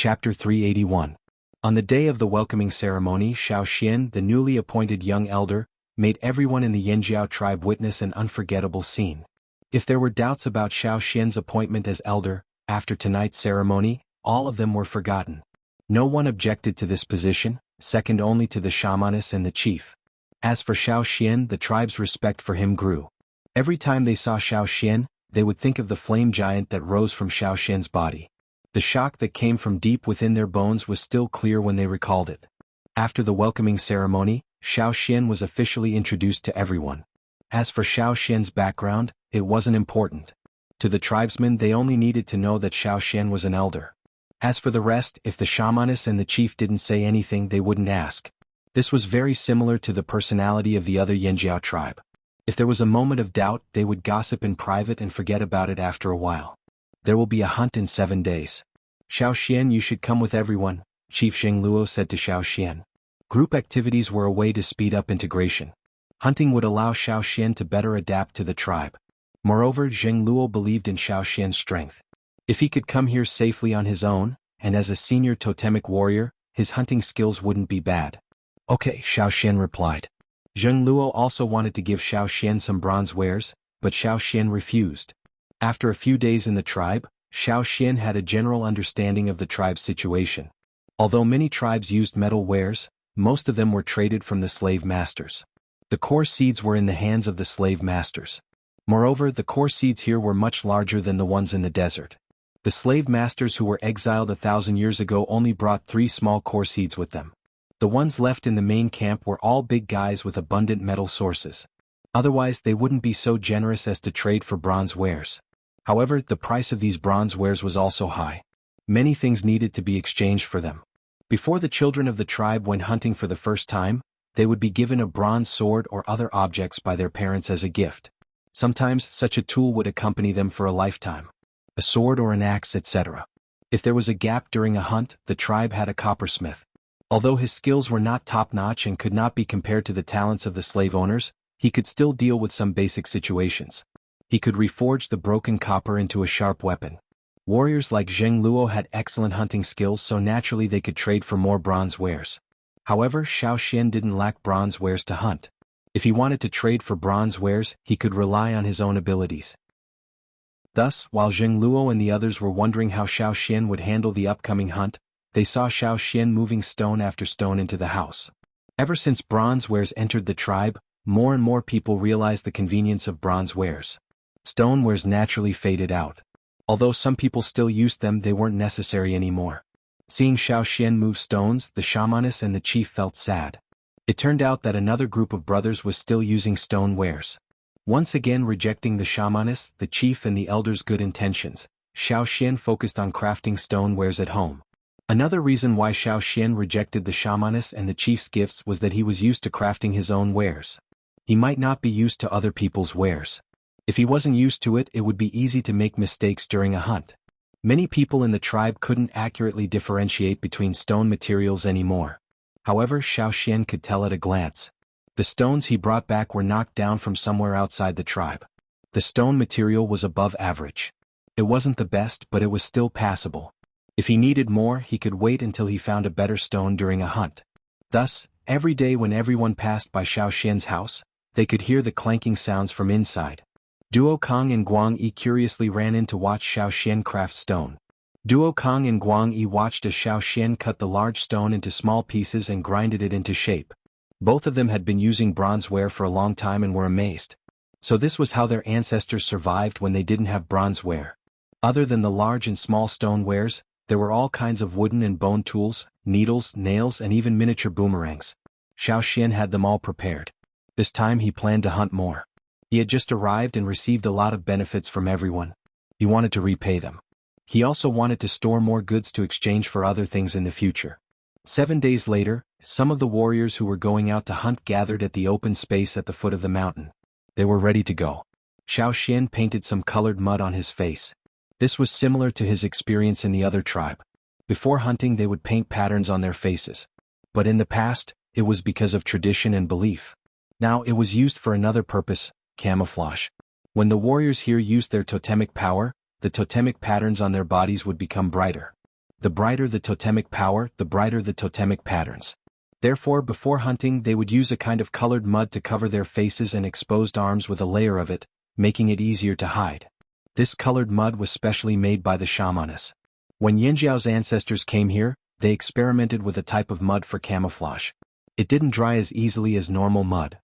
Chapter 381. On the day of the welcoming ceremony, Xiao Xian, the newly appointed young elder, made everyone in the Yanjiao tribe witness an unforgettable scene. If there were doubts about Xiao Xian's appointment as elder, after tonight's ceremony, all of them were forgotten. No one objected to this position, second only to the shamaness and the chief. As for Xiao Xian, the tribe's respect for him grew. Every time they saw Xiao Xian, they would think of the flame giant that rose from Xiao Xian's body. The shock that came from deep within their bones was still clear when they recalled it. After the welcoming ceremony, Xiao Xian was officially introduced to everyone. As for Xiao Xian's background, it wasn't important. To the tribesmen, they only needed to know that Xiao Xian was an elder. As for the rest, if the shamaness and the chief didn't say anything, they wouldn't ask. This was very similar to the personality of the other Yanjiao tribe. If there was a moment of doubt, they would gossip in private and forget about it after a while. There will be a hunt in 7 days. Xiao Xian, you should come with everyone, Chief Jianghu said to Xiao Xian. Group activities were a way to speed up integration. Hunting would allow Xiao Xian to better adapt to the tribe. Moreover, Jianghu believed in Xiao Xian's strength. If he could come here safely on his own, and as a senior totemic warrior, his hunting skills wouldn't be bad. Okay, Xiao Xian replied. Jianghu also wanted to give Xiao Xian some bronze wares, but Xiao Xian refused. After a few days in the tribe, Xiao Xian had a general understanding of the tribe's situation. Although many tribes used metal wares, most of them were traded from the slave masters. The core seeds were in the hands of the slave masters. Moreover, the core seeds here were much larger than the ones in the desert. The slave masters who were exiled 1,000 years ago only brought 3 small core seeds with them. The ones left in the main camp were all big guys with abundant metal sources. Otherwise, they wouldn't be so generous as to trade for bronze wares. However, the price of these bronze wares was also high. Many things needed to be exchanged for them. Before the children of the tribe went hunting for the first time, they would be given a bronze sword or other objects by their parents as a gift. Sometimes such a tool would accompany them for a lifetime. A sword or an axe, etc. If there was a gap during a hunt, the tribe had a coppersmith. Although his skills were not top-notch and could not be compared to the talents of the slave owners, he could still deal with some basic situations. He could reforge the broken copper into a sharp weapon. Warriors like Zheng Luo had excellent hunting skills, so naturally they could trade for more bronze wares. However, Xiao Xian didn't lack bronze wares to hunt. If he wanted to trade for bronze wares, he could rely on his own abilities. Thus, while Zheng Luo and the others were wondering how Xiao Xian would handle the upcoming hunt, they saw Xiao Xian moving stone after stone into the house. Ever since bronze wares entered the tribe, more and more people realized the convenience of bronze wares. Stone wares naturally faded out. Although some people still used them, they weren't necessary anymore. Seeing Xiao Xian move stones, the shamaness and the chief felt sad. It turned out that another group of brothers was still using stone wares. Once again rejecting the shamaness, the chief and the elders' good intentions, Xiao Xian focused on crafting stone wares at home. Another reason why Xiao Xian rejected the shamaness and the chief's gifts was that he was used to crafting his own wares. He might not be used to other people's wares. If he wasn't used to it, it would be easy to make mistakes during a hunt. Many people in the tribe couldn't accurately differentiate between stone materials anymore. However, Xiao Xian could tell at a glance. The stones he brought back were knocked down from somewhere outside the tribe. The stone material was above average. It wasn't the best, but it was still passable. If he needed more, he could wait until he found a better stone during a hunt. Thus, every day when everyone passed by Xiao Xian's house, they could hear the clanking sounds from inside. Duo Kong and Guang Yi curiously ran in to watch Xiao Xian craft stone. Duo Kong and Guang Yi watched as Xiao Xian cut the large stone into small pieces and grinded it into shape. Both of them had been using bronze ware for a long time and were amazed. So this was how their ancestors survived when they didn't have bronze ware. Other than the large and small stone wares, there were all kinds of wooden and bone tools, needles, nails, and even miniature boomerangs. Xiao Xian had them all prepared. This time he planned to hunt more. He had just arrived and received a lot of benefits from everyone. He wanted to repay them. He also wanted to store more goods to exchange for other things in the future. 7 days later, some of the warriors who were going out to hunt gathered at the open space at the foot of the mountain. They were ready to go. Xiao Xian painted some colored mud on his face. This was similar to his experience in the other tribe. Before hunting, they would paint patterns on their faces. But in the past, it was because of tradition and belief. Now it was used for another purpose: camouflage. When the warriors here used their totemic power, the totemic patterns on their bodies would become brighter. The brighter the totemic power, the brighter the totemic patterns. Therefore, before hunting they would use a kind of colored mud to cover their faces and exposed arms with a layer of it, making it easier to hide. This colored mud was specially made by the shamans. When Yinjiao's ancestors came here, they experimented with a type of mud for camouflage. It didn't dry as easily as normal mud.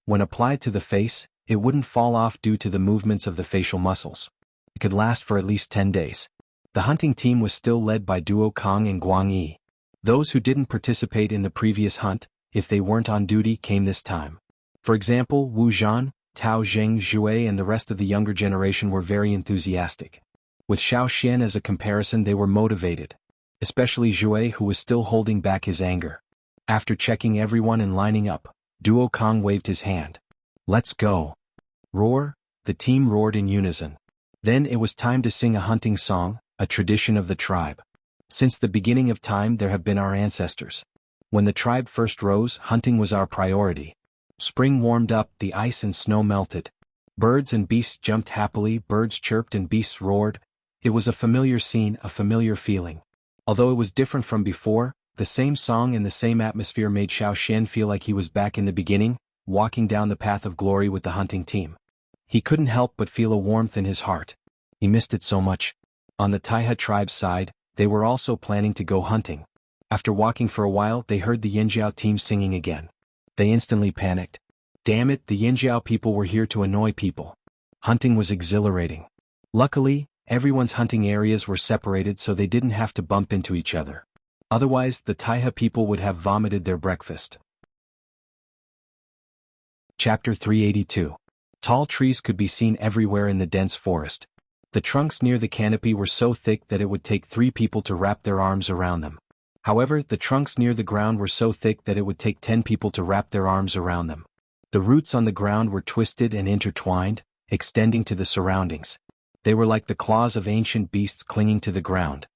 When applied to the face, it wouldn't fall off due to the movements of the facial muscles. It could last for at least 10 days. The hunting team was still led by Duo Kong and Guang Yi. Those who didn't participate in the previous hunt, if they weren't on duty, came this time. For example, Wu Zhan, Tao Zheng, Zhui and the rest of the younger generation were very enthusiastic. With Xiao Xian as a comparison, they were motivated. Especially Zhui, who was still holding back his anger. After checking everyone and lining up, Duo Kong waved his hand. "Let's go." Roar, the team roared in unison. Then it was time to sing a hunting song, a tradition of the tribe. Since the beginning of time there have been our ancestors. When the tribe first rose, hunting was our priority. Spring warmed up, the ice and snow melted. Birds and beasts jumped happily, birds chirped and beasts roared. It was a familiar scene, a familiar feeling. Although it was different from before, the same song and the same atmosphere made Xiao Xian feel like he was back in the beginning, walking down the path of glory with the hunting team. He couldn't help but feel a warmth in his heart. He missed it so much. On the Taiha tribe's side, they were also planning to go hunting. After walking for a while, they heard the Yinjiao team singing again. They instantly panicked. Damn it, the Yinjiao people were here to annoy people. Hunting was exhilarating. Luckily, everyone's hunting areas were separated so they didn't have to bump into each other. Otherwise, the Taiha people would have vomited their breakfast. Chapter 382. Tall trees could be seen everywhere in the dense forest. The trunks near the canopy were so thick that it would take 3 people to wrap their arms around them. However, the trunks near the ground were so thick that it would take 10 people to wrap their arms around them. The roots on the ground were twisted and intertwined, extending to the surroundings. They were like the claws of ancient beasts clinging to the ground.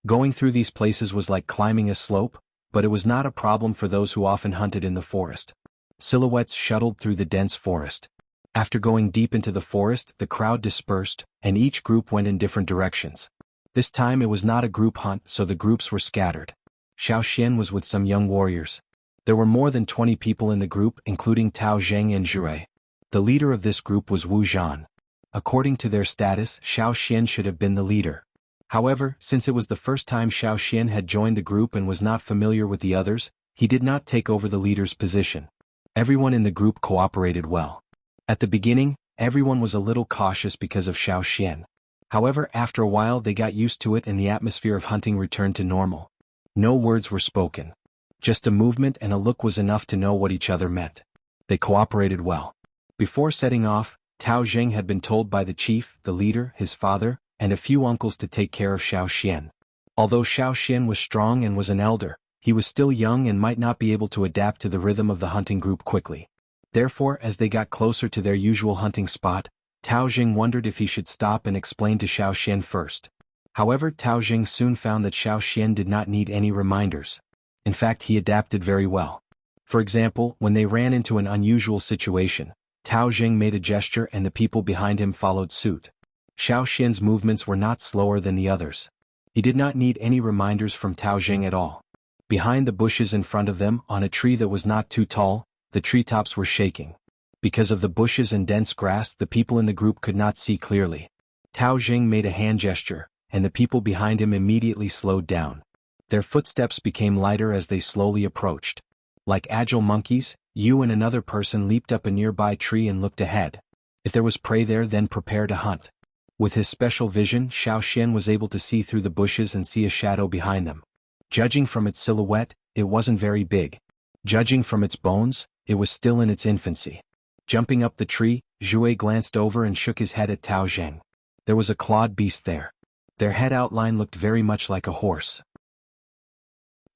Going through these places was like climbing a slope, but it was not a problem for those who often hunted in the forest. Silhouettes shuttled through the dense forest. After going deep into the forest, the crowd dispersed, and each group went in different directions. This time it was not a group hunt, so the groups were scattered. Xiao Xian was with some young warriors. There were more than 20 people in the group, including Tao Zheng and Zhui. The leader of this group was Wu Zhan. According to their status, Xiao Xian should have been the leader. However, since it was the first time Xiao Xian had joined the group and was not familiar with the others, he did not take over the leader's position. Everyone in the group cooperated well. At the beginning, everyone was a little cautious because of Xiao Xian. However, after a while they got used to it and the atmosphere of hunting returned to normal. No words were spoken. Just a movement and a look was enough to know what each other meant. They cooperated well. Before setting off, Tao Zheng had been told by the chief, the leader, his father, and a few uncles to take care of Xiao Xian. Although Xiao Xian was strong and was an elder, he was still young and might not be able to adapt to the rhythm of the hunting group quickly. Therefore, as they got closer to their usual hunting spot, Tao Zheng wondered if he should stop and explain to Xiao Xian first. However, Tao Zheng soon found that Xiao Xian did not need any reminders. In fact, he adapted very well. For example, when they ran into an unusual situation, Tao Zheng made a gesture and the people behind him followed suit. Xiao Xian's movements were not slower than the others. He did not need any reminders from Tao Zheng at all. Behind the bushes in front of them, on a tree that was not too tall, the treetops were shaking. Because of the bushes and dense grass, the people in the group could not see clearly. Tao Zheng made a hand gesture, and the people behind him immediately slowed down. Their footsteps became lighter as they slowly approached. Like agile monkeys, you and another person leaped up a nearby tree and looked ahead. If there was prey there, then prepare to hunt. With his special vision, Xiao Xian was able to see through the bushes and see a shadow behind them. Judging from its silhouette, it wasn't very big. Judging from its bones, it was still in its infancy. Jumping up the tree, Zhui glanced over and shook his head at Tao Zheng. There was a clawed beast there. Their head outline looked very much like a horse.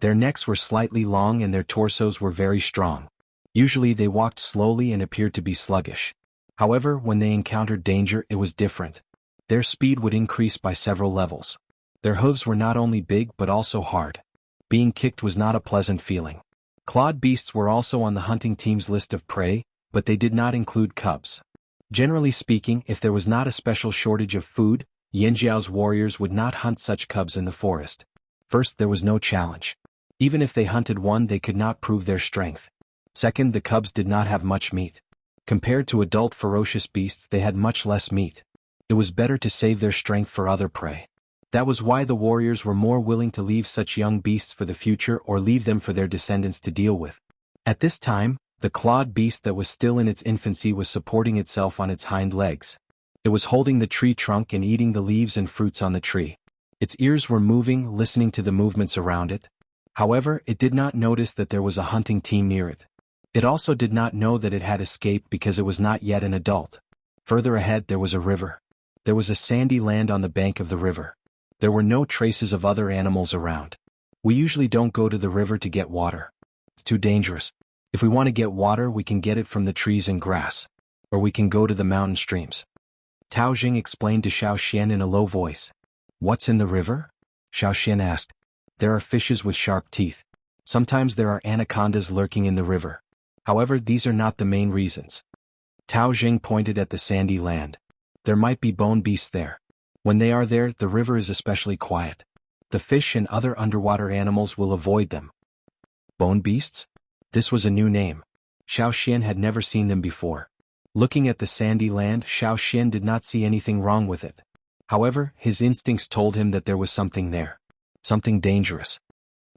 Their necks were slightly long and their torsos were very strong. Usually they walked slowly and appeared to be sluggish. However, when they encountered danger, it was different. Their speed would increase by several levels. Their hooves were not only big but also hard. Being kicked was not a pleasant feeling. Clawed beasts were also on the hunting team's list of prey, but they did not include cubs. Generally speaking, if there was not a special shortage of food, Yanjiao's warriors would not hunt such cubs in the forest. First, there was no challenge. Even if they hunted one, they could not prove their strength. Second, the cubs did not have much meat. Compared to adult ferocious beasts, they had much less meat. It was better to save their strength for other prey. That was why the warriors were more willing to leave such young beasts for the future or leave them for their descendants to deal with. At this time, the clawed beast that was still in its infancy was supporting itself on its hind legs. It was holding the tree trunk and eating the leaves and fruits on the tree. Its ears were moving, listening to the movements around it. However, it did not notice that there was a hunting team near it. It also did not know that it had escaped because it was not yet an adult. Further ahead there was a river. There was a sandy land on the bank of the river. There were no traces of other animals around. We usually don't go to the river to get water. It's too dangerous. If we want to get water, we can get it from the trees and grass. Or we can go to the mountain streams. Tao Jing explained to Xiao Xian in a low voice. What's in the river? Xiao Xian asked. There are fishes with sharp teeth. Sometimes there are anacondas lurking in the river. However, these are not the main reasons. Tao Jing pointed at the sandy land. There might be bone beasts there. When they are there, the river is especially quiet. The fish and other underwater animals will avoid them. Bone beasts? This was a new name. Xiao Xian had never seen them before. Looking at the sandy land, Xiao Xian did not see anything wrong with it. However, his instincts told him that there was something there. Something dangerous.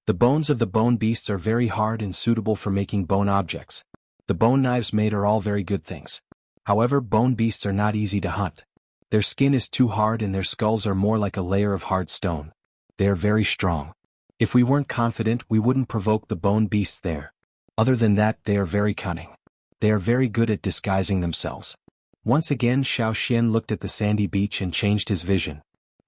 The bones of the bone beasts are very hard and suitable for making bone objects. The bone knives made are all very good things. However, bone beasts are not easy to hunt. Their skin is too hard and their skulls are more like a layer of hard stone. They are very strong. If we weren't confident, we wouldn't provoke the bone beasts there. Other than that, they are very cunning. They are very good at disguising themselves. Once again, Xiao Xian looked at the sandy beach and changed his vision.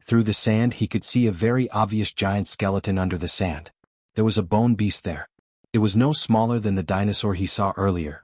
Through the sand he could see a very obvious giant skeleton under the sand. There was a bone beast there. It was no smaller than the dinosaur he saw earlier.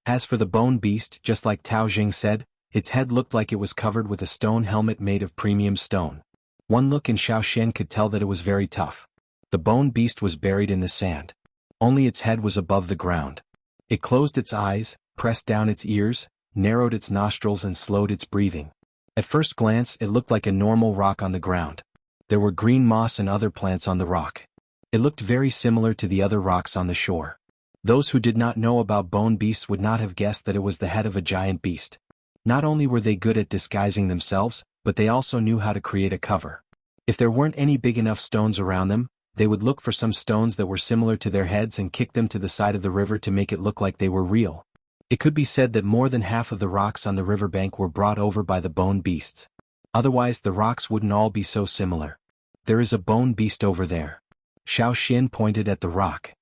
As for the bone beast, just like Tao Jing said, its head looked like it was covered with a stone helmet made of premium stone. One look and Xiao Xian could tell that it was very tough. The bone beast was buried in the sand. Only its head was above the ground. It closed its eyes, pressed down its ears, narrowed its nostrils and slowed its breathing. At first glance, it looked like a normal rock on the ground. There were green moss and other plants on the rock. It looked very similar to the other rocks on the shore. Those who did not know about bone beasts would not have guessed that it was the head of a giant beast. Not only were they good at disguising themselves, but they also knew how to create a cover. If there weren't any big enough stones around them, they would look for some stones that were similar to their heads and kick them to the side of the river to make it look like they were real. It could be said that more than half of the rocks on the riverbank were brought over by the bone beasts. Otherwise the rocks wouldn't all be so similar. There is a bone beast over there. Xiao Xian pointed at the rock.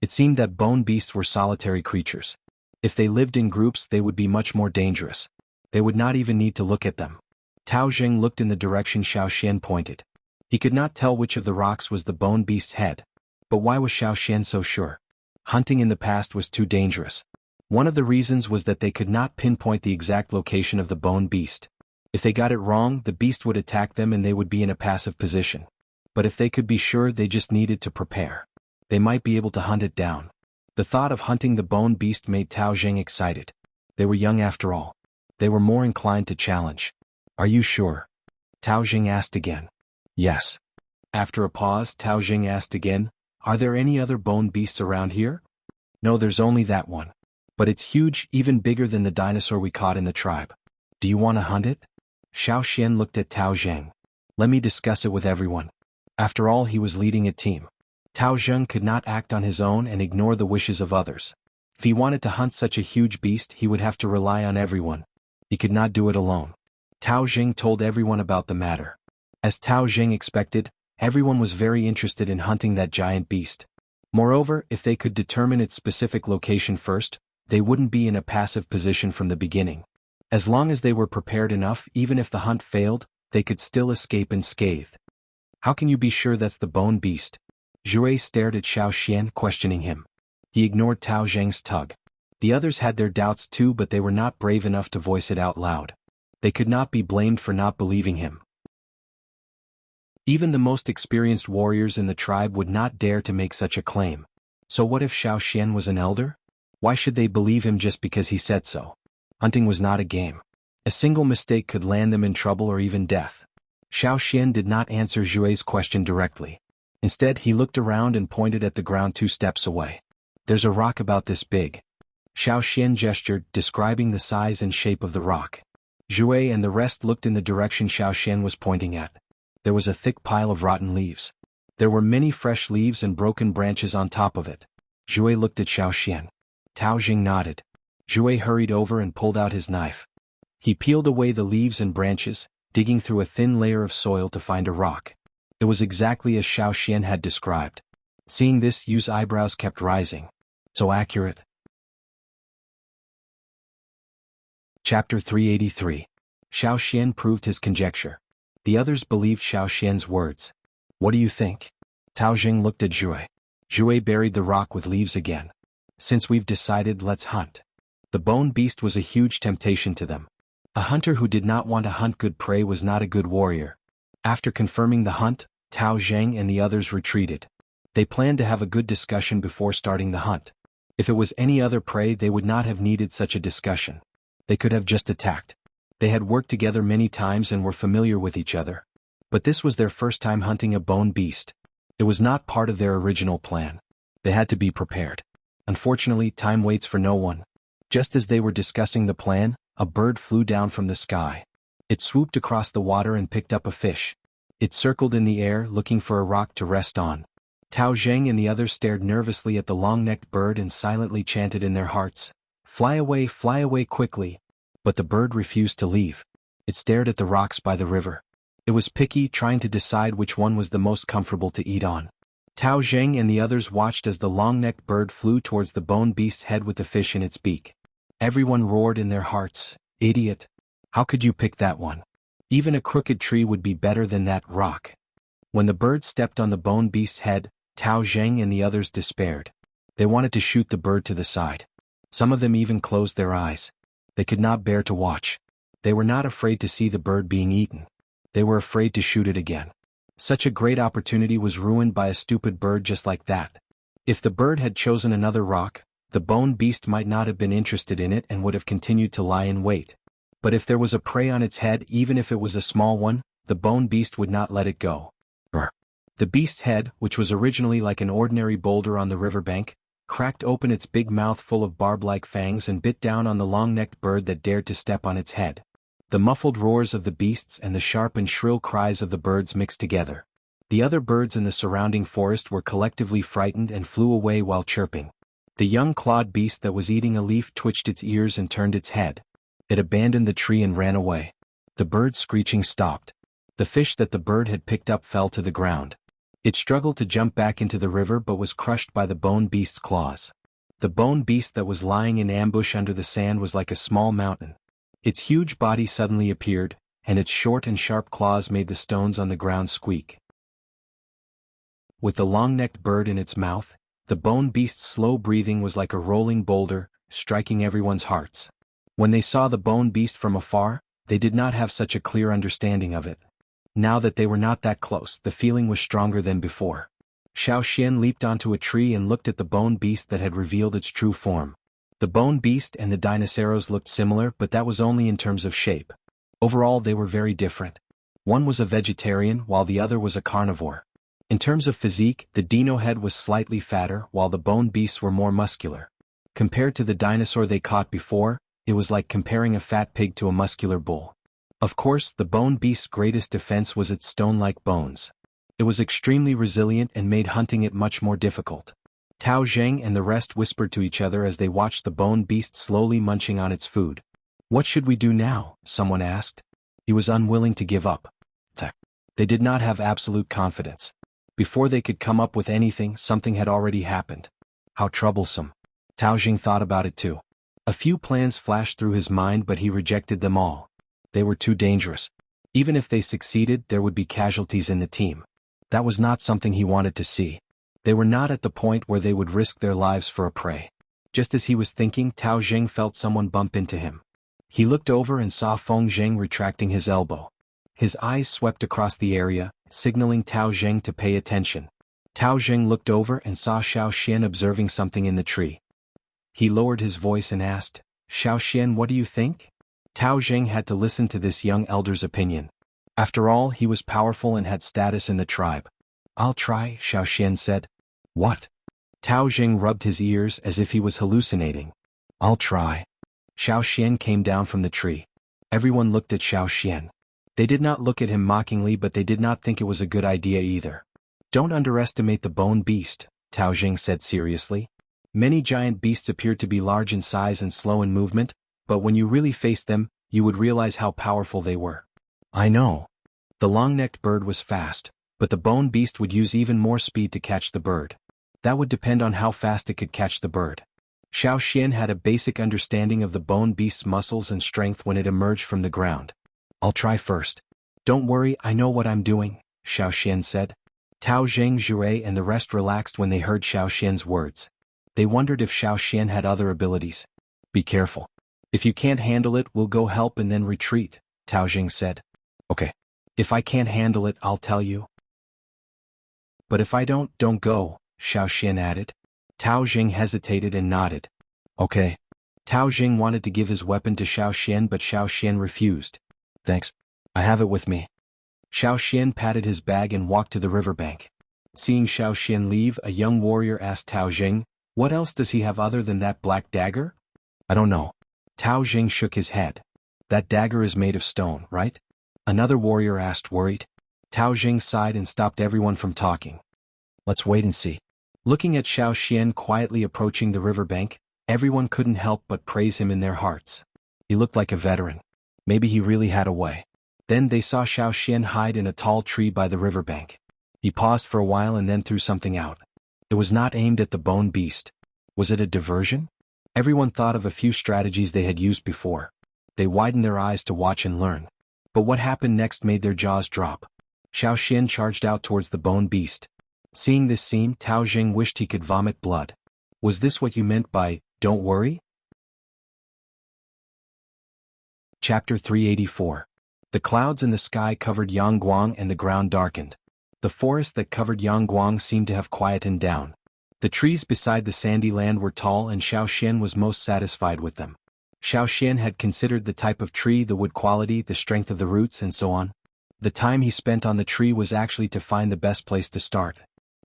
It seemed that bone beasts were solitary creatures. If they lived in groups, they would be much more dangerous. They would not even need to look at them. Tao Jing looked in the direction Xiao Xian pointed. He could not tell which of the rocks was the bone beast's head. But why was Xiao Xian so sure? Hunting in the past was too dangerous. One of the reasons was that they could not pinpoint the exact location of the bone beast. If they got it wrong, the beast would attack them and they would be in a passive position. But if they could be sure, they just needed to prepare. They might be able to hunt it down. The thought of hunting the bone beast made Tao Jing excited. They were young after all. They were more inclined to challenge. Are you sure? Tao Jing asked again. Yes. After a pause, Tao Jing asked again, are there any other bone beasts around here? No, there's only that one. But it's huge, even bigger than the dinosaur we caught in the tribe. Do you want to hunt it? Xiao Xian looked at Tao Jing. Let me discuss it with everyone. After all, he was leading a team. Tao Jing could not act on his own and ignore the wishes of others. If he wanted to hunt such a huge beast, he would have to rely on everyone. He could not do it alone. Tao Jing told everyone about the matter. As Tao Jing expected, everyone was very interested in hunting that giant beast. Moreover, if they could determine its specific location first, they wouldn't be in a passive position from the beginning. As long as they were prepared enough, even if the hunt failed, they could still escape unscathed. How can you be sure that's the bone beast? Jue stared at Xiao Xian, questioning him. He ignored Tao Jing's tug. The others had their doubts too, but they were not brave enough to voice it out loud. They could not be blamed for not believing him. Even the most experienced warriors in the tribe would not dare to make such a claim. So what if Xiao Xian was an elder? Why should they believe him just because he said so? Hunting was not a game. A single mistake could land them in trouble or even death. Xiao Xian did not answer Zhue's question directly. Instead, he looked around and pointed at the ground 2 steps away. "There's a rock about this big." Xiao Xian gestured, describing the size and shape of the rock. Zhui and the rest looked in the direction Xiao Xian was pointing at. There was a thick pile of rotten leaves. There were many fresh leaves and broken branches on top of it. Zhui looked at Xiao Xian. Tao Jing nodded. Zhui hurried over and pulled out his knife. He peeled away the leaves and branches, digging through a thin layer of soil to find a rock. It was exactly as Xiao Xian had described. Seeing this, Yu's eyebrows kept rising. So accurate. Chapter 383. Xiao Xian proved his conjecture. The others believed Xiao Xian's words. "What do you think?" Tao Jing looked at Zhui. Zhui buried the rock with leaves again. "Since we've decided, let's hunt." The bone beast was a huge temptation to them. A hunter who did not want to hunt good prey was not a good warrior. After confirming the hunt, Tao Zheng and the others retreated. They planned to have a good discussion before starting the hunt. If it was any other prey, they would not have needed such a discussion. They could have just attacked. They had worked together many times and were familiar with each other. But this was their first time hunting a bone beast. It was not part of their original plan. They had to be prepared. Unfortunately, time waits for no one. Just as they were discussing the plan, a bird flew down from the sky. It swooped across the water and picked up a fish. It circled in the air, looking for a rock to rest on. Tao Zheng and the others stared nervously at the long-necked bird and silently chanted in their hearts, fly away quickly." But the bird refused to leave. It stared at the rocks by the river. It was picky, trying to decide which one was the most comfortable to eat on. Tao Zheng and the others watched as the long-necked bird flew towards the bone beast's head with the fish in its beak. Everyone roared in their hearts, "Idiot! How could you pick that one? Even a crooked tree would be better than that rock." When the bird stepped on the bone beast's head, Tao Zheng and the others despaired. They wanted to shoot the bird to the side. Some of them even closed their eyes. They could not bear to watch. They were not afraid to see the bird being eaten. They were afraid to shoot it again. Such a great opportunity was ruined by a stupid bird just like that. If the bird had chosen another rock, the bone beast might not have been interested in it and would have continued to lie in wait. But if there was a prey on its head, even if it was a small one, the bone beast would not let it go. The beast's head, which was originally like an ordinary boulder on the riverbank, cracked open its big mouth full of barb-like fangs and bit down on the long-necked bird that dared to step on its head. The muffled roars of the beasts and the sharp and shrill cries of the birds mixed together. The other birds in the surrounding forest were collectively frightened and flew away while chirping. The young clawed beast that was eating a leaf twitched its ears and turned its head. It abandoned the tree and ran away. The bird's screeching stopped. The fish that the bird had picked up fell to the ground. It struggled to jump back into the river but was crushed by the bone beast's claws. The bone beast that was lying in ambush under the sand was like a small mountain. Its huge body suddenly appeared, and its short and sharp claws made the stones on the ground squeak. With the long-necked bird in its mouth, the bone beast's slow breathing was like a rolling boulder, striking everyone's hearts. When they saw the bone beast from afar, they did not have such a clear understanding of it. Now that they were not that close, the feeling was stronger than before. Xiao Xian leaped onto a tree and looked at the bone beast that had revealed its true form. The bone beast and the dinosaurs looked similar, but that was only in terms of shape. Overall, they were very different. One was a vegetarian while the other was a carnivore. In terms of physique, the dino head was slightly fatter while the bone beasts were more muscular. Compared to the dinosaur they caught before, it was like comparing a fat pig to a muscular bull. Of course, the bone beast's greatest defense was its stone-like bones. It was extremely resilient and made hunting it much more difficult. Tao Zheng and the rest whispered to each other as they watched the bone beast slowly munching on its food. "What should we do now?" someone asked. He was unwilling to give up. They did not have absolute confidence. Before they could come up with anything, something had already happened. How troublesome. Tao Zheng thought about it too. A few plans flashed through his mind, but he rejected them all. They were too dangerous. Even if they succeeded, there would be casualties in the team. That was not something he wanted to see. They were not at the point where they would risk their lives for a prey. Just as he was thinking, Tao Zheng felt someone bump into him. He looked over and saw Feng Zheng retracting his elbow. His eyes swept across the area, signaling Tao Zheng to pay attention. Tao Zheng looked over and saw Xiao Xian observing something in the tree. He lowered his voice and asked, "Xiao Xian, what do you think?" Tao Jing had to listen to this young elder's opinion. After all, he was powerful and had status in the tribe. "I'll try," Xiao Xian said. "What?" Tao Jing rubbed his ears as if he was hallucinating. "I'll try." Xiao Xian came down from the tree. Everyone looked at Xiao Xian. They did not look at him mockingly, but they did not think it was a good idea either. "Don't underestimate the bone beast," Tao Jing said seriously. Many giant beasts appeared to be large in size and slow in movement, but when you really faced them, you would realize how powerful they were. "I know." The long-necked bird was fast, but the bone beast would use even more speed to catch the bird. That would depend on how fast it could catch the bird. Xiao Xian had a basic understanding of the bone beast's muscles and strength when it emerged from the ground. "I'll try first." "Don't worry, I know what I'm doing," Xiao Xian said. Tao Jing, Jue and the rest relaxed when they heard Xiao Xian's words. They wondered if Xiao Xian had other abilities. "Be careful. If you can't handle it, we'll go help and then retreat," Tao Jing said. "Okay. If I can't handle it, I'll tell you." "But if I don't go," Xiao Xian added. Tao Jing hesitated and nodded. "Okay." Tao Jing wanted to give his weapon to Xiao Xian, but Xiao Xian refused. "Thanks. I have it with me." Xiao Xian patted his bag and walked to the riverbank. Seeing Xiao Xian leave, a young warrior asked Tao Jing, "What else does he have other than that black dagger?" "I don't know." Tao Jing shook his head. "That dagger is made of stone, right?" Another warrior asked, worried. Tao Jing sighed and stopped everyone from talking. "Let's wait and see." Looking at Xiao Xian quietly approaching the riverbank, everyone couldn't help but praise him in their hearts. He looked like a veteran. Maybe he really had a way. Then they saw Xiao Xian hide in a tall tree by the riverbank. He paused for a while and then threw something out. It was not aimed at the bone beast. Was it a diversion? Everyone thought of a few strategies they had used before. They widened their eyes to watch and learn. But what happened next made their jaws drop. Xiao Xian charged out towards the bone beast. Seeing this scene, Tao Jing wished he could vomit blood. "Was this what you meant by, 'don't worry'?" Chapter 384. The clouds in the sky covered Yangguang and the ground darkened. The forest that covered Yangguang seemed to have quietened down. The trees beside the sandy land were tall and Xiao Xian was most satisfied with them. Xiao Xian had considered the type of tree, the wood quality, the strength of the roots, and so on. The time he spent on the tree was actually to find the best place to start.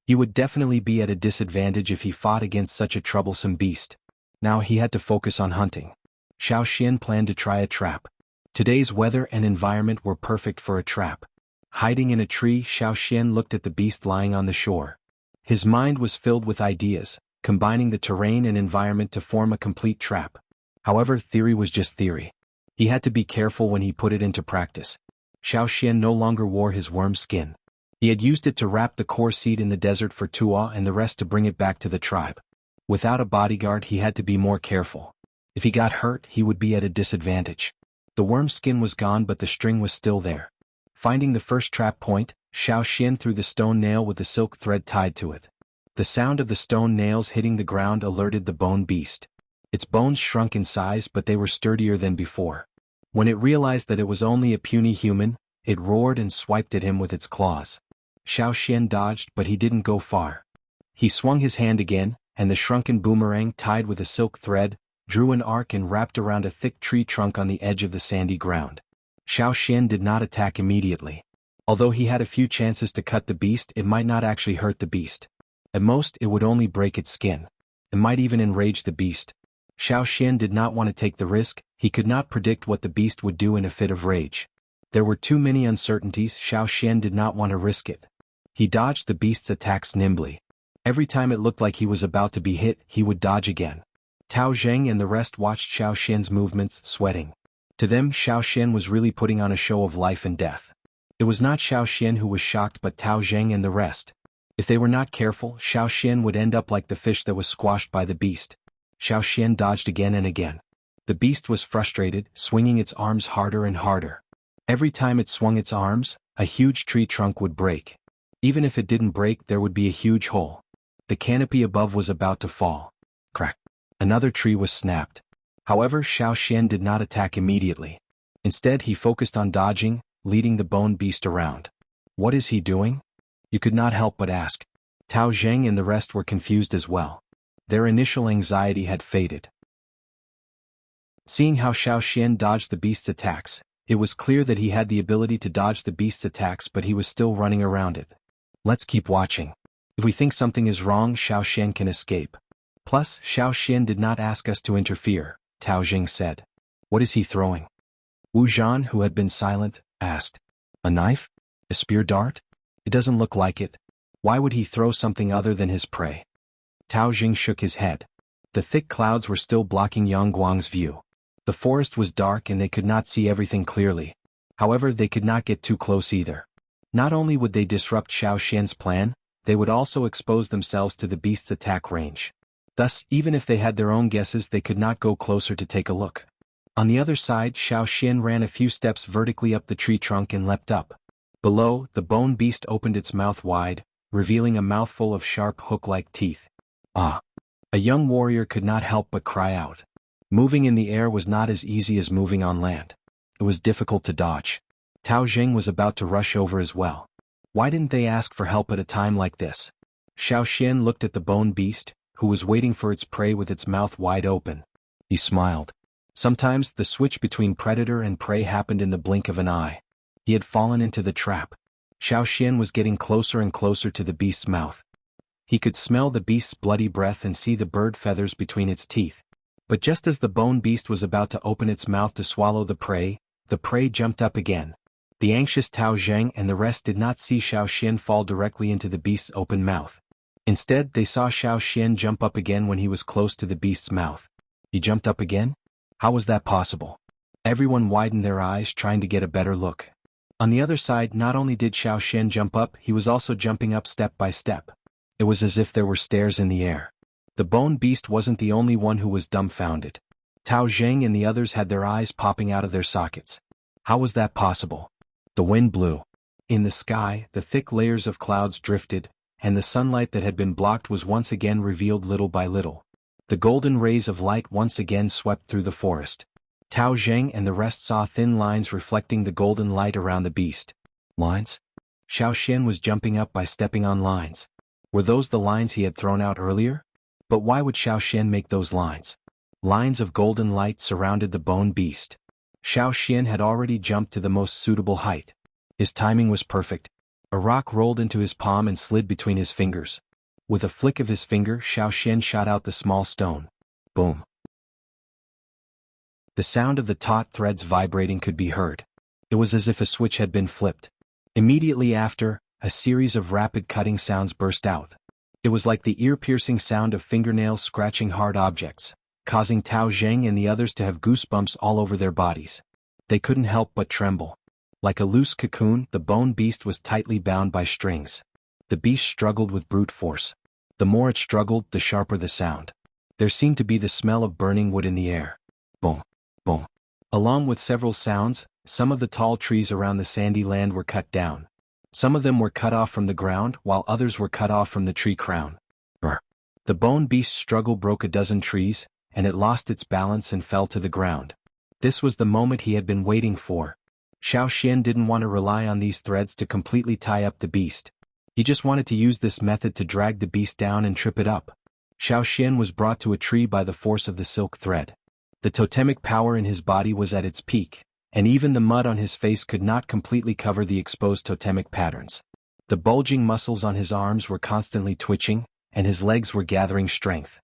He would definitely be at a disadvantage if he fought against such a troublesome beast. Now he had to focus on hunting. Xiao Xian planned to try a trap. Today's weather and environment were perfect for a trap. Hiding in a tree, Xiao Xian looked at the beast lying on the shore. His mind was filled with ideas, combining the terrain and environment to form a complete trap. However, theory was just theory. He had to be careful when he put it into practice. Xiao Xian no longer wore his worm skin. He had used it to wrap the core seed in the desert for Tuo and the rest to bring it back to the tribe. Without a bodyguard, he had to be more careful. If he got hurt, he would be at a disadvantage. The worm skin was gone, but the string was still there. Finding the first trap point, Xiao Xian threw the stone nail with the silk thread tied to it. The sound of the stone nails hitting the ground alerted the bone beast. Its bones shrunk in size, but they were sturdier than before. When it realized that it was only a puny human, it roared and swiped at him with its claws. Xiao Xian dodged, but he didn't go far. He swung his hand again, and the shrunken boomerang tied with a silk thread, drew an arc and wrapped around a thick tree trunk on the edge of the sandy ground. Xiao Xian did not attack immediately. Although he had a few chances to cut the beast, it might not actually hurt the beast. At most, it would only break its skin. It might even enrage the beast. Xiao Xian did not want to take the risk. He could not predict what the beast would do in a fit of rage. There were too many uncertainties. Xiao Xian did not want to risk it. He dodged the beast's attacks nimbly. Every time it looked like he was about to be hit, he would dodge again. Tao Zheng and the rest watched Xiao Xian's movements, sweating. To them, Xiao Xian was really putting on a show of life and death. It was not Xiao Xian who was shocked, but Tao Zheng and the rest. If they were not careful, Xiao Xian would end up like the fish that was squashed by the beast. Xiao Xian dodged again and again. The beast was frustrated, swinging its arms harder and harder. Every time it swung its arms, a huge tree trunk would break. Even if it didn't break, there would be a huge hole. The canopy above was about to fall. Crack. Another tree was snapped. However, Xiao Xian did not attack immediately. Instead, he focused on dodging, leading the bone beast around. What is he doing? You could not help but ask. Tao Zheng and the rest were confused as well. Their initial anxiety had faded. Seeing how Xiao Xian dodged the beast's attacks, it was clear that he had the ability to dodge the beast's attacks, but he was still running around it. Let's keep watching. If we think something is wrong, Xiao Xian can escape. Plus, Xiao Xian did not ask us to interfere, Tao Jing said. What is he throwing? Wu Zhan, who had been silent, asked. A knife? A spear dart? It doesn't look like it. Why would he throw something other than his prey? Tao Jing shook his head. The thick clouds were still blocking Yang Guang's view. The forest was dark and they could not see everything clearly. However, they could not get too close either. Not only would they disrupt Xiao Xian's plan, they would also expose themselves to the beast's attack range. Thus, even if they had their own guesses, they could not go closer to take a look. On the other side, Xiao Xian ran a few steps vertically up the tree trunk and leapt up. Below, the bone beast opened its mouth wide, revealing a mouthful of sharp hook-like teeth. Ah! A young warrior could not help but cry out. Moving in the air was not as easy as moving on land. It was difficult to dodge. Tao Jing was about to rush over as well. Why didn't they ask for help at a time like this? Xiao Xian looked at the bone beast, who was waiting for its prey with its mouth wide open. He smiled. Sometimes the switch between predator and prey happened in the blink of an eye. He had fallen into the trap. Xiao Xian was getting closer and closer to the beast's mouth. He could smell the beast's bloody breath and see the bird feathers between its teeth. But just as the bone beast was about to open its mouth to swallow the prey jumped up again. The anxious Tao Zheng and the rest did not see Xiao Xian fall directly into the beast's open mouth. Instead, they saw Xiao Xian jump up again when he was close to the beast's mouth. He jumped up again? How was that possible? Everyone widened their eyes, trying to get a better look. On the other side, not only did Xiao Xian jump up, he was also jumping up step by step. It was as if there were stairs in the air. The bone beast wasn't the only one who was dumbfounded. Tao Zheng and the others had their eyes popping out of their sockets. How was that possible? The wind blew. In the sky, the thick layers of clouds drifted, and the sunlight that had been blocked was once again revealed little by little. The golden rays of light once again swept through the forest. Tao Zheng and the rest saw thin lines reflecting the golden light around the beast. Lines? Xiao Xian was jumping up by stepping on lines. Were those the lines he had thrown out earlier? But why would Xiao Xian make those lines? Lines of golden light surrounded the bone beast. Xiao Xian had already jumped to the most suitable height. His timing was perfect. A rock rolled into his palm and slid between his fingers. With a flick of his finger, Xiao Xian shot out the small stone. Boom. The sound of the taut threads vibrating could be heard. It was as if a switch had been flipped. Immediately after, a series of rapid cutting sounds burst out. It was like the ear-piercing sound of fingernails scratching hard objects, causing Tao Zheng and the others to have goosebumps all over their bodies. They couldn't help but tremble. Like a loose cocoon, the bone beast was tightly bound by strings. The beast struggled with brute force. The more it struggled, the sharper the sound. There seemed to be the smell of burning wood in the air. Boom, boom. Along with several sounds, some of the tall trees around the sandy land were cut down. Some of them were cut off from the ground, while others were cut off from the tree crown. Brr. The bone beast's struggle broke a dozen trees, and it lost its balance and fell to the ground. This was the moment he had been waiting for. Xiao Xian didn't want to rely on these threads to completely tie up the beast. He just wanted to use this method to drag the beast down and trip it up. Xiao Xian was brought to a tree by the force of the silk thread. The totemic power in his body was at its peak, and even the mud on his face could not completely cover the exposed totemic patterns. The bulging muscles on his arms were constantly twitching, and his legs were gathering strength.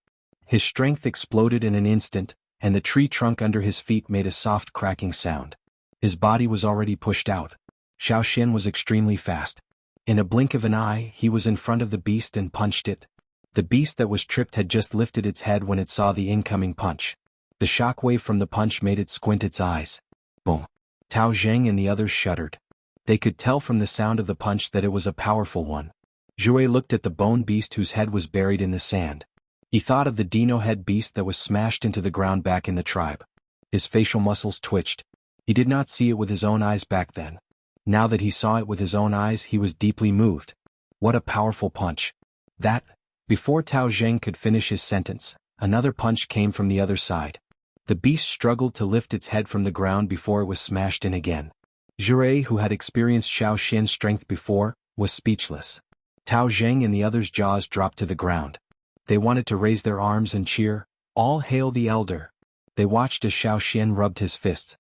His strength exploded in an instant, and the tree trunk under his feet made a soft cracking sound. His body was already pushed out. Xiao Xian was extremely fast. In a blink of an eye, he was in front of the beast and punched it. The beast that was tripped had just lifted its head when it saw the incoming punch. The shockwave from the punch made it squint its eyes. Boom. Tao Zheng and the others shuddered. They could tell from the sound of the punch that it was a powerful one. Zhuai looked at the bone beast whose head was buried in the sand. He thought of the dino-head beast that was smashed into the ground back in the tribe. His facial muscles twitched. He did not see it with his own eyes back then. Now that he saw it with his own eyes, he was deeply moved. What a powerful punch. That. Before Tao Zheng could finish his sentence, another punch came from the other side. The beast struggled to lift its head from the ground before it was smashed in again. Zhuai, who had experienced Xiao Xian's strength before, was speechless. Tao Zheng and the others' jaws dropped to the ground. They wanted to raise their arms and cheer, "All hail the elder!" They watched as Xiao Xian rubbed his fists.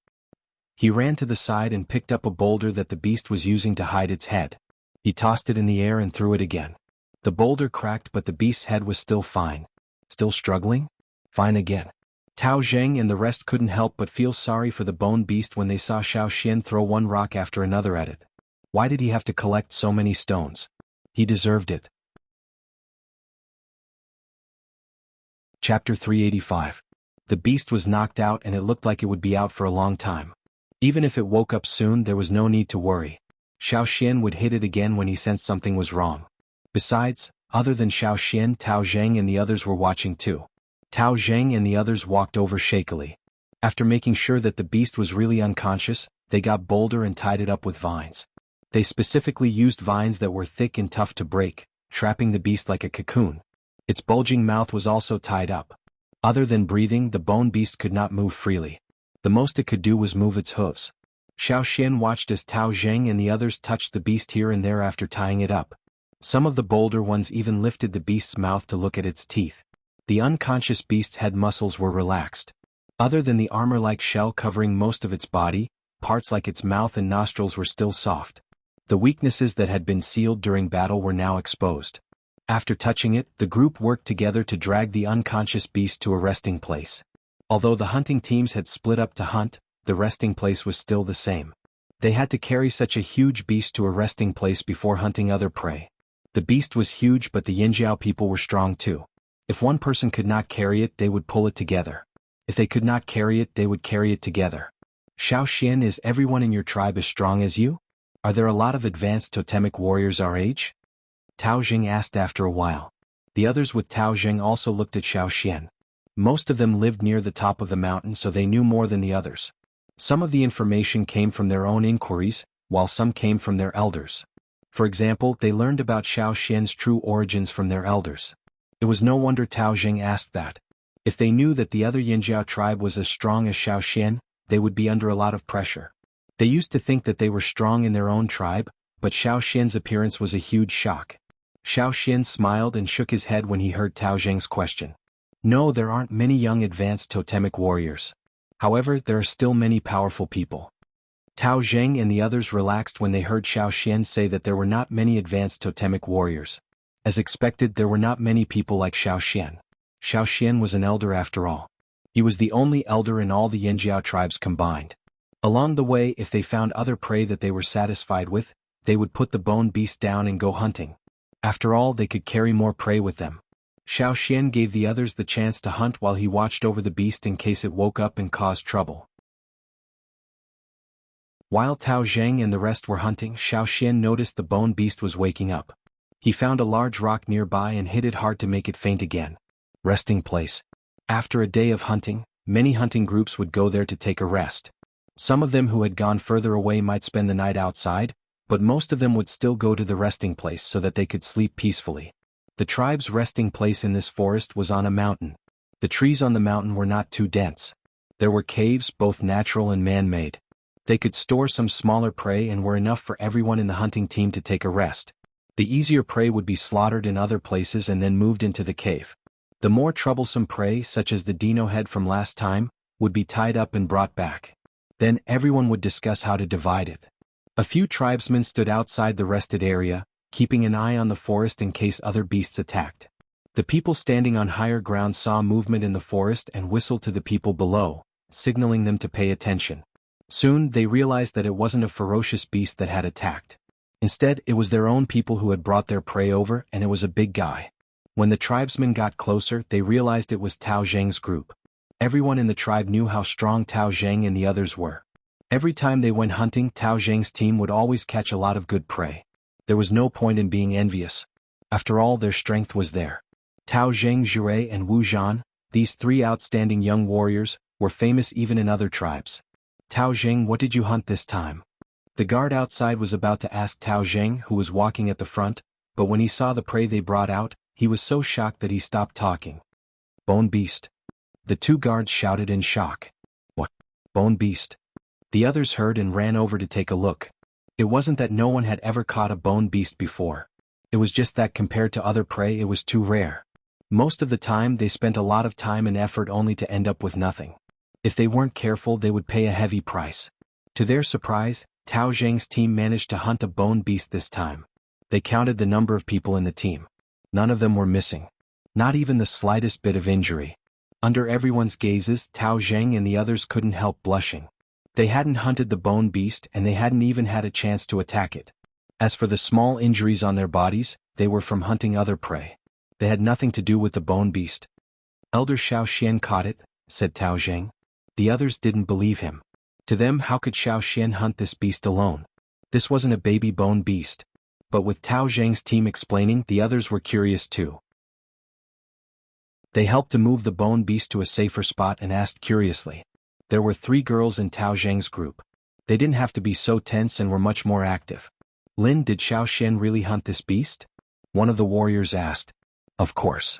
He ran to the side and picked up a boulder that the beast was using to hide its head. He tossed it in the air and threw it again. The boulder cracked, but the beast's head was still fine. Still struggling? Fine again. Tao Zheng and the rest couldn't help but feel sorry for the bone beast when they saw Xiao Xian throw one rock after another at it. Why did he have to collect so many stones? He deserved it. Chapter 385. The beast was knocked out and it looked like it would be out for a long time. Even if it woke up soon, there was no need to worry. Xiao Xian would hit it again when he sensed something was wrong. Besides, other than Xiao Xian, Tao Zheng and the others were watching too. Tao Zheng and the others walked over shakily. After making sure that the beast was really unconscious, they got boulder and tied it up with vines. They specifically used vines that were thick and tough to break, trapping the beast like a cocoon. Its bulging mouth was also tied up. Other than breathing, the bone beast could not move freely. The most it could do was move its hooves. Xiao Xian watched as Tao Zheng and the others touched the beast here and there after tying it up. Some of the bolder ones even lifted the beast's mouth to look at its teeth. The unconscious beast's head muscles were relaxed. Other than the armor-like shell covering most of its body, parts like its mouth and nostrils were still soft. The weaknesses that had been sealed during battle were now exposed. After touching it, the group worked together to drag the unconscious beast to a resting place. Although the hunting teams had split up to hunt, the resting place was still the same. They had to carry such a huge beast to a resting place before hunting other prey. The beast was huge, but the Yinjiao people were strong too. If one person could not carry it, they would pull it together. If they could not carry it, they would carry it together. Xiao Xian, is everyone in your tribe as strong as you? Are there a lot of advanced totemic warriors our age? Tao Zheng asked after a while. The others with Tao Zheng also looked at Xiao Xian. Most of them lived near the top of the mountain, so they knew more than the others. Some of the information came from their own inquiries, while some came from their elders. For example, they learned about Xiao Xian's true origins from their elders. It was no wonder Tao Zheng asked that. If they knew that the other Yinjiao tribe was as strong as Xiao Xian, they would be under a lot of pressure. They used to think that they were strong in their own tribe, but Xiao Xian's appearance was a huge shock. Xiao Xian smiled and shook his head when he heard Tao Zheng's question. No, there aren't many young advanced totemic warriors. However, there are still many powerful people. Tao Zheng and the others relaxed when they heard Xiao Xian say that there were not many advanced totemic warriors. As expected, there were not many people like Xiao Xian. Xiao Xian was an elder after all. He was the only elder in all the Yinjiao tribes combined. Along the way, if they found other prey that they were satisfied with, they would put the bone beast down and go hunting. After all, they could carry more prey with them. Xiao Xian gave the others the chance to hunt while he watched over the beast in case it woke up and caused trouble. While Tao Zheng and the rest were hunting, Xiao Xian noticed the bone beast was waking up. He found a large rock nearby and hit it hard to make it faint again. Resting place. After a day of hunting, many hunting groups would go there to take a rest. Some of them who had gone further away might spend the night outside, but most of them would still go to the resting place so that they could sleep peacefully. The tribe's resting place in this forest was on a mountain. The trees on the mountain were not too dense. There were caves, both natural and man-made. They could store some smaller prey and were enough for everyone in the hunting team to take a rest. The easier prey would be slaughtered in other places and then moved into the cave. The more troublesome prey, such as the dino head from last time, would be tied up and brought back. Then everyone would discuss how to divide it. A few tribesmen stood outside the rested area, keeping an eye on the forest in case other beasts attacked. The people standing on higher ground saw movement in the forest and whistled to the people below, signaling them to pay attention. Soon they realized that it wasn't a ferocious beast that had attacked. Instead, it was their own people who had brought their prey over, and it was a big guy. When the tribesmen got closer, they realized it was Tao Zheng's group. Everyone in the tribe knew how strong Tao Zheng and the others were. Every time they went hunting, Tao Zheng's team would always catch a lot of good prey. There was no point in being envious. After all, their strength was there. Tao Zheng, Jure, and Wu Zhan, these three outstanding young warriors, were famous even in other tribes. Tao Zheng, what did you hunt this time? The guard outside was about to ask Tao Zheng, who was walking at the front, but when he saw the prey they brought out, he was so shocked that he stopped talking. Bone beast. The two guards shouted in shock. What? Bone beast? The others heard and ran over to take a look. It wasn't that no one had ever caught a bone beast before. It was just that compared to other prey it was too rare. Most of the time they spent a lot of time and effort only to end up with nothing. If they weren't careful, they would pay a heavy price. To their surprise, Tao Zheng's team managed to hunt a bone beast this time. They counted the number of people in the team. None of them were missing. Not even the slightest bit of injury. Under everyone's gazes, Tao Zheng and the others couldn't help blushing. They hadn't hunted the bone beast and they hadn't even had a chance to attack it. As for the small injuries on their bodies, they were from hunting other prey. They had nothing to do with the bone beast. Elder Xiao Xian caught it, said Tao Zheng. The others didn't believe him. To them, how could Xiao Xian hunt this beast alone? This wasn't a baby bone beast. But with Tao Zheng's team explaining, the others were curious too. They helped to move the bone beast to a safer spot and asked curiously. There were 3 girls in Tao Zheng's group. They didn't have to be so tense and were much more active. Lin, did Xiao Xian really hunt this beast? One of the warriors asked. Of course.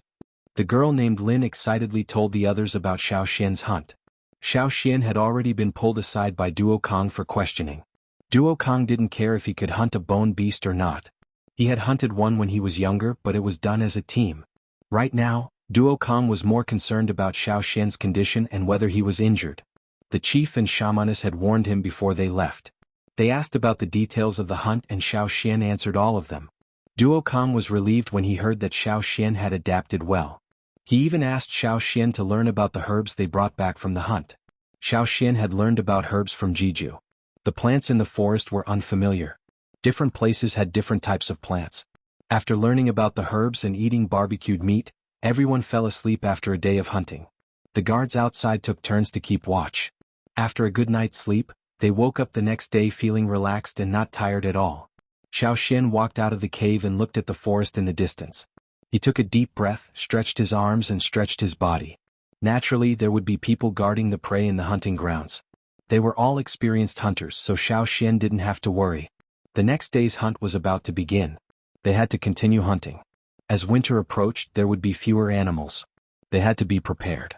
The girl named Lin excitedly told the others about Xiao Xian's hunt. Xiao Xian had already been pulled aside by Duo Kong for questioning. Duo Kong didn't care if he could hunt a bone beast or not. He had hunted one when he was younger, but it was done as a team. Right now, Duo Kong was more concerned about Xiao Xian's condition and whether he was injured. The chief and shamaness had warned him before they left. They asked about the details of the hunt and Xiao Xian answered all of them. Duo Kong was relieved when he heard that Xiao Xian had adapted well. He even asked Xiao Xian to learn about the herbs they brought back from the hunt. Xiao Xian had learned about herbs from Jianghu. The plants in the forest were unfamiliar. Different places had different types of plants. After learning about the herbs and eating barbecued meat, everyone fell asleep after a day of hunting. The guards outside took turns to keep watch. After a good night's sleep, they woke up the next day feeling relaxed and not tired at all. Xiao Xian walked out of the cave and looked at the forest in the distance. He took a deep breath, stretched his arms and stretched his body. Naturally, there would be people guarding the prey in the hunting grounds. They were all experienced hunters, so Xiao Xian didn't have to worry. The next day's hunt was about to begin. They had to continue hunting. As winter approached, there would be fewer animals. They had to be prepared.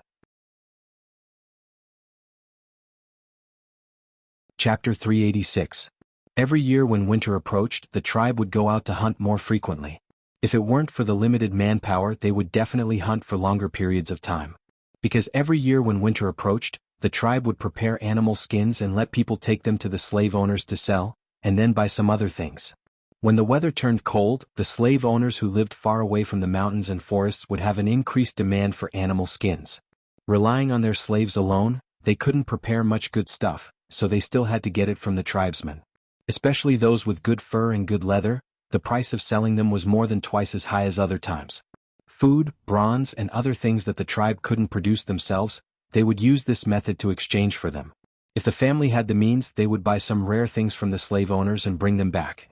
Chapter 386. Every year when winter approached, the tribe would go out to hunt more frequently. If it weren't for the limited manpower, they would definitely hunt for longer periods of time. Because every year when winter approached, the tribe would prepare animal skins and let people take them to the slave owners to sell, and then buy some other things. When the weather turned cold, the slave owners who lived far away from the mountains and forests would have an increased demand for animal skins. Relying on their slaves alone, they couldn't prepare much good stuff, so they still had to get it from the tribesmen. Especially those with good fur and good leather, the price of selling them was more than twice as high as other times. Food, bronze, and other things that the tribe couldn't produce themselves, they would use this method to exchange for them. If the family had the means, they would buy some rare things from the slave owners and bring them back.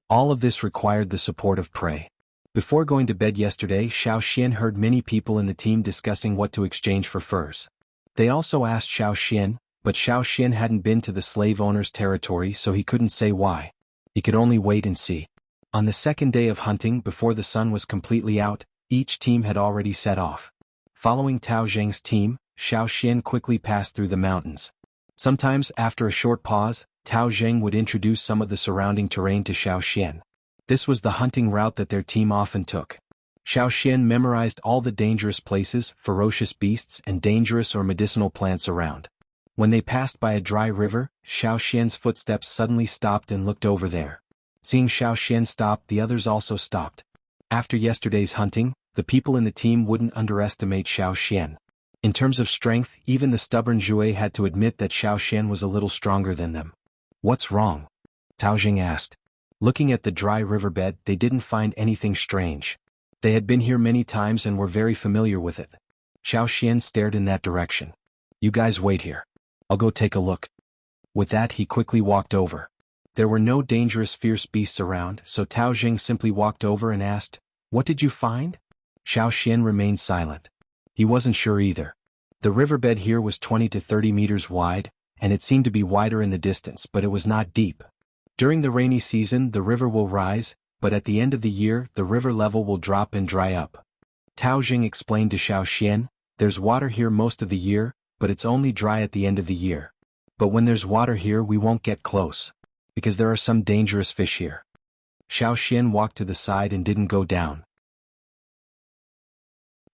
All of this required the support of prey. Before going to bed yesterday, Xiao Xian heard many people in the team discussing what to exchange for furs. They also asked Xiao Xian, but Xiao Xian hadn't been to the slave owner's territory, so he couldn't say why. He could only wait and see. On the second day of hunting, before the sun was completely out, each team had already set off. Following Tao Zheng's team, Xiao Xian quickly passed through the mountains. Sometimes, after a short pause, Tao Zheng would introduce some of the surrounding terrain to Xiao Xian. This was the hunting route that their team often took. Xiao Xian memorized all the dangerous places, ferocious beasts, and dangerous or medicinal plants around. When they passed by a dry river, Xiao Xian's footsteps suddenly stopped and looked over there. Seeing Xiao Xian stop, the others also stopped. After yesterday's hunting, the people in the team wouldn't underestimate Xiao Xian. In terms of strength, even the stubborn Zhui had to admit that Xiao Xian was a little stronger than them. What's wrong? Tao Jing asked. Looking at the dry riverbed, they didn't find anything strange. They had been here many times and were very familiar with it. Xiao Xian stared in that direction. You guys wait here. I'll go take a look. With that, he quickly walked over. There were no dangerous fierce beasts around, so Tao Jing simply walked over and asked, "What did you find?" Xiao Xian remained silent. He wasn't sure either. The riverbed here was 20 to 30 meters wide, and it seemed to be wider in the distance, but it was not deep. During the rainy season, the river will rise, but at the end of the year, the river level will drop and dry up. Tao Jing explained to Xiao Xian, "There's water here most of the year, but it's only dry at the end of the year. But when there's water here, we won't get close. Because there are some dangerous fish here." Xiao Xian walked to the side and didn't go down.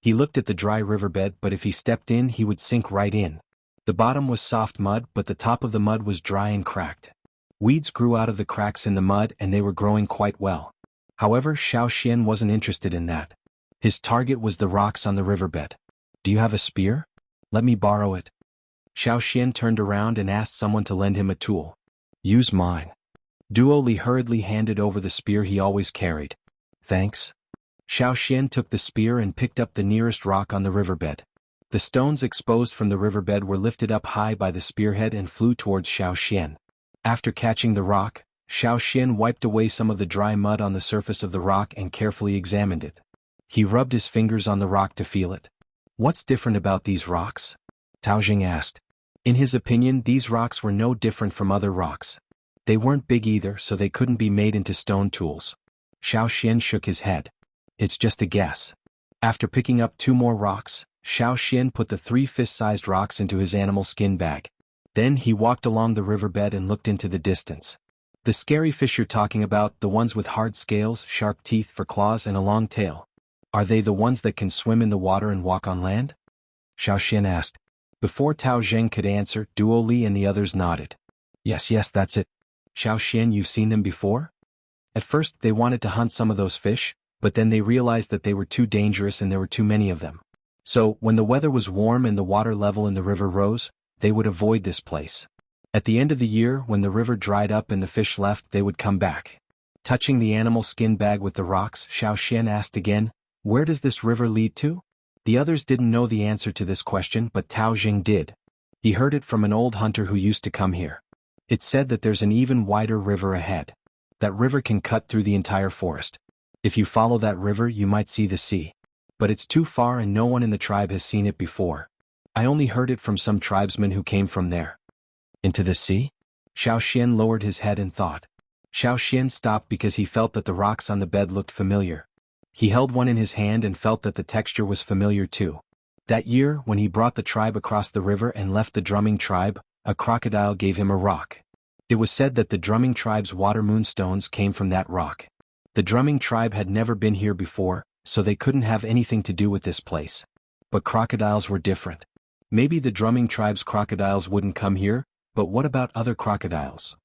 He looked at the dry riverbed, but if he stepped in, he would sink right in. The bottom was soft mud, but the top of the mud was dry and cracked. Weeds grew out of the cracks in the mud and they were growing quite well. However, Xiao Xian wasn't interested in that. His target was the rocks on the riverbed. Do you have a spear? Let me borrow it. Xiao Xian turned around and asked someone to lend him a tool. Use mine. Duo Li hurriedly handed over the spear he always carried. Thanks. Xiao Xian took the spear and picked up the nearest rock on the riverbed. The stones exposed from the riverbed were lifted up high by the spearhead and flew towards Xiao Xian. After catching the rock, Xiao Xian wiped away some of the dry mud on the surface of the rock and carefully examined it. He rubbed his fingers on the rock to feel it. What's different about these rocks? Tao Jing asked. In his opinion, these rocks were no different from other rocks. They weren't big either, so they couldn't be made into stone tools. Xiao Xian shook his head. It's just a guess. After picking up 2 more rocks, Xiao Xian put the 3 fist-sized rocks into his animal skin bag. Then he walked along the riverbed and looked into the distance. The scary fish you're talking about, the ones with hard scales, sharp teeth for claws and a long tail. Are they the ones that can swim in the water and walk on land? Xiao Xian asked. Before Tao Zheng could answer, Duo Li and the others nodded. Yes, that's it. Xiao Xian, you've seen them before? At first they wanted to hunt some of those fish, but then they realized that they were too dangerous and there were too many of them. So, when the weather was warm and the water level in the river rose, they would avoid this place. At the end of the year, when the river dried up and the fish left, they would come back. Touching the animal skin bag with the rocks, Xiao Xian asked again, where does this river lead to? The others didn't know the answer to this question, but Tao Jing did. He heard it from an old hunter who used to come here. It said that there's an even wider river ahead. That river can cut through the entire forest. If you follow that river, you might see the sea. But it's too far and no one in the tribe has seen it before. I only heard it from some tribesmen who came from there. Into the sea? Xiao Xian lowered his head and thought. Xiao Xian stopped because he felt that the rocks on the bed looked familiar. He held one in his hand and felt that the texture was familiar too. That year, when he brought the tribe across the river and left the drumming tribe, a crocodile gave him a rock. It was said that the drumming tribe's water moonstones came from that rock. The drumming tribe had never been here before, so they couldn't have anything to do with this place. But crocodiles were different. Maybe the drumming tribe's crocodiles wouldn't come here, but what about other crocodiles?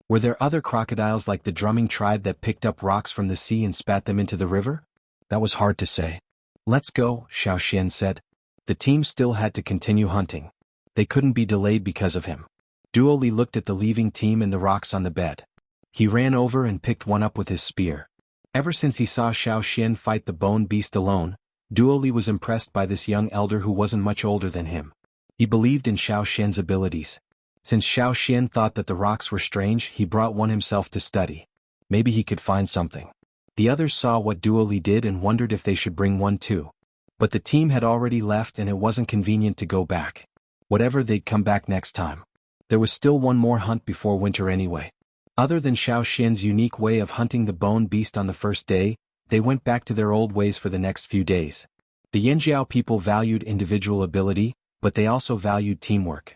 Were there other crocodiles like the drumming tribe that picked up rocks from the sea and spat them into the river? That was hard to say. Let's go, Xiao Xian said. The team still had to continue hunting. They couldn't be delayed because of him. Duo Li looked at the leaving team and the rocks on the bed. He ran over and picked one up with his spear. Ever since he saw Xiao Xian fight the bone beast alone, Duo Li was impressed by this young elder who wasn't much older than him. He believed in Xiao Xian's abilities. Since Xiao Xian thought that the rocks were strange, he brought one himself to study. Maybe he could find something. The others saw what Duo Li did and wondered if they should bring one too. But the team had already left and it wasn't convenient to go back. Whatever, they'd come back next time. There was still one more hunt before winter anyway. Other than Xiao Xian's unique way of hunting the bone beast on the first day, they went back to their old ways for the next few days. The Yanjiao people valued individual ability, but they also valued teamwork.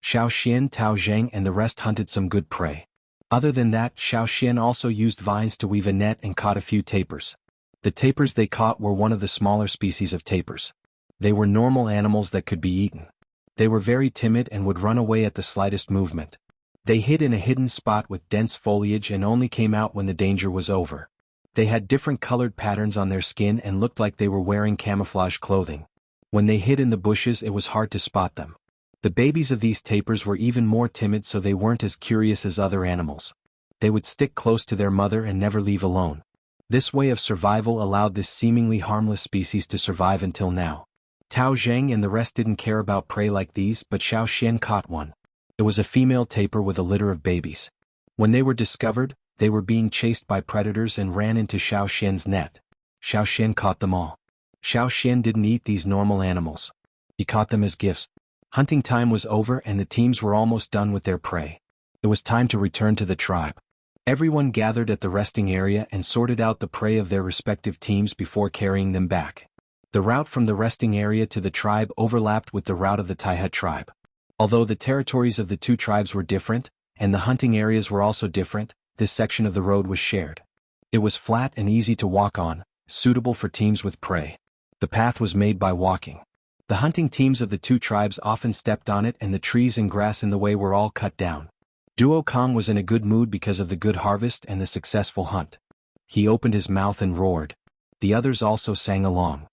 Xiao Xian, Tao Zheng and the rest hunted some good prey. Other than that, Xiao Xian also used vines to weave a net and caught a few tapirs. The tapirs they caught were one of the smaller species of tapirs. They were normal animals that could be eaten. They were very timid and would run away at the slightest movement. They hid in a hidden spot with dense foliage and only came out when the danger was over. They had different colored patterns on their skin and looked like they were wearing camouflage clothing. When they hid in the bushes, it was hard to spot them. The babies of these tapirs were even more timid, so they weren't as curious as other animals. They would stick close to their mother and never leave alone. This way of survival allowed this seemingly harmless species to survive until now. Tao Zheng and the rest didn't care about prey like these, but Xiao Xian caught one. It was a female tapir with a litter of babies. When they were discovered, they were being chased by predators and ran into Xiao Xian's net. Xiao Xian caught them all. Xiao Xian didn't eat these normal animals. He caught them as gifts. Hunting time was over and the teams were almost done with their prey. It was time to return to the tribe. Everyone gathered at the resting area and sorted out the prey of their respective teams before carrying them back. The route from the resting area to the tribe overlapped with the route of the Taihe tribe. Although the territories of the two tribes were different, and the hunting areas were also different, this section of the road was shared. It was flat and easy to walk on, suitable for teams with prey. The path was made by walking. The hunting teams of the two tribes often stepped on it, and the trees and grass in the way were all cut down. Duo Kong was in a good mood because of the good harvest and the successful hunt. He opened his mouth and roared. The others also sang along.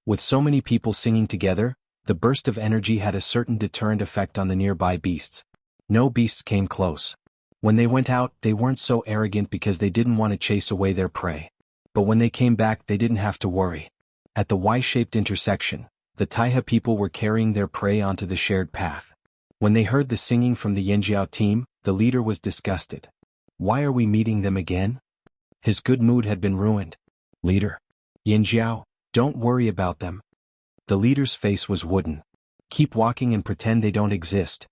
With so many people singing together, the burst of energy had a certain deterrent effect on the nearby beasts. No beasts came close. When they went out, they weren't so arrogant because they didn't want to chase away their prey. But when they came back, they didn't have to worry. At the Y-shaped intersection, the Taiha people were carrying their prey onto the shared path. When they heard the singing from the Yanjiao team, the leader was disgusted. Why are we meeting them again? His good mood had been ruined. Leader. Yanjiao, don't worry about them. The leader's face was wooden. Keep walking and pretend they don't exist.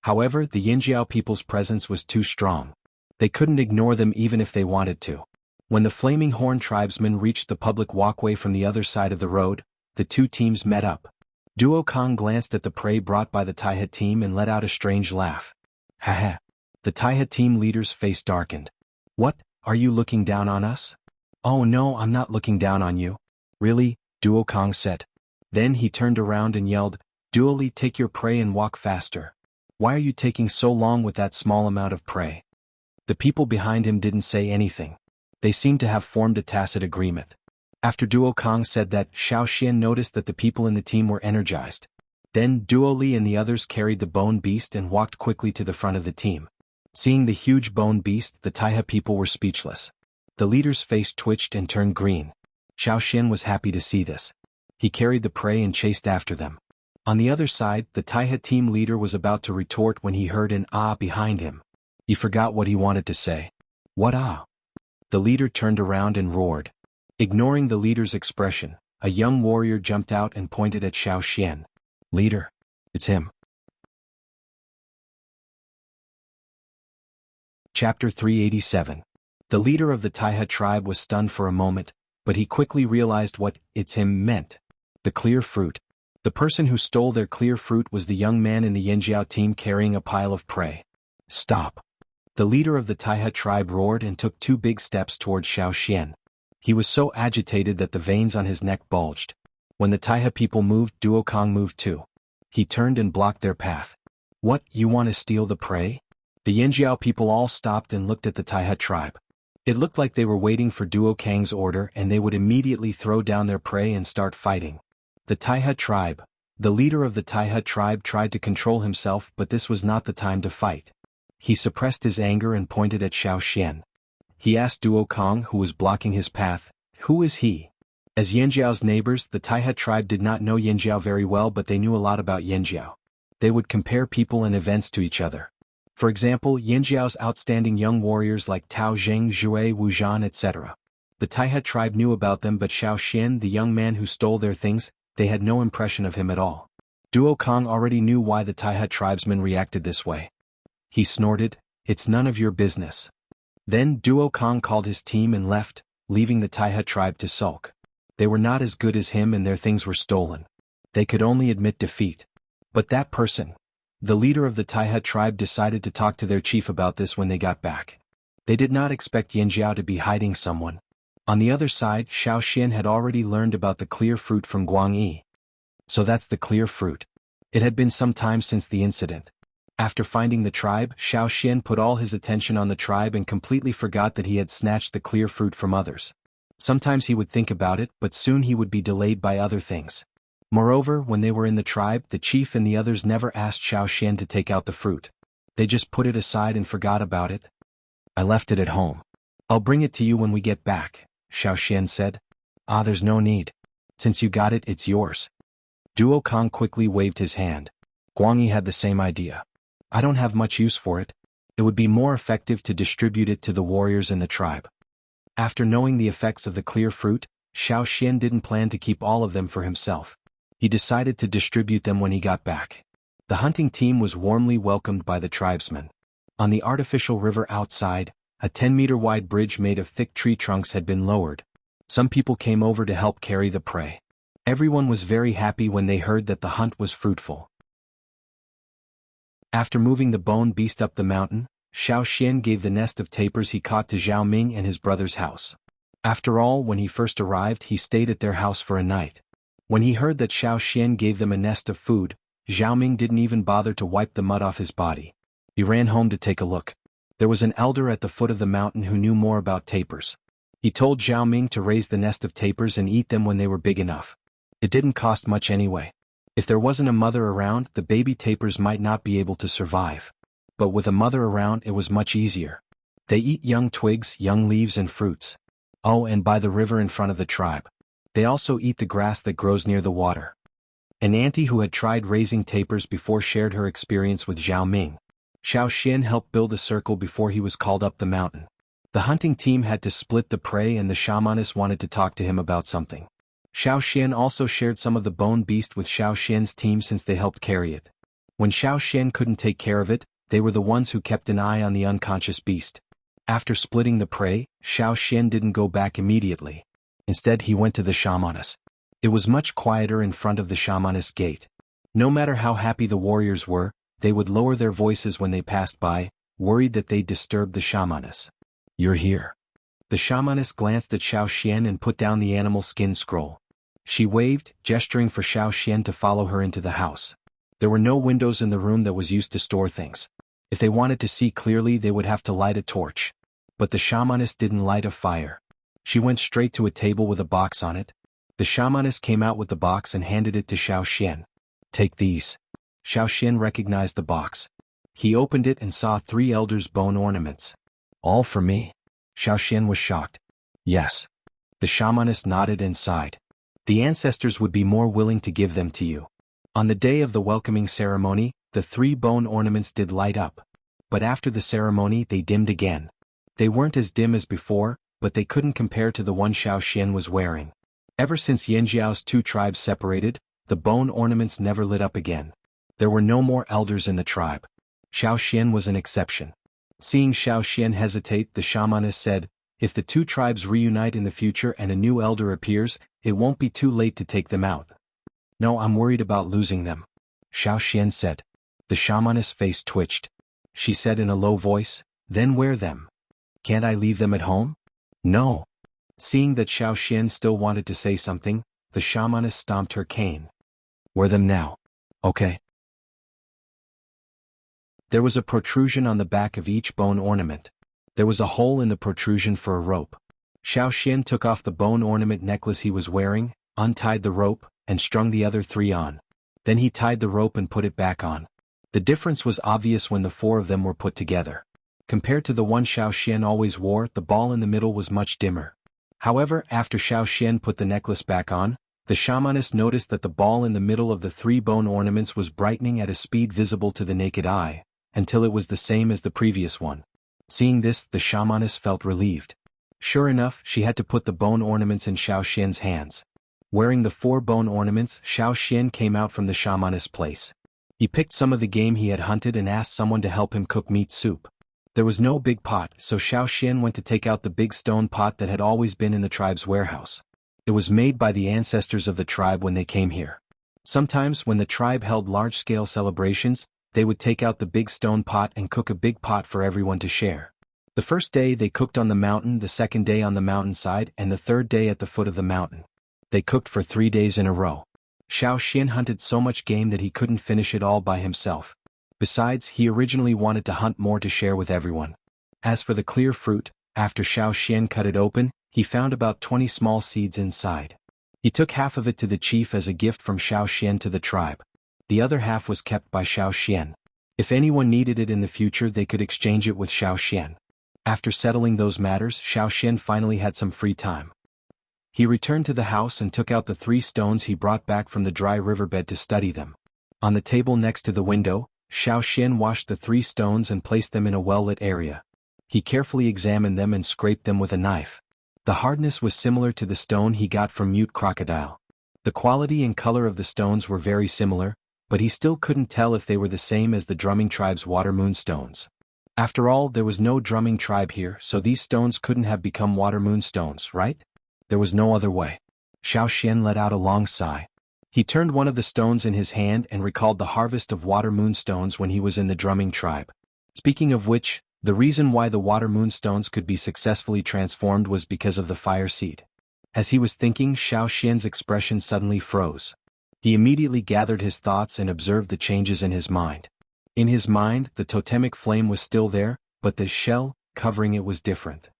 However, the Yanjiao people's presence was too strong. They couldn't ignore them even if they wanted to. When the Flaming Horn tribesmen reached the public walkway from the other side of the road, the two teams met up. Duo Kong glanced at the prey brought by the Taiha team and let out a strange laugh. Haha. The Taiha team leader's face darkened. What, are you looking down on us? Oh no, I'm not looking down on you. Really? Duo Kong said. Then he turned around and yelled, Duoli, take your prey and walk faster. Why are you taking so long with that small amount of prey? The people behind him didn't say anything. They seemed to have formed a tacit agreement. After Duo Kong said that, Xiao Xian noticed that the people in the team were energized. Then Duoli and the others carried the bone beast and walked quickly to the front of the team. Seeing the huge bone beast, the Taiha people were speechless. The leader's face twitched and turned green. Xiao Xian was happy to see this. He carried the prey and chased after them. On the other side, the Taiha team leader was about to retort when he heard an ah behind him. He forgot what he wanted to say. What ah? The leader turned around and roared. Ignoring the leader's expression, a young warrior jumped out and pointed at Xiao Xian. Leader. It's him. Chapter 387. The leader of the Taiha tribe was stunned for a moment, but he quickly realized what "it's him" meant. The clear fruit. The person who stole their clear fruit was the young man in the Yanjiao team carrying a pile of prey. Stop. The leader of the Taiha tribe roared and took 2 big steps towards Xiao Xian. He was so agitated that the veins on his neck bulged. When the Taiha people moved, Duo Kong moved too. He turned and blocked their path. What, you want to steal the prey? The Yanjiao people all stopped and looked at the Taiha tribe. It looked like they were waiting for Duo Kang's order and they would immediately throw down their prey and start fighting. The Taiha tribe. The leader of the Taiha tribe tried to control himself, but this was not the time to fight. He suppressed his anger and pointed at Xiao Xian. He asked Duo Kong, who was blocking his path, who is he? As Yanjiao's neighbors, the Taiha tribe did not know Yanjiao very well, but they knew a lot about Yanjiao. They would compare people and events to each other. For example, Yanjiao's outstanding young warriors like Tao Zheng, Zhui, Wu Zhan, etc. The Taiha tribe knew about them, but Xiao Xian, the young man who stole their things, they had no impression of him at all. Duo Kong already knew why the Taiha tribesmen reacted this way. He snorted, it's none of your business. Then Duo Kong called his team and left, leaving the Taiha tribe to sulk. They were not as good as him and their things were stolen. They could only admit defeat. But that person, the leader of the Taiha tribe, decided to talk to their chief about this when they got back. They did not expect Yanjiao to be hiding someone. On the other side, Xiao Xian had already learned about the clear fruit from Guang Yi. So that's the clear fruit. It had been some time since the incident. After finding the tribe, Xiao Xian put all his attention on the tribe and completely forgot that he had snatched the clear fruit from others. Sometimes he would think about it, but soon he would be delayed by other things. Moreover, when they were in the tribe, the chief and the others never asked Xiao Xian to take out the fruit. They just put it aside and forgot about it. I left it at home. I'll bring it to you when we get back, Xiao Xian said. Ah, there's no need. Since you got it, it's yours. Duo Kong quickly waved his hand. Guang Yi had the same idea. I don't have much use for it. It would be more effective to distribute it to the warriors in the tribe. After knowing the effects of the clear fruit, Xiao Xian didn't plan to keep all of them for himself. He decided to distribute them when he got back. The hunting team was warmly welcomed by the tribesmen. On the artificial river outside, a 10-meter-wide bridge made of thick tree trunks had been lowered. Some people came over to help carry the prey. Everyone was very happy when they heard that the hunt was fruitful. After moving the bone beast up the mountain, Xiao Xian gave the nest of tapers he caught to Zhao Ming and his brother's house. After all, when he first arrived, he stayed at their house for a night. When he heard that Xiao Xian gave them a nest of food, Zhao Ming didn't even bother to wipe the mud off his body. He ran home to take a look. There was an elder at the foot of the mountain who knew more about tapirs. He told Zhao Ming to raise the nest of tapirs and eat them when they were big enough. It didn't cost much anyway. If there wasn't a mother around, the baby tapirs might not be able to survive. But with a mother around, it was much easier. They eat young twigs, young leaves and fruits. Oh, and by the river in front of the tribe. They also eat the grass that grows near the water. An auntie who had tried raising tapirs before shared her experience with Zhao Ming. Xiao Xian helped build a circle before he was called up the mountain. The hunting team had to split the prey and the shamaness wanted to talk to him about something. Xiao Xian also shared some of the bone beast with Xiao Xian's team since they helped carry it. When Xiao Xian couldn't take care of it, they were the ones who kept an eye on the unconscious beast. After splitting the prey, Xiao Xian didn't go back immediately. Instead he went to the shamaness. It was much quieter in front of the shamaness gate. No matter how happy the warriors were, they would lower their voices when they passed by, worried that they'd disturb the shamaness. "You're here." The shamaness glanced at Xiao Xian and put down the animal skin scroll. She waved, gesturing for Xiao Xian to follow her into the house. There were no windows in the room that was used to store things. If they wanted to see clearly, they would have to light a torch. But the shamaness didn't light a fire. She went straight to a table with a box on it. The shamaness came out with the box and handed it to Xiao Xian. "Take these." Xiao Xian recognized the box. He opened it and saw 3 elders' bone ornaments. "All for me?" Xiao Xian was shocked. "Yes." The shamaness nodded and sighed. "The ancestors would be more willing to give them to you." On the day of the welcoming ceremony, the 3 bone ornaments did light up. But after the ceremony they dimmed again. They weren't as dim as before, but they couldn't compare to the one Xiao Xian was wearing. Ever since Yanjiao's 2 tribes separated, the bone ornaments never lit up again. There were no more elders in the tribe. Xiao Xian was an exception. Seeing Xiao Xian hesitate, the shamaness said, "If the 2 tribes reunite in the future and a new elder appears, it won't be too late to take them out." "No, I'm worried about losing them," Xiao Xian said. The shamaness' face twitched. She said in a low voice, "Then wear them. Can't I leave them at home?" "No." Seeing that Xiao Xian still wanted to say something, the shamaness stomped her cane. "Wear them now. Okay?" There was a protrusion on the back of each bone ornament. There was a hole in the protrusion for a rope. Xiao Xian took off the bone ornament necklace he was wearing, untied the rope, and strung the other 3 on. Then he tied the rope and put it back on. The difference was obvious when the 4 of them were put together. Compared to the one Xiao Xian always wore, the ball in the middle was much dimmer. However, after Xiao Xian put the necklace back on, the shamaness noticed that the ball in the middle of the 3 bone ornaments was brightening at a speed visible to the naked eye, until it was the same as the previous one. Seeing this, the shamaness felt relieved. Sure enough, she had to put the bone ornaments in Xiao Xian's hands. Wearing the 4 bone ornaments, Xiao Xian came out from the shamaness' place. He picked some of the game he had hunted and asked someone to help him cook meat soup. There was no big pot, so Xiao Xian went to take out the big stone pot that had always been in the tribe's warehouse. It was made by the ancestors of the tribe when they came here. Sometimes, when the tribe held large-scale celebrations, they would take out the big stone pot and cook a big pot for everyone to share. The first day they cooked on the mountain, the second day on the mountainside, and the third day at the foot of the mountain. They cooked for 3 days in a row. Xiao Xian hunted so much game that he couldn't finish it all by himself. Besides, he originally wanted to hunt more to share with everyone. As for the clear fruit, after Xiao Xian cut it open, he found about 20 small seeds inside. He took half of it to the chief as a gift from Xiao Xian to the tribe. The other half was kept by Xiao Xian. If anyone needed it in the future, they could exchange it with Xiao Xian. After settling those matters, Xiao Xian finally had some free time. He returned to the house and took out the 3 stones he brought back from the dry riverbed to study them. On the table next to the window, Xiao Xian washed the 3 stones and placed them in a well-lit area. He carefully examined them and scraped them with a knife. The hardness was similar to the stone he got from Mute Crocodile. The quality and color of the stones were very similar, but he still couldn't tell if they were the same as the drumming tribe's water moon stones. After all, there was no drumming tribe here, so these stones couldn't have become water moon stones, right? There was no other way. Xiao Xian let out a long sigh. He turned one of the stones in his hand and recalled the harvest of water moonstones when he was in the drumming tribe. Speaking of which, the reason why the water moonstones could be successfully transformed was because of the fire seed. As he was thinking, Xiao Xian's expression suddenly froze. He immediately gathered his thoughts and observed the changes in his mind. In his mind, the totemic flame was still there, but the shell covering it was different.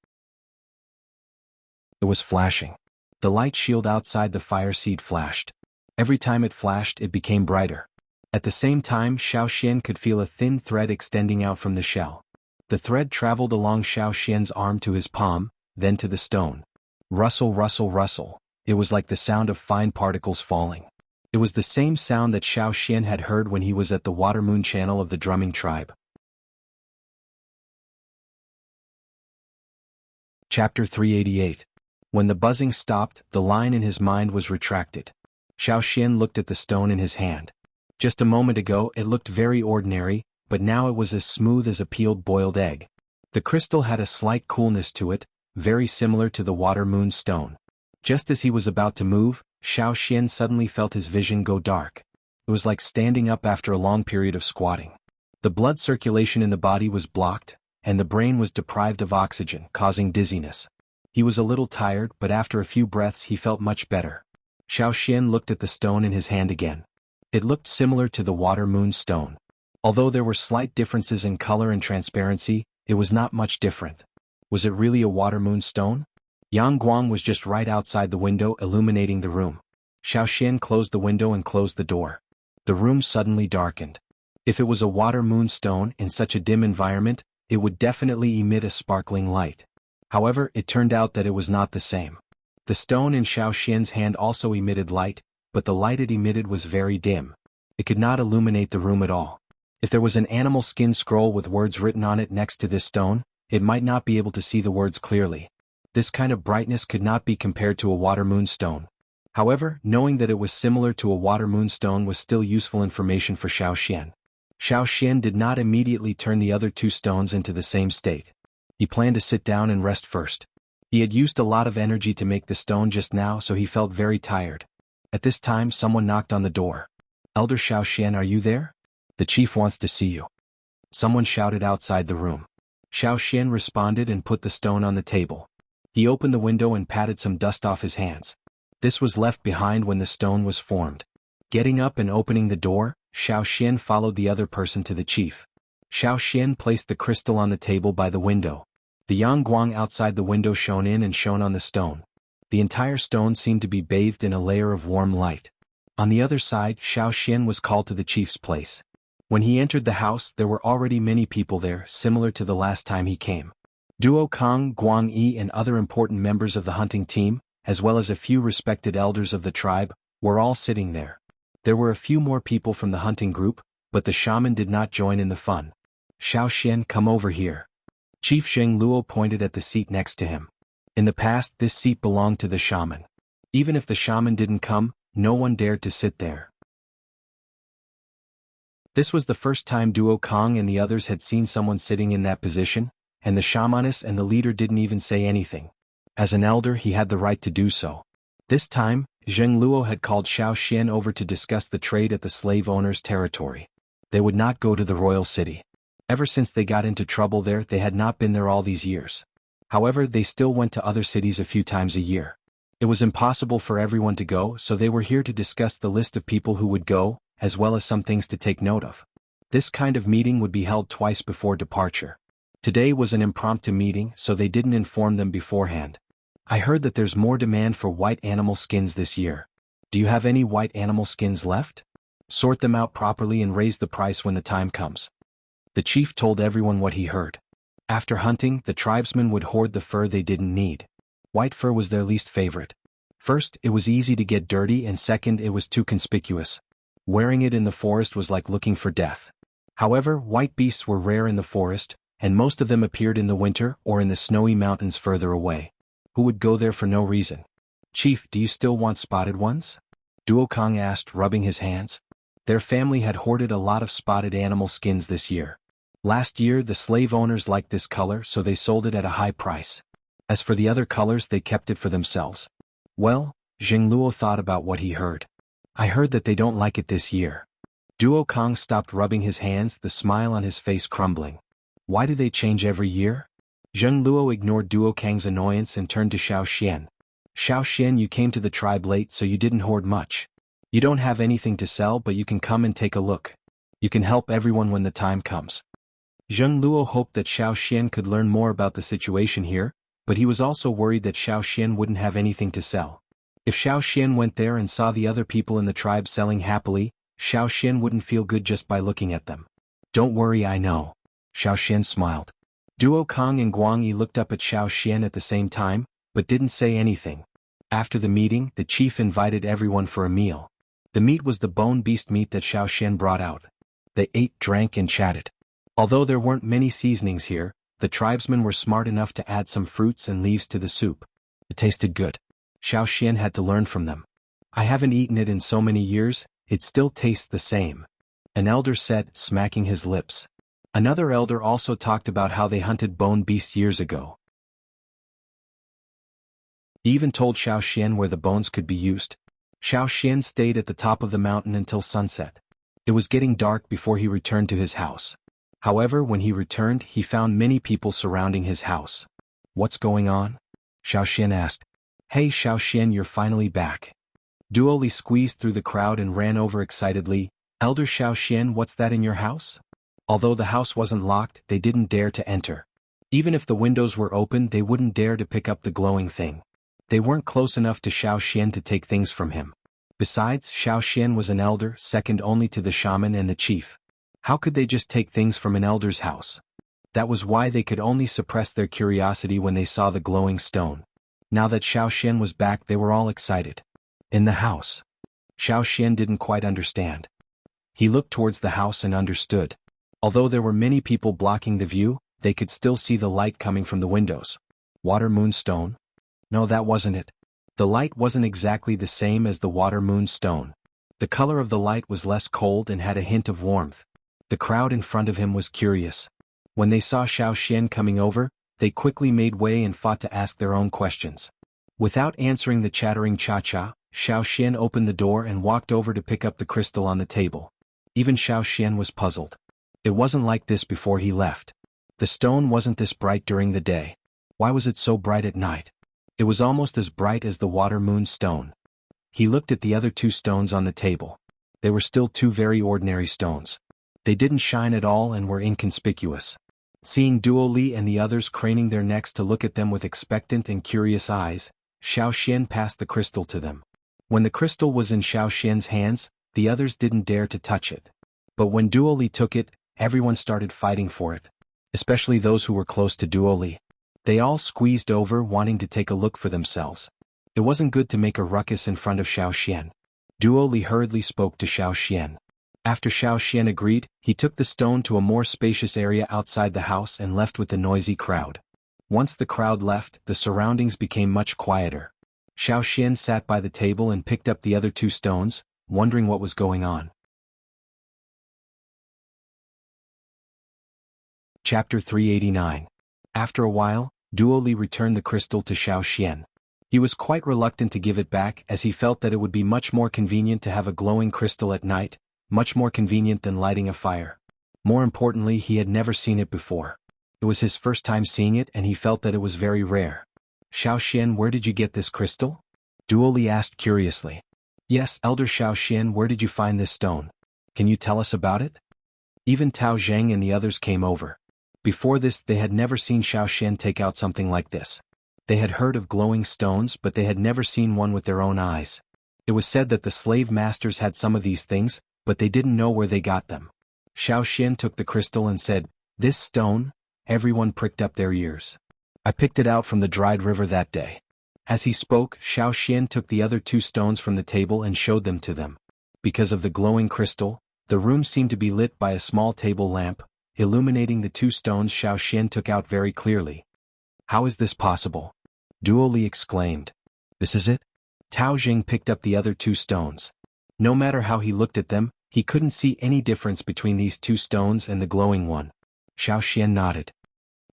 It was flashing. The light shield outside the fire seed flashed. Every time it flashed, it became brighter. At the same time, Xiao Xian could feel a thin thread extending out from the shell. The thread traveled along Xiao Xian's arm to his palm, then to the stone. Rustle, rustle, rustle. It was like the sound of fine particles falling. It was the same sound that Xiao Xian had heard when he was at the water moon channel of the drumming tribe. Chapter 388. When the buzzing stopped, the line in his mind was retracted. Xiao Xian looked at the stone in his hand. Just a moment ago it looked very ordinary, but now it was as smooth as a peeled boiled egg. The crystal had a slight coolness to it, very similar to the water moon stone. Just as he was about to move, Xiao Xian suddenly felt his vision go dark. It was like standing up after a long period of squatting. The blood circulation in the body was blocked, and the brain was deprived of oxygen, causing dizziness. He was a little tired, but after a few breaths he felt much better. Xiao Xian looked at the stone in his hand again. It looked similar to the water moon stone. Although there were slight differences in color and transparency, it was not much different. Was it really a water moon stone? Yang Guang was just right outside the window illuminating the room. Xiao Xian closed the window and closed the door. The room suddenly darkened. If it was a water moon stone in such a dim environment, it would definitely emit a sparkling light. However, it turned out that it was not the same. The stone in Xiao Xian's hand also emitted light, but the light it emitted was very dim. It could not illuminate the room at all. If there was an animal skin scroll with words written on it next to this stone, it might not be able to see the words clearly. This kind of brightness could not be compared to a water moon stone. However, knowing that it was similar to a water moon stone was still useful information for Xiao Xian. Xiao Xian did not immediately turn the other two stones into the same state. He planned to sit down and rest first. He had used a lot of energy to make the stone just now, so he felt very tired. At this time, someone knocked on the door. "Elder Xiao Xian, are you there? The chief wants to see you." Someone shouted outside the room. Xiao Xian responded and put the stone on the table. He opened the window and patted some dust off his hands. This was left behind when the stone was formed. Getting up and opening the door, Xiao Xian followed the other person to the chief. Xiao Xian placed the crystal on the table by the window. The yang guang outside the window shone in and shone on the stone. The entire stone seemed to be bathed in a layer of warm light. On the other side, Xiao Xian was called to the chief's place. When he entered the house, there were already many people there, similar to the last time he came. Duo Kong, Guang Yi and other important members of the hunting team, as well as a few respected elders of the tribe, were all sitting there. There were a few more people from the hunting group, but the shaman did not join in the fun. "Xiao Xian, come over here." Chief Zheng Luo pointed at the seat next to him. In the past, this seat belonged to the shaman. Even if the shaman didn't come, no one dared to sit there. This was the first time Duo Kong and the others had seen someone sitting in that position, and the shamaness and the leader didn't even say anything. As an elder, he had the right to do so. This time, Zheng Luo had called Xiao Xian over to discuss the trade at the slave owner's territory. They would not go to the royal city. Ever since they got into trouble there, they had not been there all these years. However, they still went to other cities a few times a year. It was impossible for everyone to go, so they were here to discuss the list of people who would go, as well as some things to take note of. This kind of meeting would be held twice before departure. Today was an impromptu meeting, so they didn't inform them beforehand. "I heard that there's more demand for white animal skins this year. Do you have any white animal skins left? Sort them out properly and raise the price when the time comes." The chief told everyone what he heard. After hunting, the tribesmen would hoard the fur they didn't need. White fur was their least favorite. First, it was easy to get dirty, and second, it was too conspicuous. Wearing it in the forest was like looking for death. However, white beasts were rare in the forest, and most of them appeared in the winter or in the snowy mountains further away. Who would go there for no reason? "Chief, do you still want spotted ones?" Duo Kong asked, rubbing his hands. Their family had hoarded a lot of spotted animal skins this year. Last year, the slave owners liked this color, so they sold it at a high price. As for the other colors, they kept it for themselves. Well, Zheng Luo thought about what he heard. "I heard that they don't like it this year." Duo Kong stopped rubbing his hands, the smile on his face crumbling. "Why do they change every year?" Zheng Luo ignored Duo Kang's annoyance and turned to Xiao Xian. Xiao Xian, you came to the tribe late, so you didn't hoard much. You don't have anything to sell, but you can come and take a look. You can help everyone when the time comes. Zheng Luo hoped that Xiao Xian could learn more about the situation here, but he was also worried that Xiao Xian wouldn't have anything to sell. If Xiao Xian went there and saw the other people in the tribe selling happily, Xiao Xian wouldn't feel good just by looking at them. Don't worry, I know. Xiao Xian smiled. Duo Kong and Guang Yi looked up at Xiao Xian at the same time, but didn't say anything. After the meeting, the chief invited everyone for a meal. The meat was the bone beast meat that Xiao Xian brought out. They ate, drank, and chatted. Although there weren't many seasonings here, the tribesmen were smart enough to add some fruits and leaves to the soup. It tasted good. Xiao Xian had to learn from them. I haven't eaten it in so many years, it still tastes the same. An elder said, smacking his lips. Another elder also talked about how they hunted bone beasts years ago. He even told Xiao Xian where the bones could be used. Xiao Xian stayed at the top of the mountain until sunset. It was getting dark before he returned to his house. However, when he returned, he found many people surrounding his house. What's going on? Xiao Xian asked. Hey Xiao Xian, you're finally back. Duo Li squeezed through the crowd and ran over excitedly. Elder Xiao Xian, what's that in your house? Although the house wasn't locked, they didn't dare to enter. Even if the windows were open, they wouldn't dare to pick up the glowing thing. They weren't close enough to Xiao Xian to take things from him. Besides, Xiao Xian was an elder, second only to the shaman and the chief. How could they just take things from an elder's house? That was why they could only suppress their curiosity when they saw the glowing stone. Now that Xiao Xian was back, they were all excited. In the house. Xiao Xian didn't quite understand. He looked towards the house and understood. Although there were many people blocking the view, they could still see the light coming from the windows. Water moon stone? No, that wasn't it. The light wasn't exactly the same as the water moon stone. The color of the light was less cold and had a hint of warmth. The crowd in front of him was curious. When they saw Xiao Xian coming over, they quickly made way and fought to ask their own questions. Without answering the chattering cha-cha, Xiao Xian opened the door and walked over to pick up the crystal on the table. Even Xiao Xian was puzzled. It wasn't like this before he left. The stone wasn't this bright during the day. Why was it so bright at night? It was almost as bright as the water moon stone. He looked at the other two stones on the table. They were still two very ordinary stones. They didn't shine at all and were inconspicuous. Seeing Duo Li and the others craning their necks to look at them with expectant and curious eyes, Xiao Xian passed the crystal to them. When the crystal was in Xiao Xian's hands, the others didn't dare to touch it. But when Duo Li took it, everyone started fighting for it. Especially those who were close to Duo Li. They all squeezed over wanting to take a look for themselves. It wasn't good to make a ruckus in front of Xiao Xian. Duo Li hurriedly spoke to Xiao Xian. After Xiao Xian agreed, he took the stone to a more spacious area outside the house and left with the noisy crowd. Once the crowd left, the surroundings became much quieter. Xiao Xian sat by the table and picked up the other two stones, wondering what was going on. Chapter 389. After a while, Duo Li returned the crystal to Xiao Xian. He was quite reluctant to give it back as he felt that it would be much more convenient to have a glowing crystal at night, much more convenient than lighting a fire. More importantly, he had never seen it before. It was his first time seeing it and he felt that it was very rare. Xiao Xian, where did you get this crystal? Duo Li asked curiously. Yes, Elder Xiao Xian, where did you find this stone? Can you tell us about it? Even Tao Zheng and the others came over. Before this, they had never seen Xiao Xian take out something like this. They had heard of glowing stones, but they had never seen one with their own eyes. It was said that the slave masters had some of these things, but they didn't know where they got them. Xiao Xian took the crystal and said, "This stone?" Everyone pricked up their ears. I picked it out from the dried river that day. As he spoke, Xiao Xian took the other two stones from the table and showed them to them. Because of the glowing crystal, the room seemed to be lit by a small table lamp, illuminating the two stones Xiao Xian took out very clearly. How is this possible? Duo Li exclaimed. This is it? Tao Jing picked up the other two stones. No matter how he looked at them, he couldn't see any difference between these two stones and the glowing one. Xiao Xian nodded.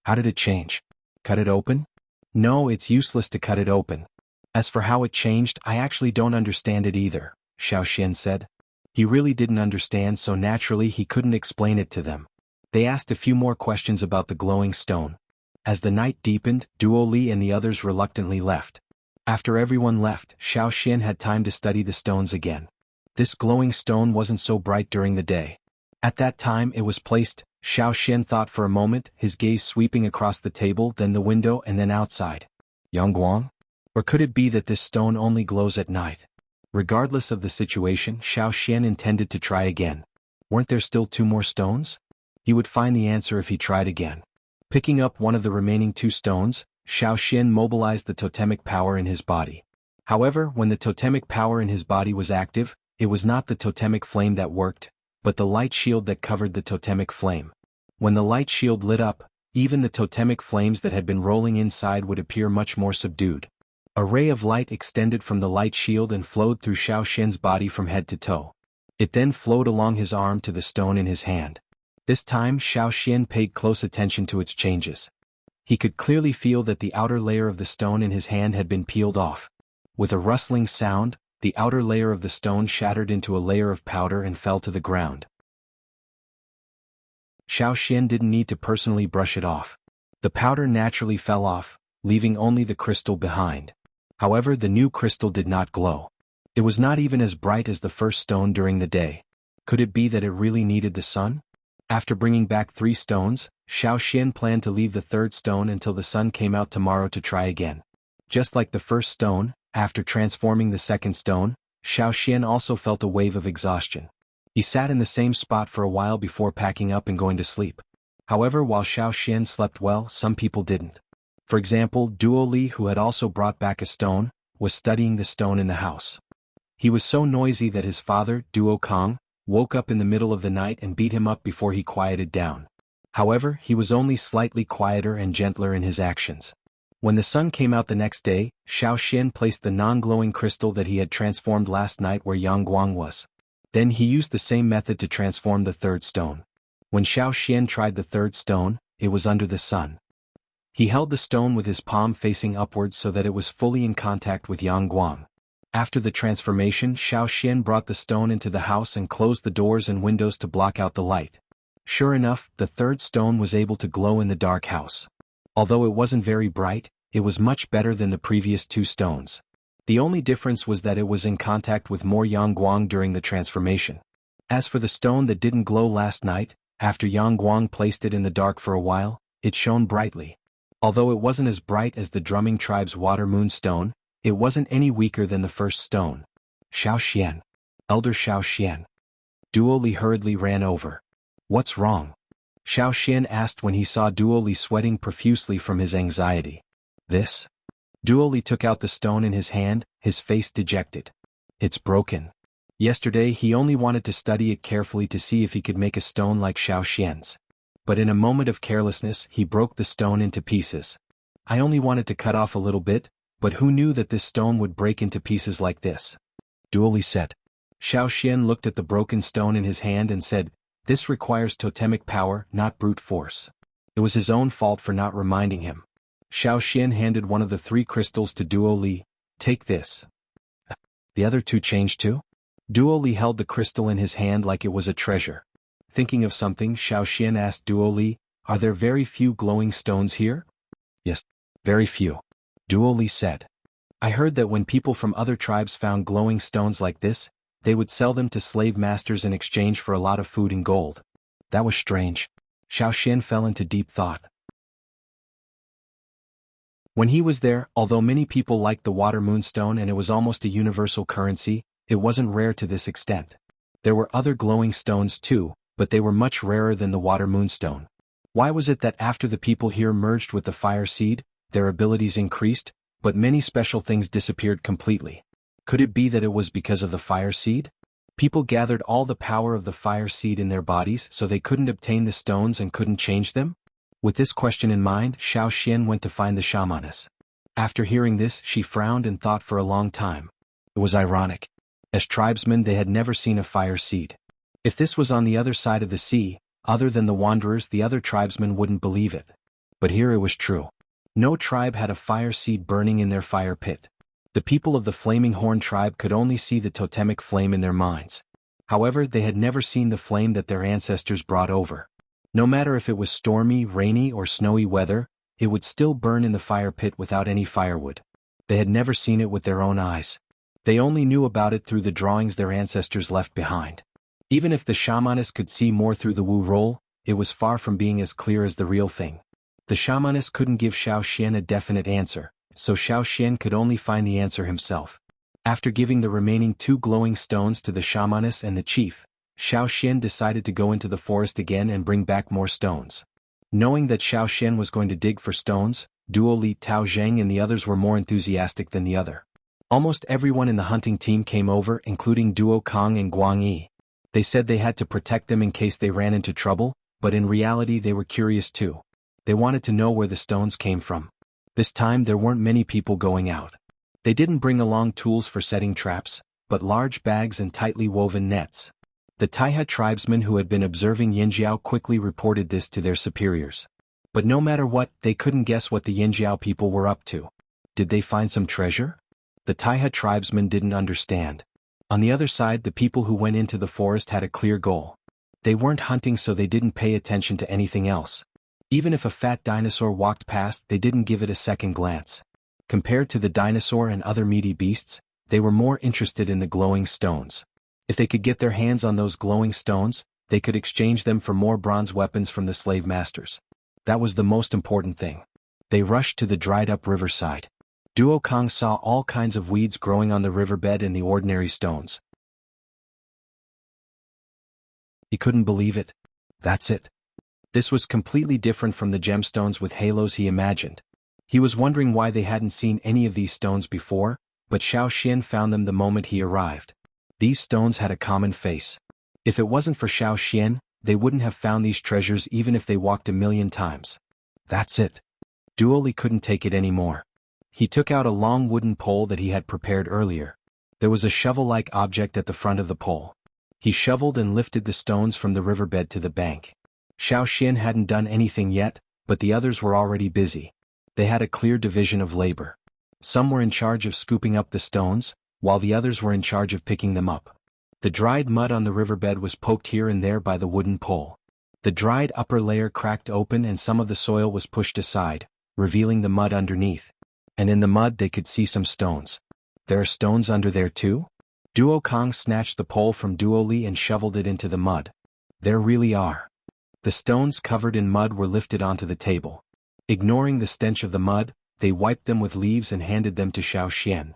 How did it change? Cut it open? No, it's useless to cut it open. As for how it changed, I actually don't understand it either, Xiao Xian said. He really didn't understand, so naturally he couldn't explain it to them. They asked a few more questions about the glowing stone. As the night deepened, Duo Li and the others reluctantly left. After everyone left, Xian had time to study the stones again. This glowing stone wasn't so bright during the day. At that time it was placed, Xian thought for a moment, his gaze sweeping across the table, then the window, and then outside. Yangguang? Or could it be that this stone only glows at night? Regardless of the situation, Xian intended to try again. Weren't there still 2 more stones? He would find the answer if he tried again. Picking up one of the remaining 2 stones, Xian mobilized the totemic power in his body. However, when the totemic power in his body was active, it was not the totemic flame that worked, but the light shield that covered the totemic flame. When the light shield lit up, even the totemic flames that had been rolling inside would appear much more subdued. A ray of light extended from the light shield and flowed through Xian's body from head to toe. It then flowed along his arm to the stone in his hand. This time Xian paid close attention to its changes. He could clearly feel that the outer layer of the stone in his hand had been peeled off. With a rustling sound, the outer layer of the stone shattered into a layer of powder and fell to the ground. Xian didn't need to personally brush it off. The powder naturally fell off, leaving only the crystal behind. However, the new crystal did not glow. It was not even as bright as the first stone during the day. Could it be that it really needed the sun? After bringing back 3 stones, Xian planned to leave the 3rd stone until the sun came out tomorrow to try again. Just like the first stone, after transforming the 2nd stone, Xian also felt a wave of exhaustion. He sat in the same spot for a while before packing up and going to sleep. However, while Xian slept well, some people didn't. For example, Duo Li, who had also brought back a stone, was studying the stone in the house. He was so noisy that his father, Duo Kong, woke up in the middle of the night and beat him up before he quieted down. However, he was only slightly quieter and gentler in his actions. When the sun came out the next day, Xian placed the non-glowing crystal that he had transformed last night where Yangguang was. Then he used the same method to transform the 3rd stone. When Xian tried the 3rd stone, it was under the sun. He held the stone with his palm facing upwards so that it was fully in contact with Yangguang. After the transformation, Xian brought the stone into the house and closed the doors and windows to block out the light. Sure enough, the 3rd stone was able to glow in the dark house. Although it wasn't very bright, it was much better than the previous 2 stones. The only difference was that it was in contact with more Yangguang during the transformation. As for the stone that didn't glow last night, after Yangguang placed it in the dark for a while, it shone brightly. Although it wasn't as bright as the drumming tribe's water moon stone, it wasn't any weaker than the first stone. Xian. Elder Xian. Duo Li hurriedly ran over. What's wrong? Xian asked when he saw Duo Li sweating profusely from his anxiety. This? Duo Li took out the stone in his hand, his face dejected. It's broken. Yesterday he only wanted to study it carefully to see if he could make a stone like Xian's. But in a moment of carelessness he broke the stone into pieces. I only wanted to cut off a little bit, but who knew that this stone would break into pieces like this? Duo Li said. Xian looked at the broken stone in his hand and said, this requires totemic power, not brute force. It was his own fault for not reminding him. Xian handed one of the 3 crystals to Duo Li. Take this. The other 2 changed too? Duo Li held the crystal in his hand like it was a treasure. Thinking of something, Xian asked Duo Li, are there very few glowing stones here? Yes, very few. Duo Li said. I heard that when people from other tribes found glowing stones like this, they would sell them to slave masters in exchange for a lot of food and gold. That was strange. Xian fell into deep thought. When he was there, although many people liked the water moonstone and it was almost a universal currency, it wasn't rare to this extent. There were other glowing stones too, but they were much rarer than the water moonstone. Why was it that after the people here merged with the fire seed, their abilities increased, but many special things disappeared completely? Could it be that it was because of the fire seed? People gathered all the power of the fire seed in their bodies so they couldn't obtain the stones and couldn't change them? With this question in mind, Xian went to find the shamaness. After hearing this, she frowned and thought for a long time. It was ironic. As tribesmen they had never seen a fire seed. If this was on the other side of the sea, other than the wanderers, the other tribesmen wouldn't believe it. But here it was true. No tribe had a fire seed burning in their fire pit. The people of the Flaming Horn tribe could only see the totemic flame in their minds. However, they had never seen the flame that their ancestors brought over. No matter if it was stormy, rainy, or snowy weather, it would still burn in the fire pit without any firewood. They had never seen it with their own eyes. They only knew about it through the drawings their ancestors left behind. Even if the shamaness could see more through the Wu roll, it was far from being as clear as the real thing. The shamaness couldn't give Xiao Xian a definite answer, so Xiao Xian could only find the answer himself. After giving the remaining 2 glowing stones to the shamaness and the chief, Xiao Xian decided to go into the forest again and bring back more stones. Knowing that Xiao Xian was going to dig for stones, Duo Li, Tao Zheng and the others were more enthusiastic than the other. Almost everyone in the hunting team came over, including Duo Kong and Guang Yi. They said they had to protect them in case they ran into trouble, but in reality they were curious too. They wanted to know where the stones came from. This time there weren't many people going out. They didn't bring along tools for setting traps, but large bags and tightly woven nets. The Taiha tribesmen who had been observing Yinjiao quickly reported this to their superiors. But no matter what, they couldn't guess what the Yinjiao people were up to. Did they find some treasure? The Taiha tribesmen didn't understand. On the other side, the people who went into the forest had a clear goal. They weren't hunting, so they didn't pay attention to anything else. Even if a fat dinosaur walked past, they didn't give it a second glance. Compared to the dinosaur and other meaty beasts, they were more interested in the glowing stones. If they could get their hands on those glowing stones, they could exchange them for more bronze weapons from the slave masters. That was the most important thing. They rushed to the dried-up riverside. Duo Kong saw all kinds of weeds growing on the riverbed and the ordinary stones. He couldn't believe it. That's it. This was completely different from the gemstones with halos he imagined. He was wondering why they hadn't seen any of these stones before, but Xiao Xian found them the moment he arrived. These stones had a common face. If it wasn't for Xiao Xian, they wouldn't have found these treasures even if they walked 1,000,000 times. That's it. Duo Li couldn't take it anymore. He took out a long wooden pole that he had prepared earlier. There was a shovel-like object at the front of the pole. He shoveled and lifted the stones from the riverbed to the bank. Xiao Xian hadn't done anything yet, but the others were already busy. They had a clear division of labor. Some were in charge of scooping up the stones, while the others were in charge of picking them up. The dried mud on the riverbed was poked here and there by the wooden pole. The dried upper layer cracked open and some of the soil was pushed aside, revealing the mud underneath. And in the mud they could see some stones. There are stones under there too? Duo Kong snatched the pole from Duo Li and shoveled it into the mud. There really are. The stones covered in mud were lifted onto the table. Ignoring the stench of the mud, they wiped them with leaves and handed them to Xiao Xian.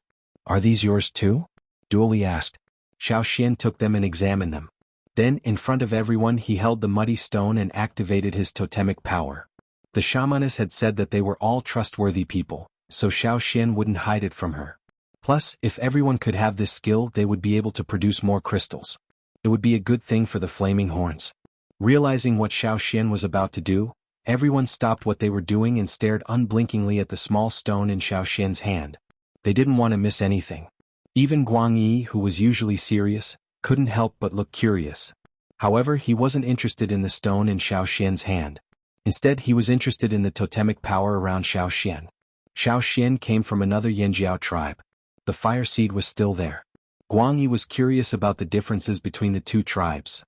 Are these yours too? Duo Li asked. Xiao Xian took them and examined them. Then, in front of everyone, he held the muddy stone and activated his totemic power. The shamaness had said that they were all trustworthy people, so Xiao Xian wouldn't hide it from her. Plus, if everyone could have this skill, they would be able to produce more crystals. It would be a good thing for the flaming horns. Realizing what Xiao Xian was about to do, everyone stopped what they were doing and stared unblinkingly at the small stone in Xiao Xian's hand. They didn't want to miss anything. Even Guang Yi, who was usually serious, couldn't help but look curious. However, he wasn't interested in the stone in Xiao Xian's hand. Instead, he was interested in the totemic power around Xiao Xian. Xiao Xian came from another Yinjiao tribe. The fire seed was still there. Guang Yi was curious about the differences between the two tribes.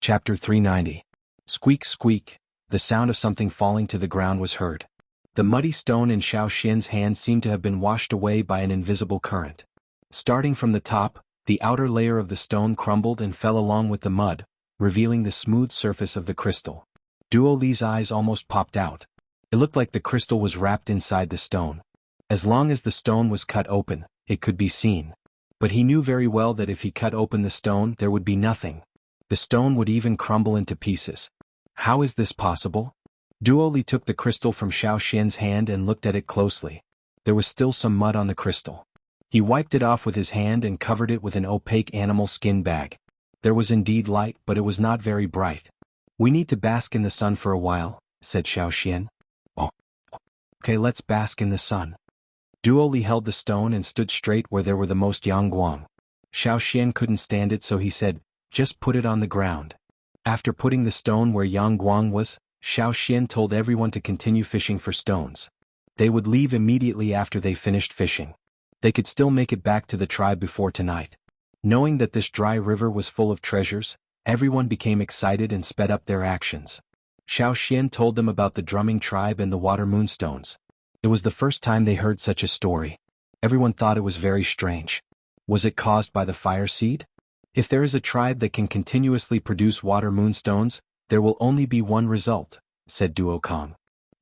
Chapter 390. Squeak, squeak, the sound of something falling to the ground was heard. The muddy stone in Xiao Xian's hand seemed to have been washed away by an invisible current. Starting from the top, the outer layer of the stone crumbled and fell along with the mud, revealing the smooth surface of the crystal. Duo Li's eyes almost popped out. It looked like the crystal was wrapped inside the stone. As long as the stone was cut open, it could be seen. But he knew very well that if he cut open the stone, there would be nothing. The stone would even crumble into pieces. How is this possible? Duo Li took the crystal from Xiao Xian's hand and looked at it closely. There was still some mud on the crystal. He wiped it off with his hand and covered it with an opaque animal skin bag. There was indeed light, but it was not very bright. We need to bask in the sun for a while, said Xiao Xian. Oh. Okay, let's bask in the sun. Duo Li held the stone and stood straight where there were the most Yangguang. Xiao Xian couldn't stand it, so he said, just put it on the ground. After putting the stone where Yangguang was, Xiao Xian told everyone to continue fishing for stones. They would leave immediately after they finished fishing. They could still make it back to the tribe before tonight. Knowing that this dry river was full of treasures, everyone became excited and sped up their actions. Xiao Xian told them about the drumming tribe and the water moonstones. It was the first time they heard such a story. Everyone thought it was very strange. Was it caused by the fire seed? If there is a tribe that can continuously produce water moonstones, there will only be one result, said Duo Kong.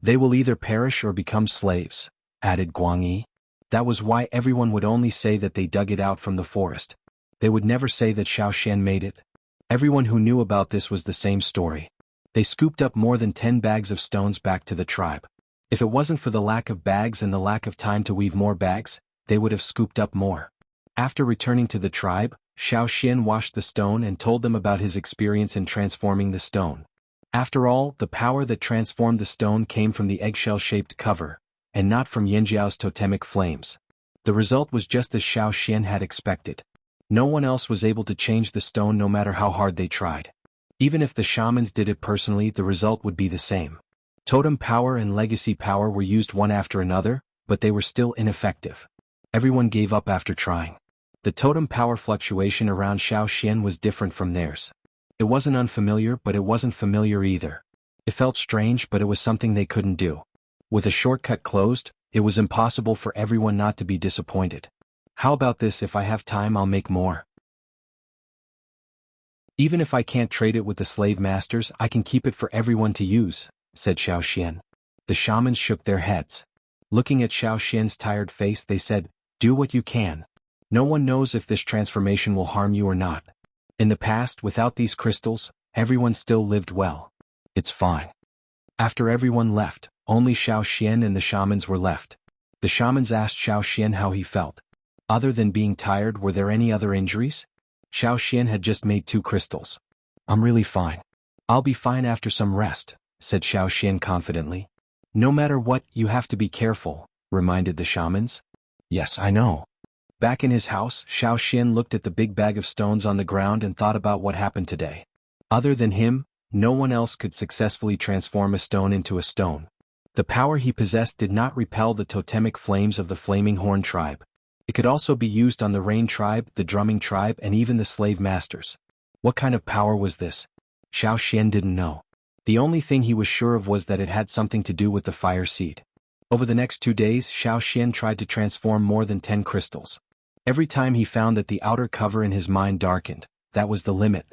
They will either perish or become slaves, added Guang Yi. That was why everyone would only say that they dug it out from the forest. They would never say that Xiao Xian made it. Everyone who knew about this was the same story. They scooped up more than 10 bags of stones back to the tribe. If it wasn't for the lack of bags and the lack of time to weave more bags, they would have scooped up more. After returning to the tribe, Xiao Xian washed the stone and told them about his experience in transforming the stone. After all, the power that transformed the stone came from the eggshell-shaped cover, and not from Yanjiao's totemic flames. The result was just as Xiao Xian had expected. No one else was able to change the stone no matter how hard they tried. Even if the shamans did it personally, the result would be the same. Totem power and legacy power were used one after another, but they were still ineffective. Everyone gave up after trying. The totem power fluctuation around Xiao Xian was different from theirs. It wasn't unfamiliar, but it wasn't familiar either. It felt strange, but it was something they couldn't do. With a shortcut closed, it was impossible for everyone not to be disappointed. How about this? If I have time, I'll make more. Even if I can't trade it with the slave masters, I can keep it for everyone to use, said Xiao Xian. The shamans shook their heads. Looking at Xiao Xian's tired face, they said, "Do what you can. No one knows if this transformation will harm you or not. In the past, without these crystals, everyone still lived well. It's fine." After everyone left, only Xiao Xian and the shamans were left. The shamans asked Xiao Xian how he felt. Other than being tired, were there any other injuries? Xiao Xian had just made 2 crystals. "I'm really fine. I'll be fine after some rest," said Xiao Xian confidently. "No matter what, you have to be careful," reminded the shamans. "Yes, I know." Back in his house, Xiao Xian looked at the big bag of stones on the ground and thought about what happened today. Other than him, no one else could successfully transform a stone into a stone. The power he possessed did not repel the totemic flames of the Flaming Horn tribe. It could also be used on the Rain tribe, the Drumming tribe, and even the slave masters. What kind of power was this? Xiao Xian didn't know. The only thing he was sure of was that it had something to do with the fire seed. Over the next 2 days, Xiao Xian tried to transform more than 10 crystals. Every time he found that the outer cover in his mind darkened, that was the limit.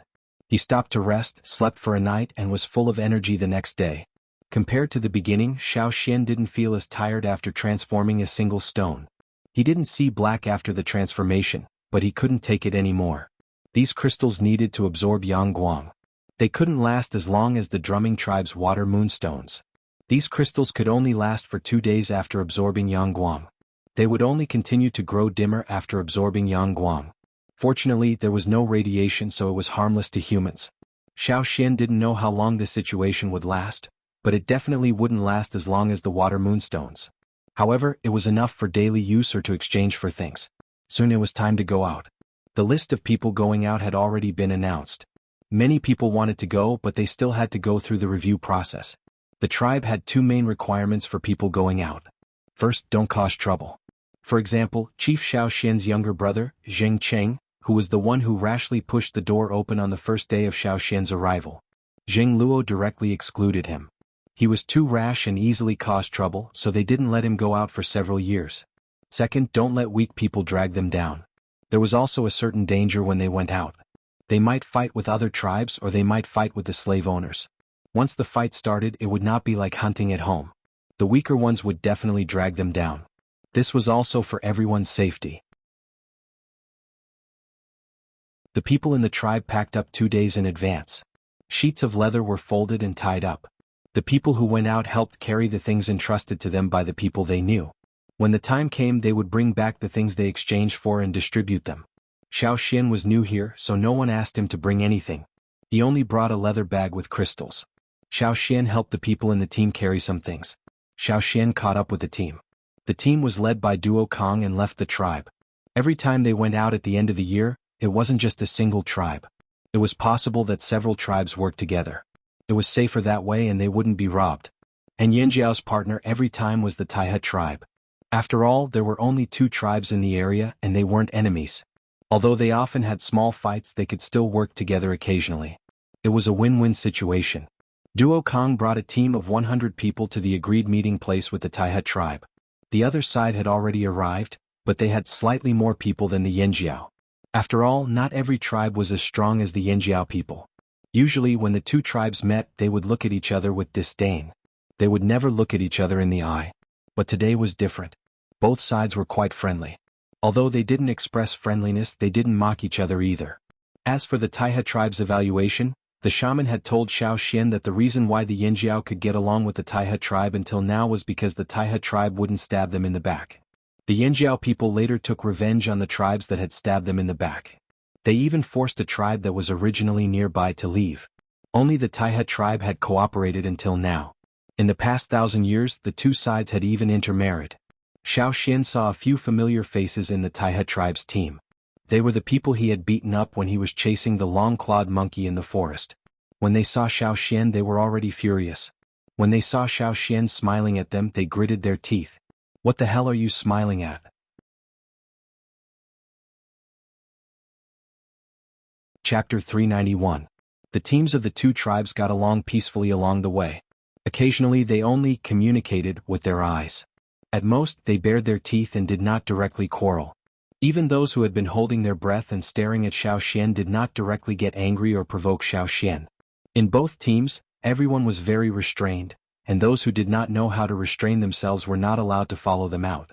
He stopped to rest, slept for a night, and was full of energy the next day. Compared to the beginning, Xiao Xian didn't feel as tired after transforming a single stone. He didn't see black after the transformation, but he couldn't take it anymore. These crystals needed to absorb Yang Guang. They couldn't last as long as the Drumming tribe's water moonstones. These crystals could only last for 2 days after absorbing Yang Guang. They would only continue to grow dimmer after absorbing Yang Guang. Fortunately, there was no radiation, so it was harmless to humans. Xiao Xian didn't know how long this situation would last, but it definitely wouldn't last as long as the water moonstones. However, it was enough for daily use or to exchange for things. Soon it was time to go out. The list of people going out had already been announced. Many people wanted to go, but they still had to go through the review process. The tribe had 2 main requirements for people going out. First, don't cause trouble. For example, Chief Xiao Xian's younger brother, Zheng Cheng, who was the one who rashly pushed the door open on the first day of Xiao Xian's arrival. Zheng Luo directly excluded him. He was too rash and easily caused trouble, so they didn't let him go out for several years. Second, don't let weak people drag them down. There was also a certain danger when they went out. They might fight with other tribes or they might fight with the slave owners. Once the fight started, it would not be like hunting at home. The weaker ones would definitely drag them down. This was also for everyone's safety. The people in the tribe packed up 2 days in advance. Sheets of leather were folded and tied up. The people who went out helped carry the things entrusted to them by the people they knew. When the time came, they would bring back the things they exchanged for and distribute them. Xiao Xian was new here, so no one asked him to bring anything. He only brought a leather bag with crystals. Xiao Xian helped the people in the team carry some things. Xiao Xian caught up with the team. The team was led by Duo Kong and left the tribe. Every time they went out at the end of the year, it wasn't just a single tribe. It was possible that several tribes worked together. It was safer that way and they wouldn't be robbed. And Yanjiao's partner every time was the Taihe tribe. After all, there were only 2 tribes in the area and they weren't enemies. Although they often had small fights, they could still work together occasionally. It was a win-win situation. Duo Kong brought a team of 100 people to the agreed meeting place with the Taihe tribe. The other side had already arrived, but they had slightly more people than the Yanjiao. After all, not every tribe was as strong as the Yanjiao people. Usually when the two tribes met, they would look at each other with disdain. They would never look at each other in the eye. But today was different. Both sides were quite friendly. Although they didn't express friendliness, they didn't mock each other either. As for the Taihe tribe's evaluation, the shaman had told Xiao Xian that the reason why the Yanjiao could get along with the Taihe tribe until now was because the Taihe tribe wouldn't stab them in the back. The Yanjiao people later took revenge on the tribes that had stabbed them in the back. They even forced a tribe that was originally nearby to leave. Only the Taihe tribe had cooperated until now. In the past 1,000 years, the two sides had even intermarried. Xiao Xian saw a few familiar faces in the Taihe tribe's team. They were the people he had beaten up when he was chasing the long-clawed monkey in the forest. When they saw Xiao Xian, they were already furious. When they saw Xiao Xian smiling at them, they gritted their teeth. "What the hell are you smiling at?" Chapter 391. The teams of the two tribes got along peacefully along the way. Occasionally they only communicated with their eyes. At most, they bared their teeth and did not directly quarrel. Even those who had been holding their breath and staring at Xiao Xian did not directly get angry or provoke Xiao Xian. In both teams, everyone was very restrained, and those who did not know how to restrain themselves were not allowed to follow them out.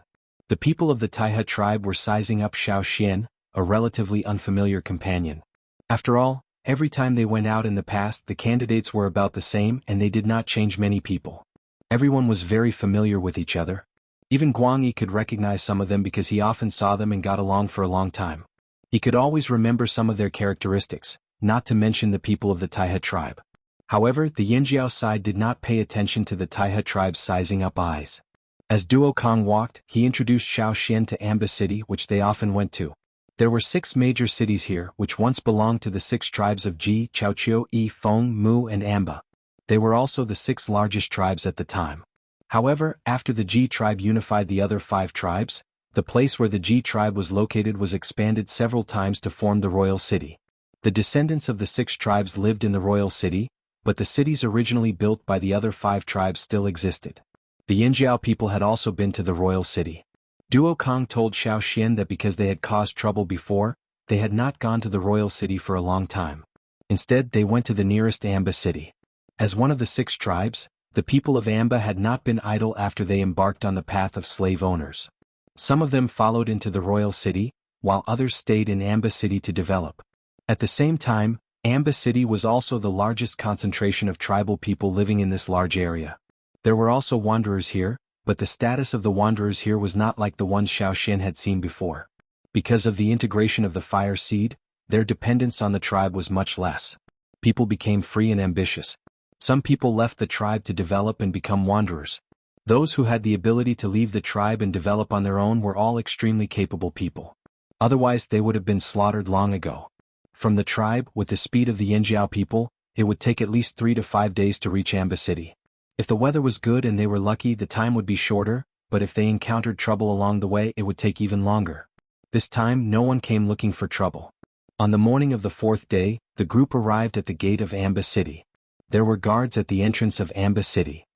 The people of the Taihe tribe were sizing up Xiao Xian, a relatively unfamiliar companion. After all, every time they went out in the past, the candidates were about the same and they did not change many people. Everyone was very familiar with each other. Even Guang Yi could recognize some of them because he often saw them and got along for a long time. He could always remember some of their characteristics, not to mention the people of the Taihe tribe. However, the Yanjiao side did not pay attention to the Taihe tribe's sizing up eyes. As Duo Kong walked, he introduced Xiao Xian to Amba City, which they often went to. There were 6 major cities here, which once belonged to the 6 tribes of Ji, Chaoqiu, Yi, Feng, Mu and Amba. They were also the 6 largest tribes at the time. However, after the Ji tribe unified the other 5 tribes, the place where the Ji tribe was located was expanded several times to form the royal city. The descendants of the 6 tribes lived in the royal city, but the cities originally built by the other 5 tribes still existed. The Yanjiao people had also been to the royal city. Duo Kong told Xiao Xian that because they had caused trouble before, they had not gone to the royal city for a long time. Instead, they went to the nearest Amba city. As one of the 6 tribes, the people of Amba had not been idle after they embarked on the path of slave owners. Some of them followed into the royal city, while others stayed in Amba city to develop. At the same time, Amba city was also the largest concentration of tribal people living in this large area. There were also wanderers here, but the status of the wanderers here was not like the ones Xiao Xian had seen before. Because of the integration of the fire seed, their dependence on the tribe was much less. People became free and ambitious. Some people left the tribe to develop and become wanderers. Those who had the ability to leave the tribe and develop on their own were all extremely capable people. Otherwise they would have been slaughtered long ago. From the tribe, with the speed of the Yanjiao people, it would take at least 3 to 5 days to reach Amba city. If the weather was good and they were lucky, the time would be shorter, but if they encountered trouble along the way, it would take even longer. This time, no one came looking for trouble. On the morning of the 4th day, the group arrived at the gate of Amba city. There were guards at the entrance of Amba city.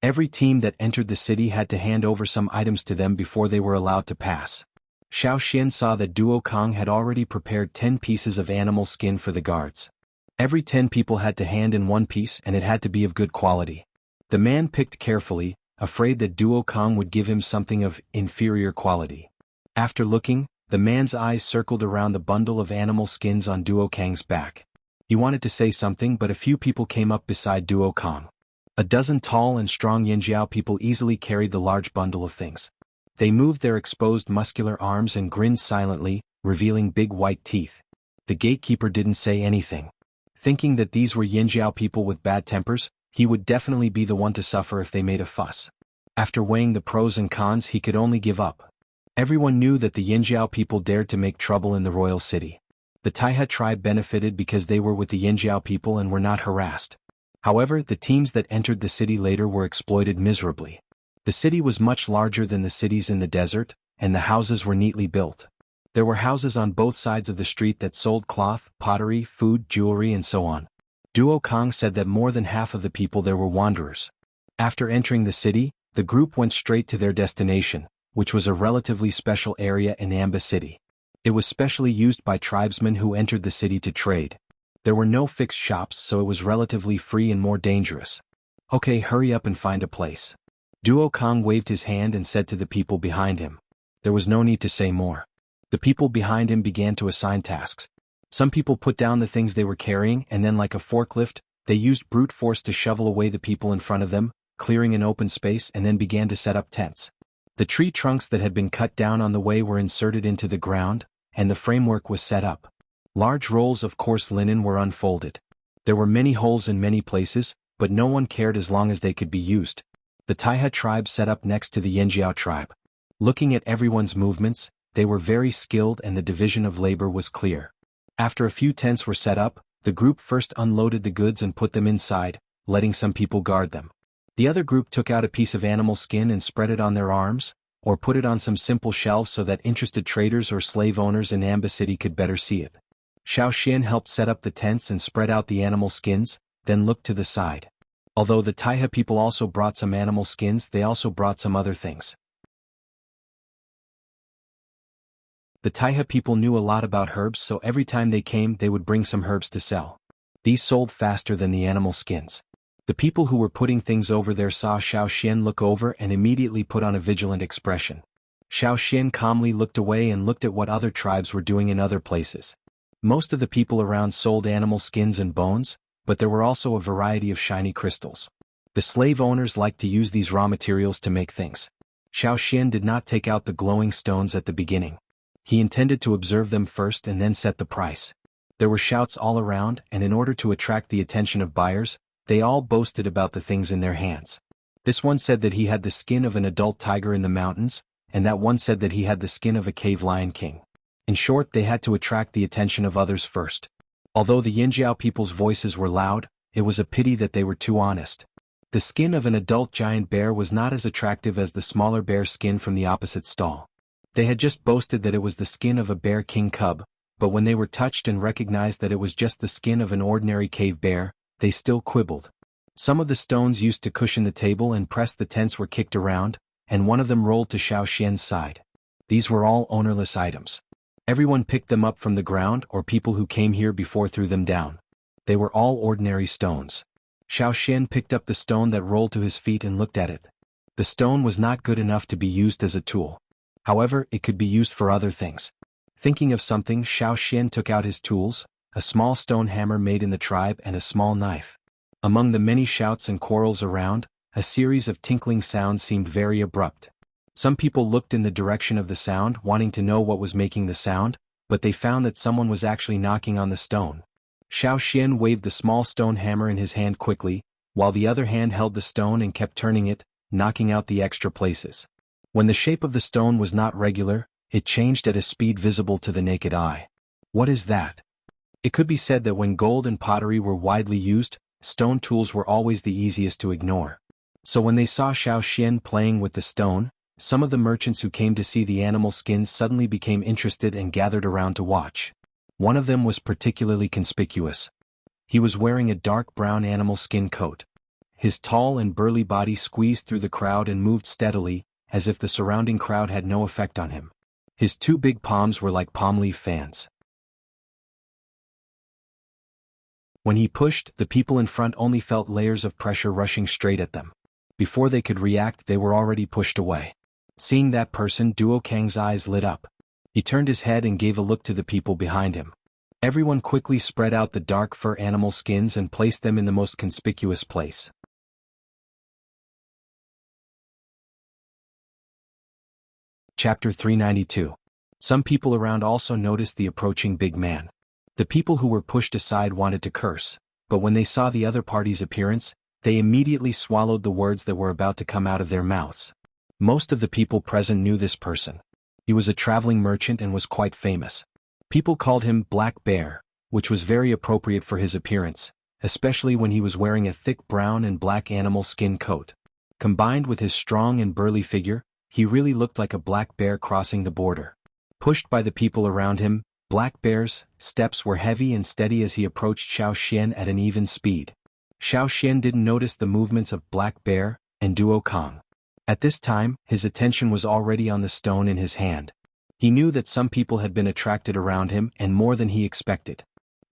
Every team that entered the city had to hand over some items to them before they were allowed to pass. Xiao Xian saw that Duo Kong had already prepared 10 pieces of animal skin for the guards. Every 10 people had to hand in 1 piece and it had to be of good quality. The man picked carefully, afraid that Duo Kong would give him something of inferior quality. After looking, the man's eyes circled around the bundle of animal skins on Duo Kang's back. He wanted to say something, but a few people came up beside Duo Kong. A dozen tall and strong Yanjiao people easily carried the large bundle of things. They moved their exposed muscular arms and grinned silently, revealing big white teeth. The gatekeeper didn't say anything. Thinking that these were Yanjiao people with bad tempers, he would definitely be the one to suffer if they made a fuss. After weighing the pros and cons, he could only give up. Everyone knew that the Yanjiao people dared to make trouble in the royal city. The Taihe tribe benefited because they were with the Yanjiao people and were not harassed. However, the teams that entered the city later were exploited miserably. The city was much larger than the cities in the desert, and the houses were neatly built. There were houses on both sides of the street that sold cloth, pottery, food, jewelry and so on. Duo Kong said that more than half of the people there were wanderers. After entering the city, the group went straight to their destination, which was a relatively special area in Amba City. It was specially used by tribesmen who entered the city to trade. There were no fixed shops, so it was relatively free and more dangerous. Okay, hurry up and find a place. Duo Kong waved his hand and said to the people behind him. There was no need to say more. The people behind him began to assign tasks. Some people put down the things they were carrying, and then like a forklift, they used brute force to shovel away the people in front of them, clearing an open space, and then began to set up tents. The tree trunks that had been cut down on the way were inserted into the ground, and the framework was set up. Large rolls of coarse linen were unfolded. There were many holes in many places, but no one cared as long as they could be used. The Taiha tribe set up next to the Yanjiao tribe. Looking at everyone's movements, they were very skilled and the division of labor was clear. After a few tents were set up, the group first unloaded the goods and put them inside, letting some people guard them. The other group took out a piece of animal skin and spread it on their arms, or put it on some simple shelves so that interested traders or slave owners in Amba City could better see it. Xiao Xian helped set up the tents and spread out the animal skins, then looked to the side. Although the Taiha people also brought some animal skins, they also brought some other things. The Taiha people knew a lot about herbs, so every time they came they would bring some herbs to sell. These sold faster than the animal skins. The people who were putting things over there saw Xiao Xian look over and immediately put on a vigilant expression. Xiao Xian calmly looked away and looked at what other tribes were doing in other places. Most of the people around sold animal skins and bones, but there were also a variety of shiny crystals. The slave owners liked to use these raw materials to make things. Xiao Xian did not take out the glowing stones at the beginning. He intended to observe them first and then set the price. There were shouts all around, and in order to attract the attention of buyers, they all boasted about the things in their hands. This one said that he had the skin of an adult tiger in the mountains, and that one said that he had the skin of a cave lion king. In short, they had to attract the attention of others first. Although the Yinjiao people's voices were loud, it was a pity that they were too honest. The skin of an adult giant bear was not as attractive as the smaller bear skin from the opposite stall. They had just boasted that it was the skin of a bear king cub, but when they were touched and recognized that it was just the skin of an ordinary cave bear, they still quibbled. Some of the stones used to cushion the table and press the tents were kicked around, and one of them rolled to Xiao Xian's side. These were all ownerless items. Everyone picked them up from the ground, or people who came here before threw them down. They were all ordinary stones. Xiao Xian picked up the stone that rolled to his feet and looked at it. The stone was not good enough to be used as a tool. However, it could be used for other things. Thinking of something, Xiao Xian took out his tools, a small stone hammer made in the tribe and a small knife. Among the many shouts and quarrels around, a series of tinkling sounds seemed very abrupt. Some people looked in the direction of the sound, wanting to know what was making the sound, but they found that someone was actually knocking on the stone. Xiao Xian waved the small stone hammer in his hand quickly, while the other hand held the stone and kept turning it, knocking out the extra places. When the shape of the stone was not regular, it changed at a speed visible to the naked eye. What is that? It could be said that when gold and pottery were widely used, stone tools were always the easiest to ignore. So when they saw Xiao Xian playing with the stone, some of the merchants who came to see the animal skins suddenly became interested and gathered around to watch. One of them was particularly conspicuous. He was wearing a dark brown animal skin coat. His tall and burly body squeezed through the crowd and moved steadily, as if the surrounding crowd had no effect on him. His two big palms were like palm leaf fans. When he pushed, the people in front only felt layers of pressure rushing straight at them. Before they could react, they were already pushed away. Seeing that person, Duo Kang's eyes lit up. He turned his head and gave a look to the people behind him. Everyone quickly spread out the dark fur animal skins and placed them in the most conspicuous place. Chapter 392. Some people around also noticed the approaching big man. The people who were pushed aside wanted to curse, but when they saw the other party's appearance, they immediately swallowed the words that were about to come out of their mouths. Most of the people present knew this person. He was a traveling merchant and was quite famous. People called him Black Bear, which was very appropriate for his appearance, especially when he was wearing a thick brown and black animal skin coat. Combined with his strong and burly figure, he really looked like a black bear crossing the border. Pushed by the people around him, Black Bear's steps were heavy and steady as he approached Xiao Xian at an even speed. Xiao Xian didn't notice the movements of Black Bear and Duo Kong. At this time, his attention was already on the stone in his hand. He knew that some people had been attracted around him and more than he expected.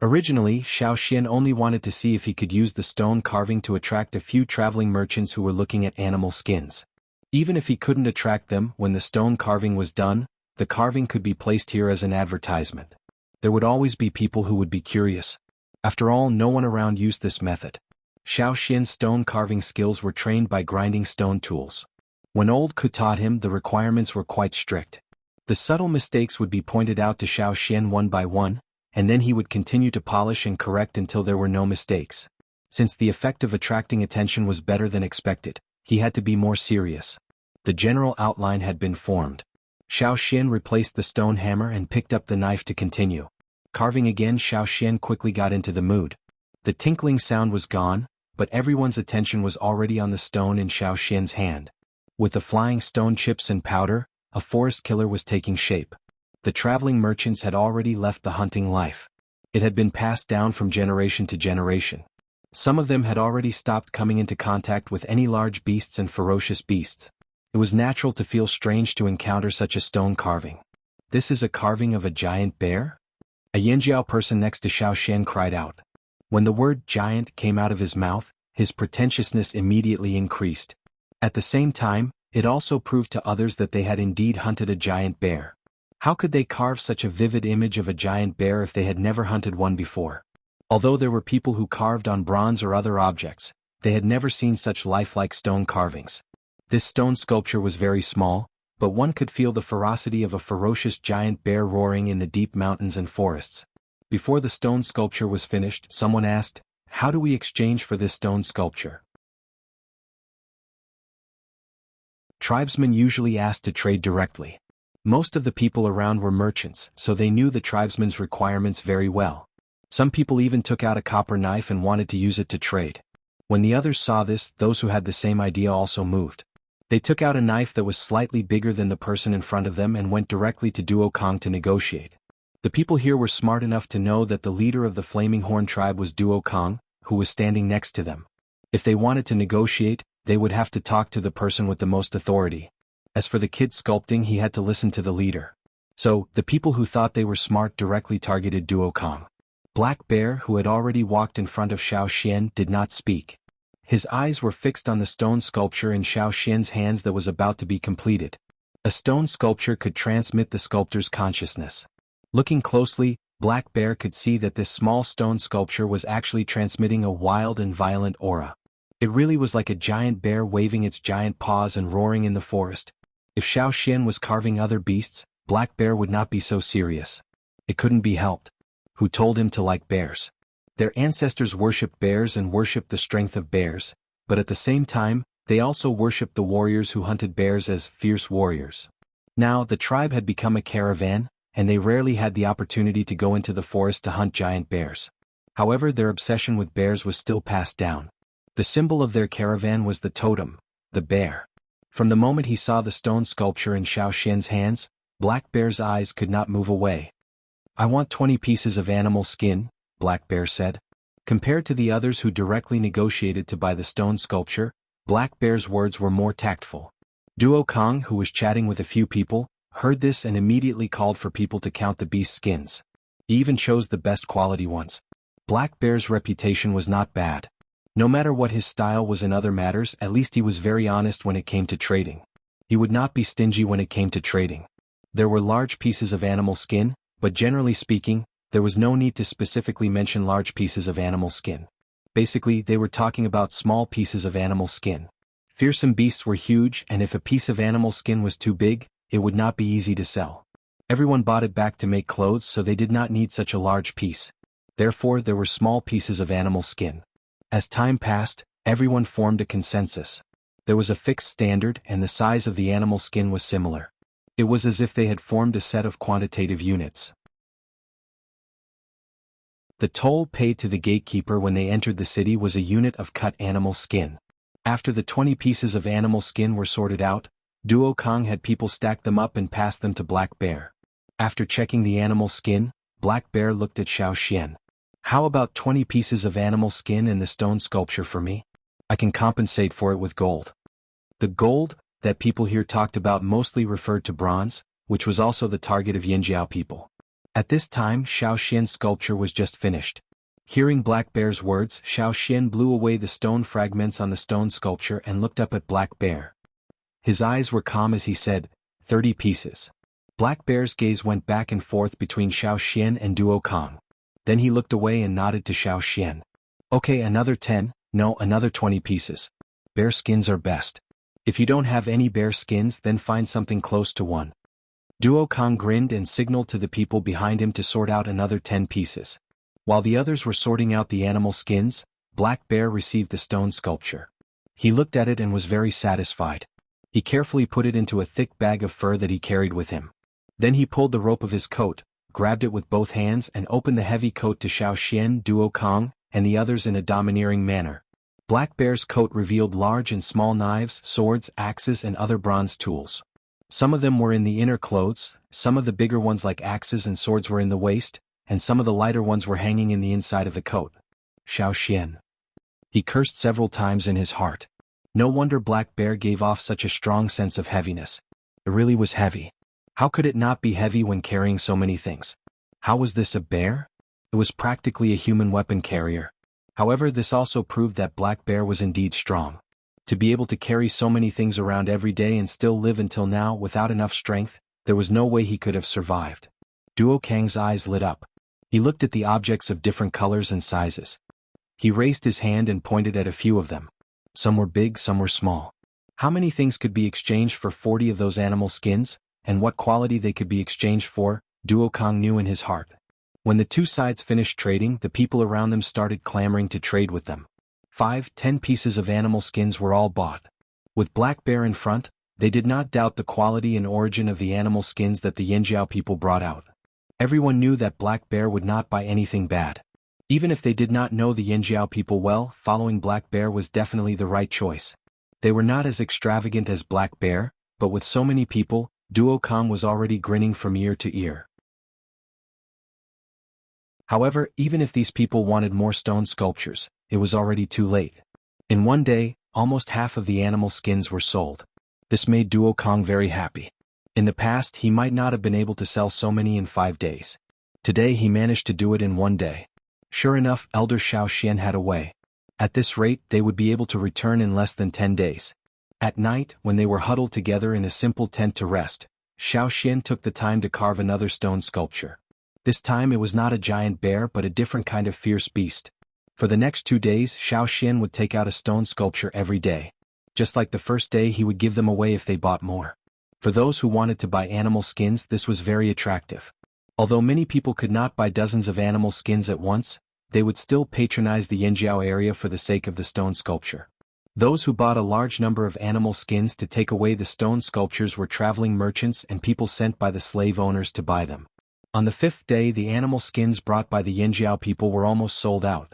Originally, Xiao Xian only wanted to see if he could use the stone carving to attract a few traveling merchants who were looking at animal skins. Even if he couldn't attract them when the stone carving was done, the carving could be placed here as an advertisement. There would always be people who would be curious. After all, no one around used this method. Xiao Xian's stone carving skills were trained by grinding stone tools. When old Ku taught him, the requirements were quite strict. The subtle mistakes would be pointed out to Xiao Xian one by one, and then he would continue to polish and correct until there were no mistakes. Since the effect of attracting attention was better than expected, he had to be more serious. The general outline had been formed. Xiao Xian replaced the stone hammer and picked up the knife to continue. Carving again, Xiao Xian quickly got into the mood. The tinkling sound was gone, but everyone's attention was already on the stone in Xiao Xian's hand. With the flying stone chips and powder, a forest killer was taking shape. The traveling merchants had already left the hunting life. It had been passed down from generation to generation. Some of them had already stopped coming into contact with any large beasts and ferocious beasts. It was natural to feel strange to encounter such a stone carving. This is a carving of a giant bear? A Yanjiao person next to Xiao Xian cried out. When the word giant came out of his mouth, his pretentiousness immediately increased. At the same time, it also proved to others that they had indeed hunted a giant bear. How could they carve such a vivid image of a giant bear if they had never hunted one before? Although there were people who carved on bronze or other objects, they had never seen such lifelike stone carvings. This stone sculpture was very small, but one could feel the ferocity of a ferocious giant bear roaring in the deep mountains and forests. Before the stone sculpture was finished, someone asked, "How do we exchange for this stone sculpture?" Tribesmen usually asked to trade directly. Most of the people around were merchants, so they knew the tribesmen's requirements very well. Some people even took out a copper knife and wanted to use it to trade. When the others saw this, those who had the same idea also moved. They took out a knife that was slightly bigger than the person in front of them and went directly to Duo Kong to negotiate. The people here were smart enough to know that the leader of the Flaming Horn tribe was Duo Kong, who was standing next to them. If they wanted to negotiate, they would have to talk to the person with the most authority. As for the kid sculpting, he had to listen to the leader. So, the people who thought they were smart directly targeted Duo Kong. Black Bear, who had already walked in front of Xiao Xian, did not speak. His eyes were fixed on the stone sculpture in Xiao Xian's hands that was about to be completed. A stone sculpture could transmit the sculptor's consciousness. Looking closely, Black Bear could see that this small stone sculpture was actually transmitting a wild and violent aura. It really was like a giant bear waving its giant paws and roaring in the forest. If Xiao Xian was carving other beasts, Black Bear would not be so serious. It couldn't be helped. Who told him to like bears? Their ancestors worshipped bears and worshipped the strength of bears, but at the same time, they also worshipped the warriors who hunted bears as fierce warriors. Now, the tribe had become a caravan, and they rarely had the opportunity to go into the forest to hunt giant bears. However, their obsession with bears was still passed down. The symbol of their caravan was the totem, the bear. From the moment he saw the stone sculpture in Xiao Xian's hands, Black Bear's eyes could not move away. "I want 20 pieces of animal skin," Black Bear said. Compared to the others who directly negotiated to buy the stone sculpture, Black Bear's words were more tactful. Duo Kong, who was chatting with a few people, heard this and immediately called for people to count the beast skins. He even chose the best quality ones. Black Bear's reputation was not bad. No matter what his style was in other matters, at least he was very honest when it came to trading. He would not be stingy when it came to trading. There were large pieces of animal skin, but generally speaking, there was no need to specifically mention large pieces of animal skin. Basically, they were talking about small pieces of animal skin. Fearsome beasts were huge, and if a piece of animal skin was too big, it would not be easy to sell. Everyone bought it back to make clothes, so they did not need such a large piece. Therefore, there were small pieces of animal skin. As time passed, everyone formed a consensus. There was a fixed standard, and the size of the animal skin was similar. It was as if they had formed a set of quantitative units. The toll paid to the gatekeeper when they entered the city was a unit of cut animal skin. After the 20 pieces of animal skin were sorted out, Duo Kong had people stack them up and pass them to Black Bear. After checking the animal skin, Black Bear looked at Xiao Xian. How about 20 pieces of animal skin and the stone sculpture for me? I can compensate for it with gold. The gold that people here talked about mostly referred to bronze, which was also the target of Yinjiao people. At this time Xiao Xian's sculpture was just finished. Hearing Black Bear's words, Xiao Xian blew away the stone fragments on the stone sculpture and looked up at Black Bear. His eyes were calm as he said, 30 pieces. Black Bear's gaze went back and forth between Xiao Xian and Duo Kong. Then he looked away and nodded to Xiao Xian. Okay, another 10, no, another 20 pieces. Bear skins are best. If you don't have any bear skins, then find something close to one. Duo Kong grinned and signaled to the people behind him to sort out another 10 pieces. While the others were sorting out the animal skins, Black Bear received the stone sculpture. He looked at it and was very satisfied. He carefully put it into a thick bag of fur that he carried with him. Then he pulled the rope of his coat, grabbed it with both hands and opened the heavy coat to Xiao Xian, Duo Kong, and the others in a domineering manner. Black Bear's coat revealed large and small knives, swords, axes and other bronze tools. Some of them were in the inner clothes, some of the bigger ones like axes and swords were in the waist, and some of the lighter ones were hanging in the inside of the coat. Xiao Xian. He cursed several times in his heart. No wonder Black Bear gave off such a strong sense of heaviness. It really was heavy. How could it not be heavy when carrying so many things? How was this a bear? It was practically a human weapon carrier. However, this also proved that Black Bear was indeed strong. To be able to carry so many things around every day and still live until now without enough strength, there was no way he could have survived. Duo Kang's eyes lit up. He looked at the objects of different colors and sizes. He raised his hand and pointed at a few of them. Some were big, some were small. How many things could be exchanged for 40 of those animal skins, and what quality they could be exchanged for, Duo Kong knew in his heart. When the two sides finished trading, the people around them started clamoring to trade with them. 5-10 pieces of animal skins were all bought. With Black Bear in front, they did not doubt the quality and origin of the animal skins that the Yinjiao people brought out. Everyone knew that Black Bear would not buy anything bad. Even if they did not know the Yinjiao people well, following Black Bear was definitely the right choice. They were not as extravagant as Black Bear, but with so many people, Duo Kong was already grinning from ear to ear. However, even if these people wanted more stone sculptures, it was already too late. In one day, almost half of the animal skins were sold. This made Duo Kong very happy. In the past, he might not have been able to sell so many in 5 days. Today he managed to do it in 1 day. Sure enough, Elder Xiao Xian had a way. At this rate, they would be able to return in less than 10 days. At night, when they were huddled together in a simple tent to rest, Xiao Xian took the time to carve another stone sculpture. This time it was not a giant bear but a different kind of fierce beast. For the next 2 days, Xiao Xian would take out a stone sculpture every day. Just like the first day, he would give them away if they bought more. For those who wanted to buy animal skins, this was very attractive. Although many people could not buy dozens of animal skins at once, they would still patronize the Yinjiao area for the sake of the stone sculpture. Those who bought a large number of animal skins to take away the stone sculptures were traveling merchants and people sent by the slave owners to buy them. On the 5th day, the animal skins brought by the Yinjiao people were almost sold out.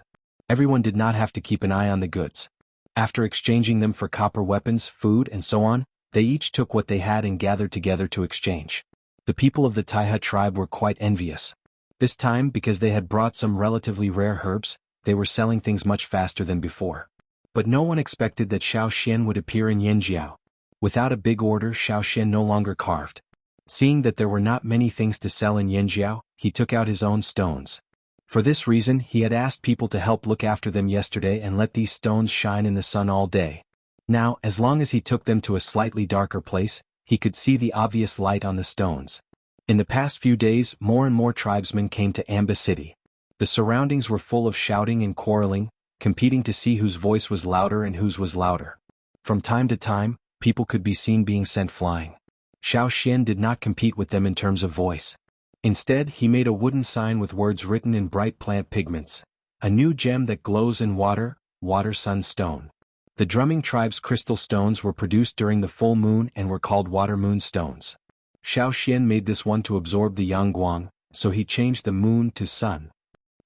Everyone did not have to keep an eye on the goods. After exchanging them for copper weapons, food, and so on, they each took what they had and gathered together to exchange. The people of the Taihe tribe were quite envious. This time, because they had brought some relatively rare herbs, they were selling things much faster than before. But no one expected that Xiao Xian would appear in Yinjiao. Without a big order, Xiao Xian no longer carved. Seeing that there were not many things to sell in Yinjiao, he took out his own stones. For this reason, he had asked people to help look after them yesterday and let these stones shine in the sun all day. Now, as long as he took them to a slightly darker place, he could see the obvious light on the stones. In the past few days, more and more tribesmen came to Amba City. The surroundings were full of shouting and quarreling, competing to see whose voice was louder and whose was louder. From time to time, people could be seen being sent flying. Xiao Xian did not compete with them in terms of voice. Instead, he made a wooden sign with words written in bright plant pigments. A new gem that glows in water, water sun stone. The drumming tribe's crystal stones were produced during the full moon and were called water moon stones. Xiao Xian made this one to absorb the yang-guang, so he changed the moon to sun.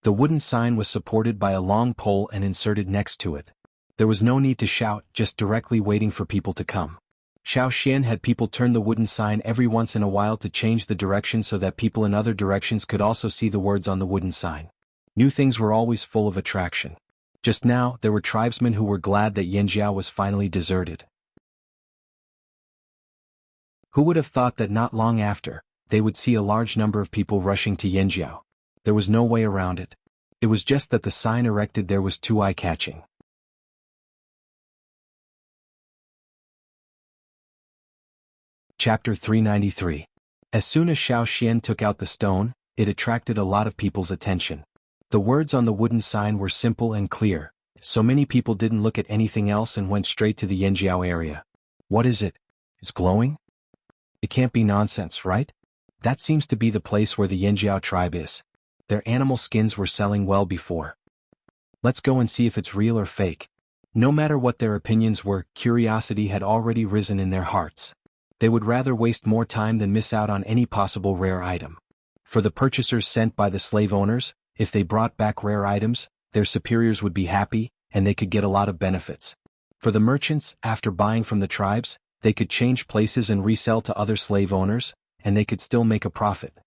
The wooden sign was supported by a long pole and inserted next to it. There was no need to shout, just directly waiting for people to come. Xiao Xian had people turn the wooden sign every once in a while to change the direction so that people in other directions could also see the words on the wooden sign. New things were always full of attraction. Just now, there were tribesmen who were glad that Yanjiao was finally deserted. Who would have thought that not long after, they would see a large number of people rushing to Yanjiao? There was no way around it. It was just that the sign erected there was too eye-catching. Chapter 393. As soon as Xiao Xian took out the stone, it attracted a lot of people's attention. The words on the wooden sign were simple and clear, so many people didn't look at anything else and went straight to the Yanjiao area. What is it? It's glowing? It can't be nonsense, right? That seems to be the place where the Yanjiao tribe is. Their animal skins were selling well before. Let's go and see if it's real or fake. No matter what their opinions were, curiosity had already risen in their hearts. They would rather waste more time than miss out on any possible rare item. For the purchasers sent by the slave owners, if they brought back rare items, their superiors would be happy, and they could get a lot of benefits. For the merchants, after buying from the tribes, they could change places and resell to other slave owners, and they could still make a profit.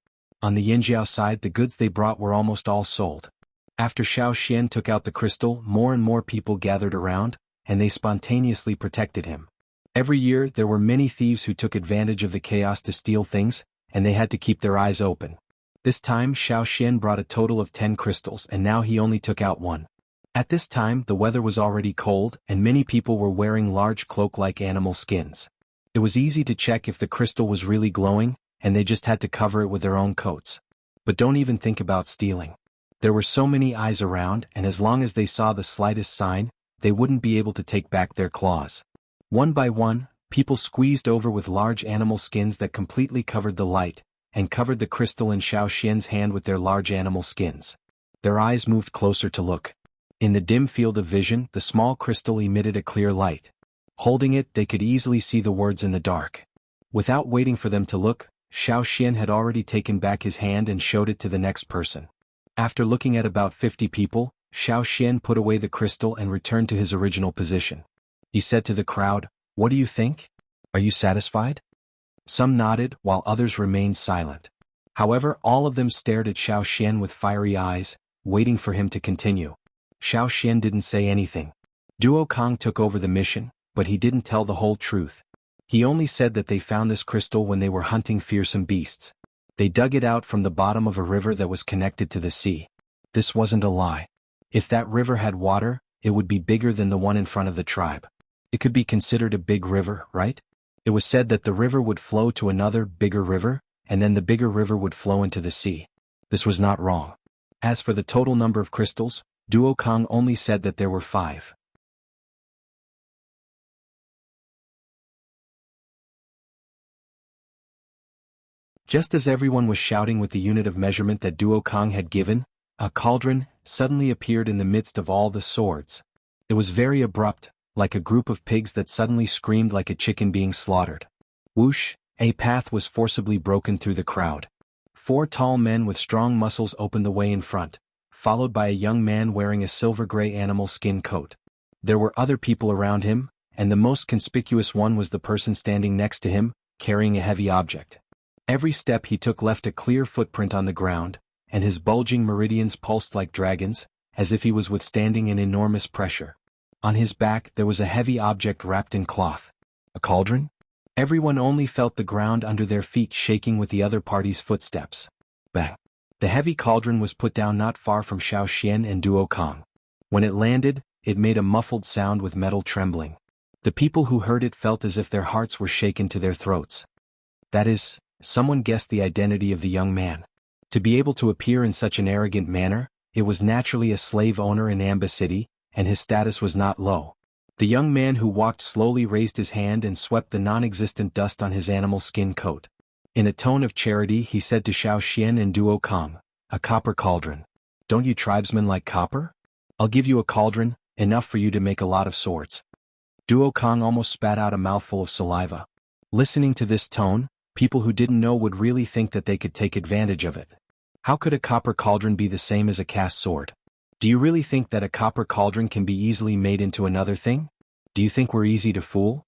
On the Yanjiao side, the goods they brought were almost all sold. After Xiao Xian took out the crystal, more and more people gathered around, and they spontaneously protected him. Every year, there were many thieves who took advantage of the chaos to steal things, and they had to keep their eyes open. This time, Xiao Xian brought a total of 10 crystals, and now he only took out one. At this time, the weather was already cold, and many people were wearing large cloak-like animal skins. It was easy to check if the crystal was really glowing, and they just had to cover it with their own coats. But don't even think about stealing. There were so many eyes around, and as long as they saw the slightest sign, they wouldn't be able to take back their claws. One by one, people squeezed over with large animal skins that completely covered the light, and covered the crystal in Xiao Xian's hand with their large animal skins. Their eyes moved closer to look. In the dim field of vision, the small crystal emitted a clear light. Holding it, they could easily see the words in the dark. Without waiting for them to look, Xiao Xian had already taken back his hand and showed it to the next person. After looking at about 50 people, Xiao Xian put away the crystal and returned to his original position. He said to the crowd, "What do you think? Are you satisfied?" Some nodded, while others remained silent. However, all of them stared at Xiao Xian with fiery eyes, waiting for him to continue. Xiao Xian didn't say anything. Duo Kong took over the mission, but he didn't tell the whole truth. He only said that they found this crystal when they were hunting fearsome beasts. They dug it out from the bottom of a river that was connected to the sea. This wasn't a lie. If that river had water, it would be bigger than the one in front of the tribe. It could be considered a big river, right? It was said that the river would flow to another, bigger river, and then the bigger river would flow into the sea. This was not wrong. As for the total number of crystals, Duo Kong only said that there were 5. Just as everyone was shouting with the unit of measurement that Duo Kong had given, a cauldron suddenly appeared in the midst of all the swords. It was very abrupt, like a group of pigs that suddenly screamed like a chicken being slaughtered. Whoosh, a path was forcibly broken through the crowd. 4 tall men with strong muscles opened the way in front, followed by a young man wearing a silver-gray animal skin coat. There were other people around him, and the most conspicuous one was the person standing next to him, carrying a heavy object. Every step he took left a clear footprint on the ground, and his bulging meridians pulsed like dragons, as if he was withstanding an enormous pressure. On his back there was a heavy object wrapped in cloth. A cauldron? Everyone only felt the ground under their feet shaking with the other party's footsteps. Bang! The heavy cauldron was put down not far from Xiao Xian and Duo Kong. When it landed, it made a muffled sound with metal trembling. The people who heard it felt as if their hearts were shaken to their throats. That is, someone guessed the identity of the young man. To be able to appear in such an arrogant manner, it was naturally a slave owner in Amba City, and his status was not low. The young man who walked slowly raised his hand and swept the non-existent dust on his animal skin coat. In a tone of charity he said to Xiao Xian and Duo Kong, "A copper cauldron. Don't you tribesmen like copper? I'll give you a cauldron, enough for you to make a lot of swords." Duo Kong almost spat out a mouthful of saliva. Listening to this tone, people who didn't know would really think that they could take advantage of it. How could a copper cauldron be the same as a cast sword? Do you really think that a copper cauldron can be easily made into another thing? Do you think we're easy to fool?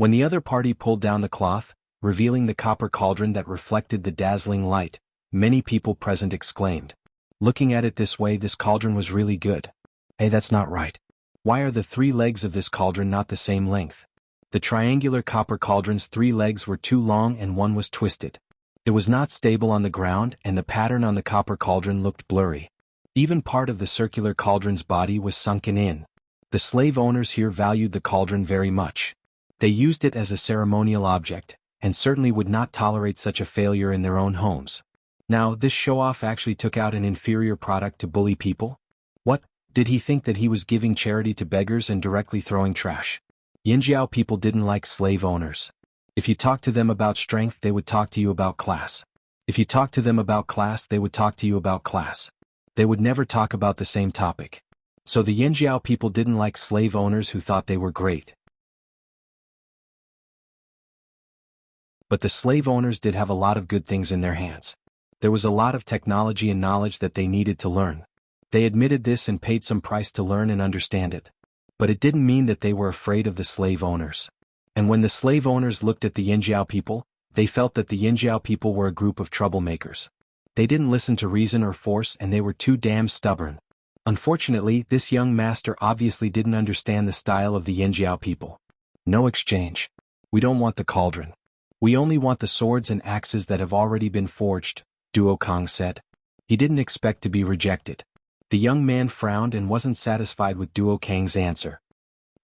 When the other party pulled down the cloth, revealing the copper cauldron that reflected the dazzling light, many people present exclaimed. Looking at it this way, this cauldron was really good. Hey, that's not right. Why are the 3 legs of this cauldron not the same length? The triangular copper cauldron's 3 legs were too long and one was twisted. It was not stable on the ground, and the pattern on the copper cauldron looked blurry. Even part of the circular cauldron's body was sunken in. The slave owners here valued the cauldron very much. They used it as a ceremonial object, and certainly would not tolerate such a failure in their own homes. Now, this show-off actually took out an inferior product to bully people? What, did he think that he was giving charity to beggars and directly throwing trash? Yinjiao people didn't like slave owners. If you talked to them about strength, they would talk to you about class. If you talked to them about class, they would talk to you about class. They would never talk about the same topic. So the Yinjiao people didn't like slave owners who thought they were great. But the slave owners did have a lot of good things in their hands. There was a lot of technology and knowledge that they needed to learn. They admitted this and paid some price to learn and understand it. But it didn't mean that they were afraid of the slave owners. And when the slave owners looked at the Yinjiao people, they felt that the Yinjiao people were a group of troublemakers. They didn't listen to reason or force, and they were too damn stubborn. Unfortunately, this young master obviously didn't understand the style of the Yinjiao people. No exchange. We don't want the cauldron. We only want the swords and axes that have already been forged, Duo Kong said. He didn't expect to be rejected. The young man frowned and wasn't satisfied with Duo Kang's answer.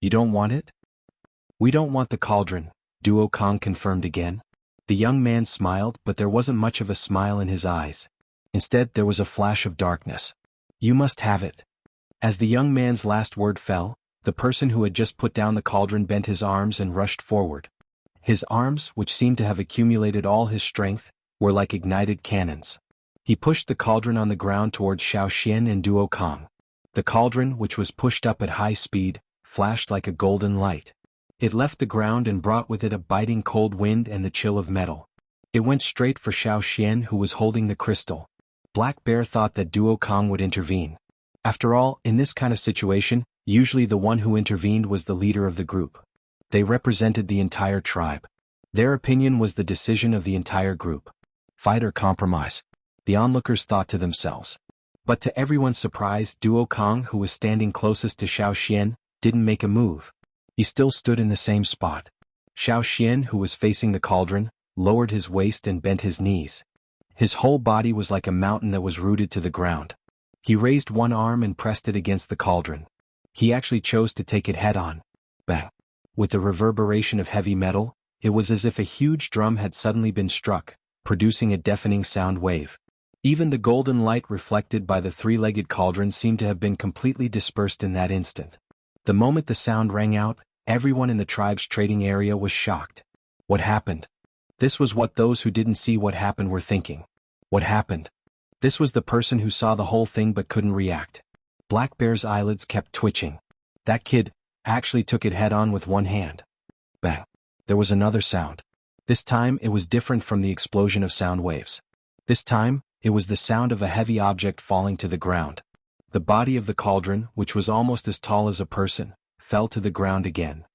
You don't want it? We don't want the cauldron, Duo Kong confirmed again. The young man smiled, but there wasn't much of a smile in his eyes. Instead, there was a flash of darkness. You must have it. As the young man's last word fell, the person who had just put down the cauldron bent his arms and rushed forward. His arms, which seemed to have accumulated all his strength, were like ignited cannons. He pushed the cauldron on the ground towards Xiaoxian and Duo Kong. The cauldron, which was pushed up at high speed, flashed like a golden light. It left the ground and brought with it a biting cold wind and the chill of metal. It went straight for Xiaoxian, who was holding the crystal. Black Bear thought that Duo Kong would intervene. After all, in this kind of situation, usually the one who intervened was the leader of the group. They represented the entire tribe. Their opinion was the decision of the entire group. Fight or compromise, the onlookers thought to themselves. But to everyone's surprise, Duo Kong, who was standing closest to Xiaoxian, didn't make a move. He still stood in the same spot. Xiaoxian, who was facing the cauldron, lowered his waist and bent his knees. His whole body was like a mountain that was rooted to the ground. He raised one arm and pressed it against the cauldron. He actually chose to take it head-on. Bang! With the reverberation of heavy metal, it was as if a huge drum had suddenly been struck, producing a deafening sound wave. Even the golden light reflected by the 3-legged cauldron seemed to have been completely dispersed in that instant. The moment the sound rang out, everyone in the tribe's trading area was shocked. What happened? This was what those who didn't see what happened were thinking. What happened? This was the person who saw the whole thing but couldn't react. Black Bear's eyelids kept twitching. That kid actually took it head-on with one hand. Bang! There was another sound. This time it was different from the explosion of sound waves. This time, it was the sound of a heavy object falling to the ground. The body of the cauldron, which was almost as tall as a person, fell to the ground again.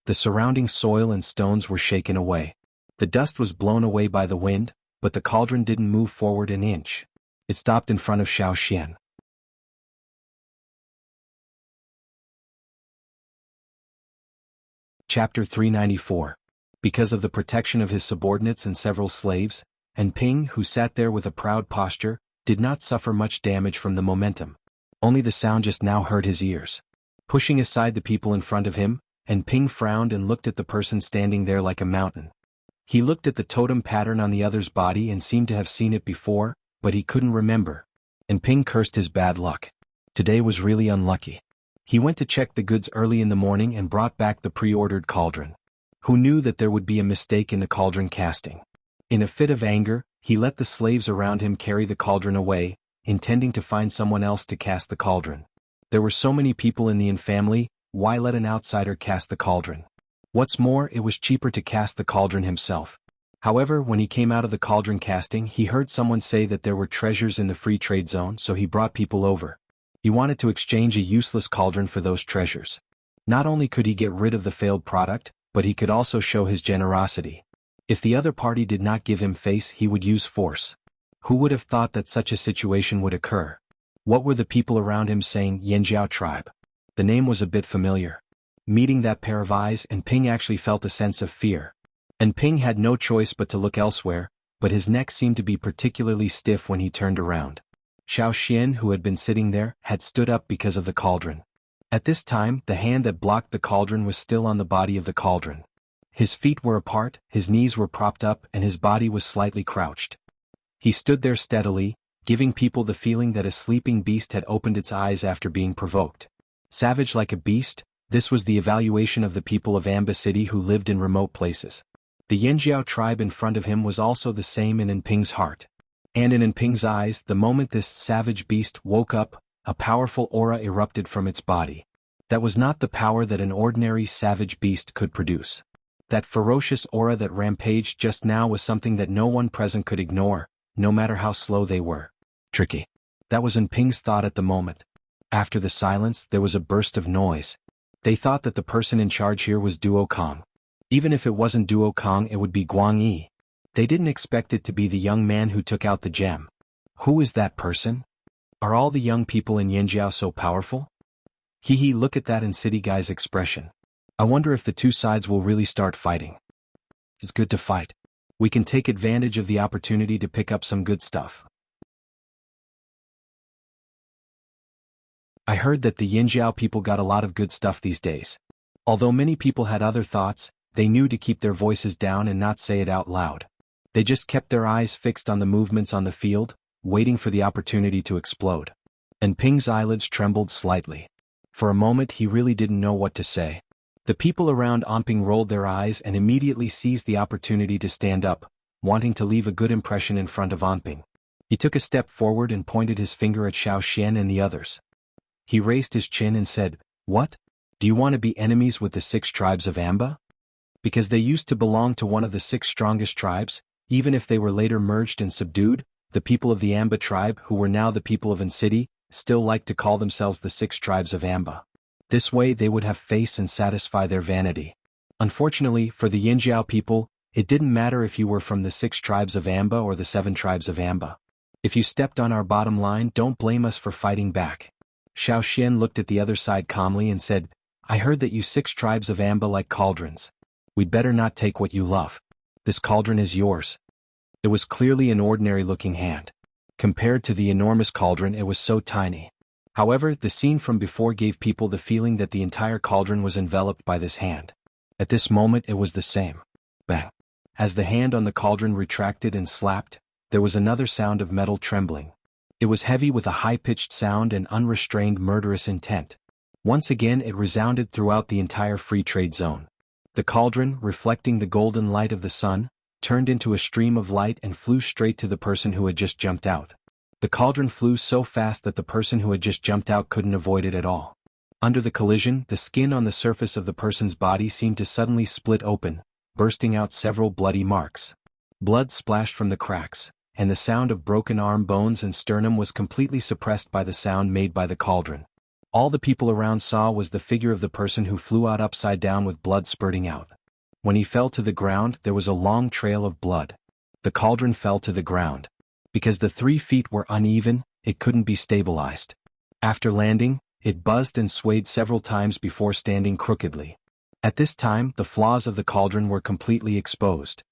The surrounding soil and stones were shaken away. The dust was blown away by the wind, but the cauldron didn't move forward an inch. It stopped in front of Xiaoxian. Chapter 394. Because of the protection of his subordinates and several slaves, and Ping, who sat there with a proud posture, did not suffer much damage from the momentum. Only the sound just now hurt his ears. Pushing aside the people in front of him, and Ping frowned and looked at the person standing there like a mountain. He looked at the totem pattern on the other's body and seemed to have seen it before, but he couldn't remember. And Ping cursed his bad luck. Today was really unlucky. He went to check the goods early in the morning and brought back the pre-ordered cauldron. Who knew that there would be a mistake in the cauldron casting? In a fit of anger, he let the slaves around him carry the cauldron away, intending to find someone else to cast the cauldron. There were so many people in the Yin family, why let an outsider cast the cauldron? What's more, it was cheaper to cast the cauldron himself. However, when he came out of the cauldron casting, he heard someone say that there were treasures in the free trade zone, so he brought people over. He wanted to exchange a useless cauldron for those treasures. Not only could he get rid of the failed product, but he could also show his generosity. If the other party did not give him face, he would use force. Who would have thought that such a situation would occur? What were the people around him saying? Yanjiao tribe. The name was a bit familiar. Meeting that pair of eyes, and Ping actually felt a sense of fear. And Ping had no choice but to look elsewhere, but his neck seemed to be particularly stiff when he turned around. Xiao Xian, who had been sitting there, had stood up because of the cauldron. At this time, the hand that blocked the cauldron was still on the body of the cauldron. His feet were apart, his knees were propped up, and his body was slightly crouched. He stood there steadily, giving people the feeling that a sleeping beast had opened its eyes after being provoked. Savage like a beast, this was the evaluation of the people of Amba City who lived in remote places. The Yanjiao tribe in front of him was also the same in Ping's heart. And in Ping's eyes, the moment this savage beast woke up, a powerful aura erupted from its body. That was not the power that an ordinary savage beast could produce. That ferocious aura that rampaged just now was something that no one present could ignore, no matter how slow they were. Tricky. That was Ping's thought at the moment. After the silence, there was a burst of noise. They thought that the person in charge here was Duo Kong. Even if it wasn't Duo Kong, it would be Guang Yi. They didn't expect it to be the young man who took out the gem. Who is that person? Are all the young people in Yanjiao so powerful? Hee, look at that in City Guy's expression. I wonder if the two sides will really start fighting. It's good to fight. We can take advantage of the opportunity to pick up some good stuff. I heard that the Yanjiao people got a lot of good stuff these days. Although many people had other thoughts, they knew to keep their voices down and not say it out loud. They just kept their eyes fixed on the movements on the field, waiting for the opportunity to explode. And Ping's eyelids trembled slightly. For a moment he really didn't know what to say. The people around Ping rolled their eyes and immediately seized the opportunity to stand up, wanting to leave a good impression in front of Ping. He took a step forward and pointed his finger at Xiao Xian and the others. He raised his chin and said, "What? Do you want to be enemies with the 6 tribes of Amba?" Because they used to belong to one of the 6 strongest tribes, even if they were later merged and subdued, the people of the Amba tribe, who were now the people of An City, still liked to call themselves the 6 tribes of Amba. This way they would have face and satisfy their vanity. Unfortunately, for the Yanjiao people, it didn't matter if you were from the 6 tribes of Amba or the 7 tribes of Amba. If you stepped on our bottom line, don't blame us for fighting back. Xiao Xian looked at the other side calmly and said, "I heard that you 6 tribes of Amba like cauldrons. We'd better not take what you love. This cauldron is yours." It was clearly an ordinary-looking hand. Compared to the enormous cauldron, it was so tiny. However, the scene from before gave people the feeling that the entire cauldron was enveloped by this hand. At this moment it was the same. Bang. As the hand on the cauldron retracted and slapped, there was another sound of metal trembling. It was heavy with a high-pitched sound and unrestrained murderous intent. Once again it resounded throughout the entire free trade zone. The cauldron, reflecting the golden light of the sun, turned into a stream of light and flew straight to the person who had just jumped out. The cauldron flew so fast that the person who had just jumped out couldn't avoid it at all. Under the collision, the skin on the surface of the person's body seemed to suddenly split open, bursting out several bloody marks. Blood splashed from the cracks, and the sound of broken arm bones and sternum was completely suppressed by the sound made by the cauldron. All the people around saw was the figure of the person who flew out upside down with blood spurting out. When he fell to the ground, there was a long trail of blood. The cauldron fell to the ground. Because the 3 feet were uneven, it couldn't be stabilized. After landing, it buzzed and swayed several times before standing crookedly. At this time, the flaws of the cauldron were completely exposed.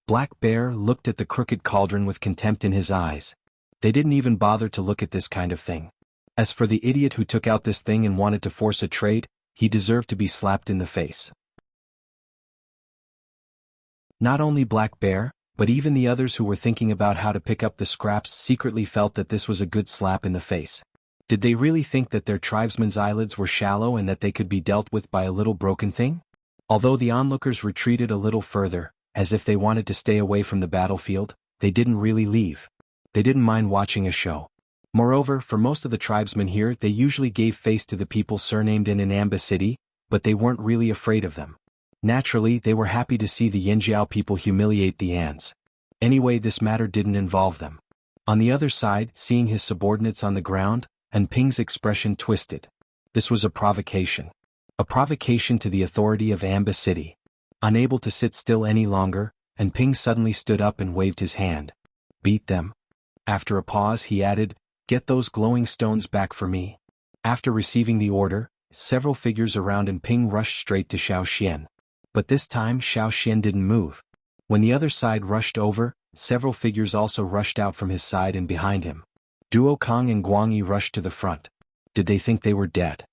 Black Bear looked at the crooked cauldron with contempt in his eyes. They didn't even bother to look at this kind of thing. As for the idiot who took out this thing and wanted to force a trade, he deserved to be slapped in the face. Not only Black Bear, but even the others who were thinking about how to pick up the scraps secretly felt that this was a good slap in the face. Did they really think that their tribesmen's eyelids were shallow and that they could be dealt with by a little broken thing? Although the onlookers retreated a little further, as if they wanted to stay away from the battlefield, they didn't really leave. They didn't mind watching a show. Moreover, for most of the tribesmen here, they usually gave face to the people surnamed in Amba City, but they weren't really afraid of them. Naturally, they were happy to see the Yanjiao people humiliate the Ans. Anyway, this matter didn't involve them. On the other side, seeing his subordinates on the ground, Ping's expression twisted. This was a provocation. A provocation to the authority of Amba City. Unable to sit still any longer, and Ping suddenly stood up and waved his hand. Beat them. After a pause he added, get those glowing stones back for me. After receiving the order, several figures around and Ping rushed straight to Xiao Xian. But this time Xiao Xian didn't move. When the other side rushed over, several figures also rushed out from his side and behind him. Duo Kong and Guangyi rushed to the front. Did they think they were dead?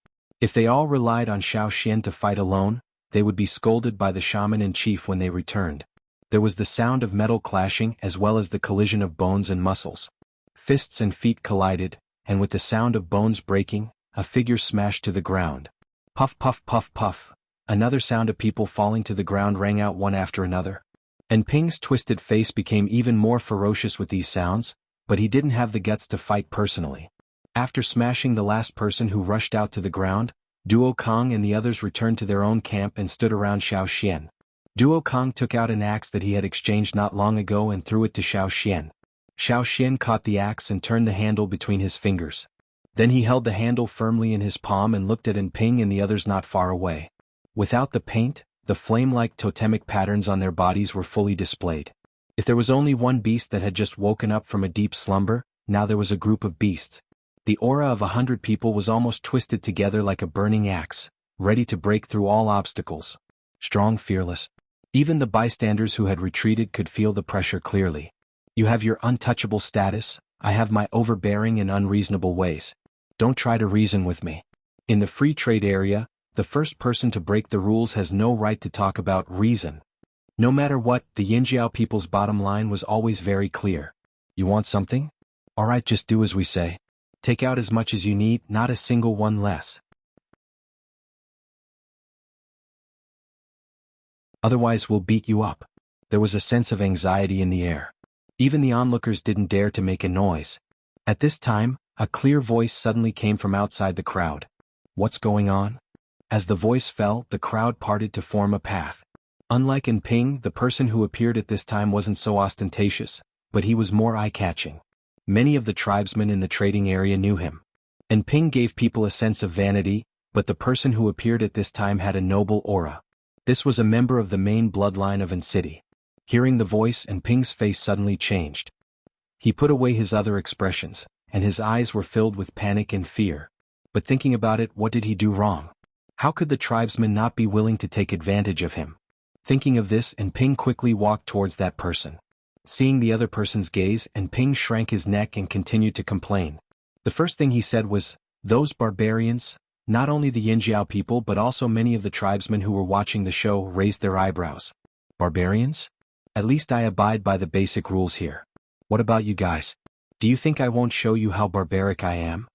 If they all relied on Xiao Xian to fight alone, they would be scolded by the shaman and chief when they returned. There was the sound of metal clashing as well as the collision of bones and muscles. Fists and feet collided, and with the sound of bones breaking, a figure smashed to the ground. Puff puff puff puff. Another sound of people falling to the ground rang out one after another. And Ping's twisted face became even more ferocious with these sounds, but he didn't have the guts to fight personally. After smashing the last person who rushed out to the ground, Duo Kong and the others returned to their own camp and stood around Xiao Xian. Duo Kong took out an axe that he had exchanged not long ago and threw it to Xiao Xian. Xiao Xian caught the axe and turned the handle between his fingers. Then he held the handle firmly in his palm and looked at Ping and the others not far away. Without the paint, the flame-like totemic patterns on their bodies were fully displayed. If there was only one beast that had just woken up from a deep slumber, now there was a group of beasts. The aura of 100 people was almost twisted together like a burning axe, ready to break through all obstacles. Strong, fearless. Even the bystanders who had retreated could feel the pressure clearly. You have your untouchable status, I have my overbearing and unreasonable ways. Don't try to reason with me. In the free trade area, the first person to break the rules has no right to talk about reason. No matter what, the Yinjiao people's bottom line was always very clear. You want something? Alright, just do as we say. Take out as much as you need, not a single one less. Otherwise we'll beat you up. There was a sense of anxiety in the air. Even the onlookers didn't dare to make a noise. At this time, a clear voice suddenly came from outside the crowd. What's going on? As the voice fell, the crowd parted to form a path. Unlike Ping, the person who appeared at this time wasn't so ostentatious, but he was more eye-catching. Many of the tribesmen in the trading area knew him. Ping gave people a sense of vanity, but the person who appeared at this time had a noble aura. This was a member of the main bloodline of City. Hearing the voice, Ping's face suddenly changed. He put away his other expressions, and his eyes were filled with panic and fear. But thinking about it, what did he do wrong? How could the tribesmen not be willing to take advantage of him? Thinking of this, Ping quickly walked towards that person. Seeing the other person's gaze, Ping shrank his neck and continued to complain. The first thing he said was, those barbarians. Not only the Yinjiao people but also many of the tribesmen who were watching the show raised their eyebrows. Barbarians? At least I abide by the basic rules here. What about you guys? Do you think I won't show you how barbaric I am?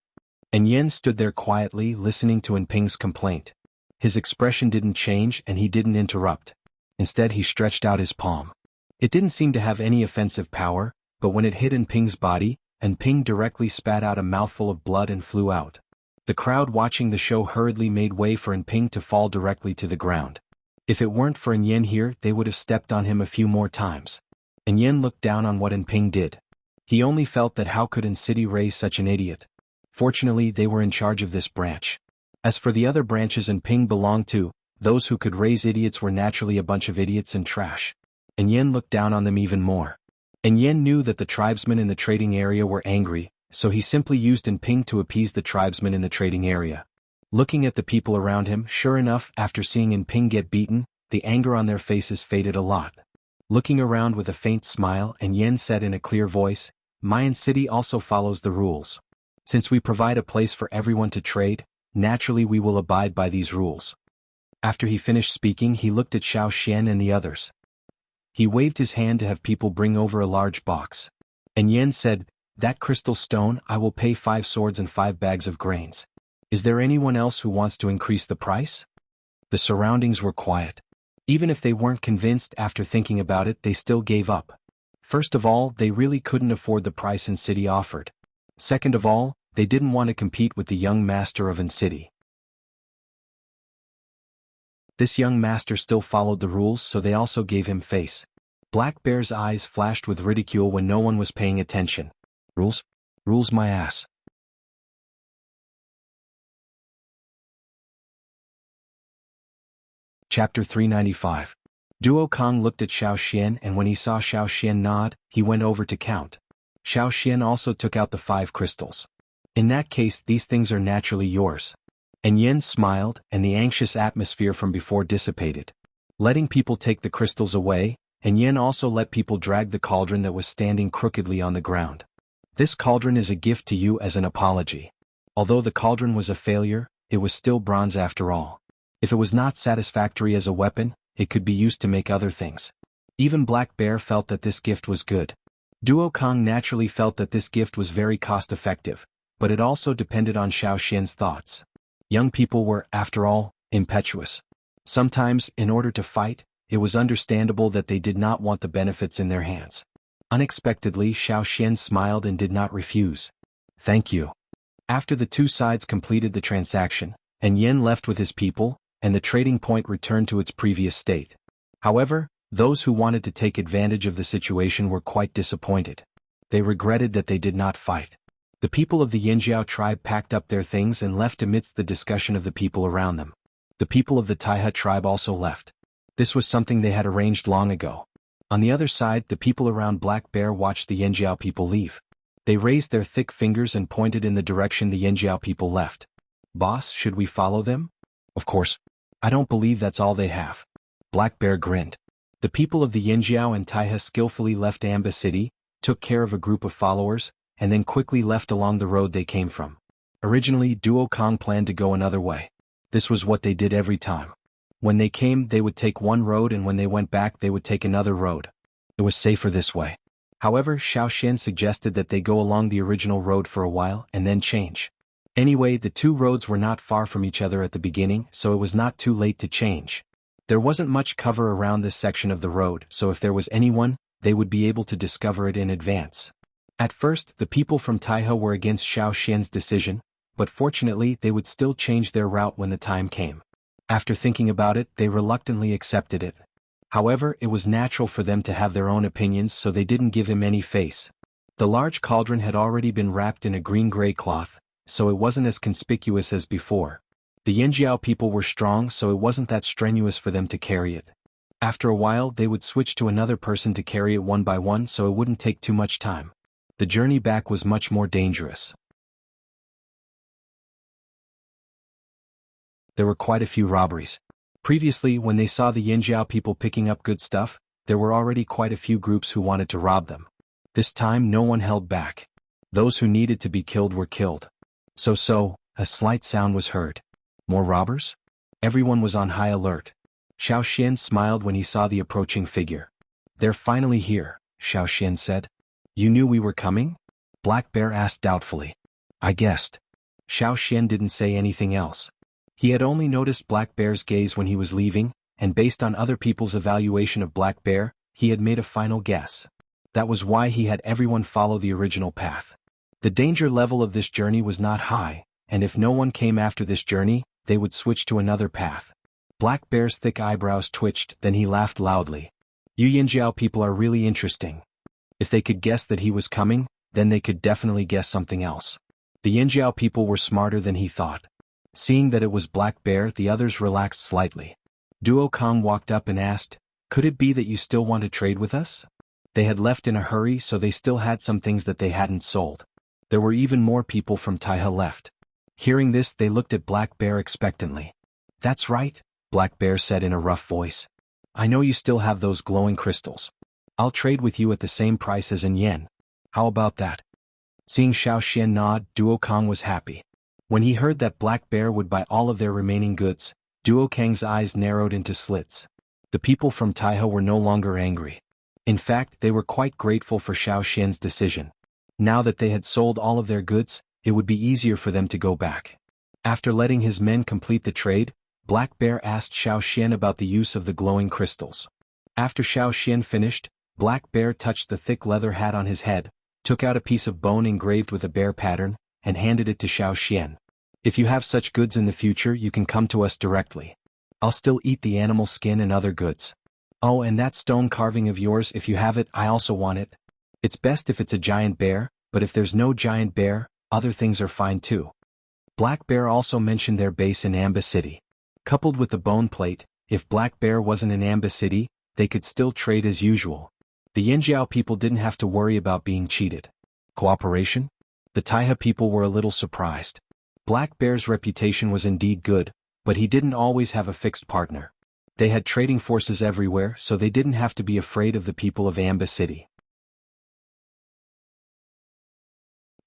And Yen stood there quietly listening to Ping's complaint. His expression didn't change and he didn't interrupt. Instead he stretched out his palm. It didn't seem to have any offensive power, but when it hit Ping's body, Ping directly spat out a mouthful of blood and flew out. The crowd watching the show hurriedly made way for Ping to fall directly to the ground. If it weren't for Yen here, they would have stepped on him a few more times. Yen looked down on what Ping did. He only felt that how could City raise such an idiot? Fortunately, they were in charge of this branch. As for the other branches Ping belonged to, those who could raise idiots were naturally a bunch of idiots and trash. Yen looked down on them even more. Yen knew that the tribesmen in the trading area were angry, so he simply used Ping to appease the tribesmen in the trading area. Looking at the people around him, sure enough, after seeing Ping get beaten, the anger on their faces faded a lot. Looking around with a faint smile, Yen said in a clear voice, Mayan City also follows the rules. Since we provide a place for everyone to trade, naturally we will abide by these rules. After he finished speaking, he looked at Xiao Xian and the others. He waved his hand to have people bring over a large box. Yen said, that crystal stone, I will pay 5 swords and 5 bags of grains. Is there anyone else who wants to increase the price? The surroundings were quiet. Even if they weren't convinced after thinking about it, they still gave up. First of all, they really couldn't afford the price City offered. Second of all, they didn't want to compete with the young master of City. This young master still followed the rules, so they also gave him face. Black Bear's eyes flashed with ridicule when no one was paying attention. Rules? Rules my ass. Chapter 395. Duo Kong looked at Xiao Xian, and when he saw Xiao Xian nod, he went over to count. Xiao Xian also took out the 5 crystals. In that case, these things are naturally yours. And Yin smiled, and the anxious atmosphere from before dissipated. Letting people take the crystals away, and Yin also let people drag the cauldron that was standing crookedly on the ground. This cauldron is a gift to you as an apology. Although the cauldron was a failure, it was still bronze after all. If it was not satisfactory as a weapon, it could be used to make other things. Even Black Bear felt that this gift was good. Duo Kong naturally felt that this gift was very cost-effective, but it also depended on Xiao Xian's thoughts. Young people were, after all, impetuous. Sometimes, in order to fight, it was understandable that they did not want the benefits in their hands. Unexpectedly, Xiao Xian smiled and did not refuse. Thank you. After the two sides completed the transaction, and Yin left with his people, and the trading point returned to its previous state. However, those who wanted to take advantage of the situation were quite disappointed. They regretted that they did not fight. The people of the Yinjiao tribe packed up their things and left amidst the discussion of the people around them. The people of the Taihe tribe also left. This was something they had arranged long ago. On the other side, the people around Black Bear watched the Yinjiao people leave. They raised their thick fingers and pointed in the direction the Yinjiao people left. Boss, should we follow them? Of course. I don't believe that's all they have. Black Bear grinned. The people of the Yinjiao and Taihe skillfully left Amba City, took care of a group of followers, and then quickly left along the road they came from. Originally, Duo Kong planned to go another way. This was what they did every time. When they came, they would take one road, and when they went back, they would take another road. It was safer this way. However, Xiao Xian suggested that they go along the original road for a while and then change. Anyway, the two roads were not far from each other at the beginning, so it was not too late to change. There wasn't much cover around this section of the road, so if there was anyone, they would be able to discover it in advance. At first, the people from Taihe were against Xiao Xian's decision, but fortunately they would still change their route when the time came. After thinking about it, they reluctantly accepted it. However, it was natural for them to have their own opinions, so they didn't give him any face. The large cauldron had already been wrapped in a green-gray cloth, so it wasn't as conspicuous as before. The Yinjiao people were strong, so it wasn't that strenuous for them to carry it. After a while, they would switch to another person to carry it one by one, so it wouldn't take too much time. The journey back was much more dangerous. There were quite a few robberies. Previously, when they saw the Yinjiao people picking up good stuff, there were already quite a few groups who wanted to rob them. This time, no one held back. Those who needed to be killed were killed. So, a slight sound was heard. More robbers? Everyone was on high alert. Xiao Xian smiled when he saw the approaching figure. They're finally here, Xiao Xian said. You knew we were coming? Black Bear asked doubtfully. I guessed. Xiao Xian didn't say anything else. He had only noticed Black Bear's gaze when he was leaving, and based on other people's evaluation of Black Bear, he had made a final guess. That was why he had everyone follow the original path. The danger level of this journey was not high, and if no one came after this journey, they would switch to another path. Black Bear's thick eyebrows twitched, then he laughed loudly. You Yinjiao people are really interesting. If they could guess that he was coming, then they could definitely guess something else. The Yinjiao people were smarter than he thought. Seeing that it was Black Bear, the others relaxed slightly. Duo Kong walked up and asked, Could it be that you still want to trade with us? They had left in a hurry, so they still had some things that they hadn't sold. There were even more people from Taihe left. Hearing this, they looked at Black Bear expectantly. That's right, Black Bear said in a rough voice. I know you still have those glowing crystals. I'll trade with you at the same price as in yen. How about that? Seeing Xiao Xian nod, Duo Kong was happy. When he heard that Black Bear would buy all of their remaining goods, Duo Kang's eyes narrowed into slits. The people from Taihe were no longer angry. In fact, they were quite grateful for Xiao Xian's decision. Now that they had sold all of their goods, it would be easier for them to go back. After letting his men complete the trade, Black Bear asked Xiao Xian about the use of the glowing crystals. After Xiao Xian finished, Black Bear touched the thick leather hat on his head, took out a piece of bone engraved with a bear pattern, and handed it to Xiao Xian. If you have such goods in the future, you can come to us directly. I'll still eat the animal skin and other goods. Oh, and that stone carving of yours, if you have it, I also want it. It's best if it's a giant bear, but if there's no giant bear, other things are fine too. Black Bear also mentioned their base in Amba City. Coupled with the bone plate, If Black Bear wasn't in Amba City, they could still trade as usual. The Yinjiao people didn't have to worry about being cheated. Cooperation? The Taiha people were a little surprised. Black Bear's reputation was indeed good, but he didn't always have a fixed partner. They had trading forces everywhere, so they didn't have to be afraid of the people of Amba City.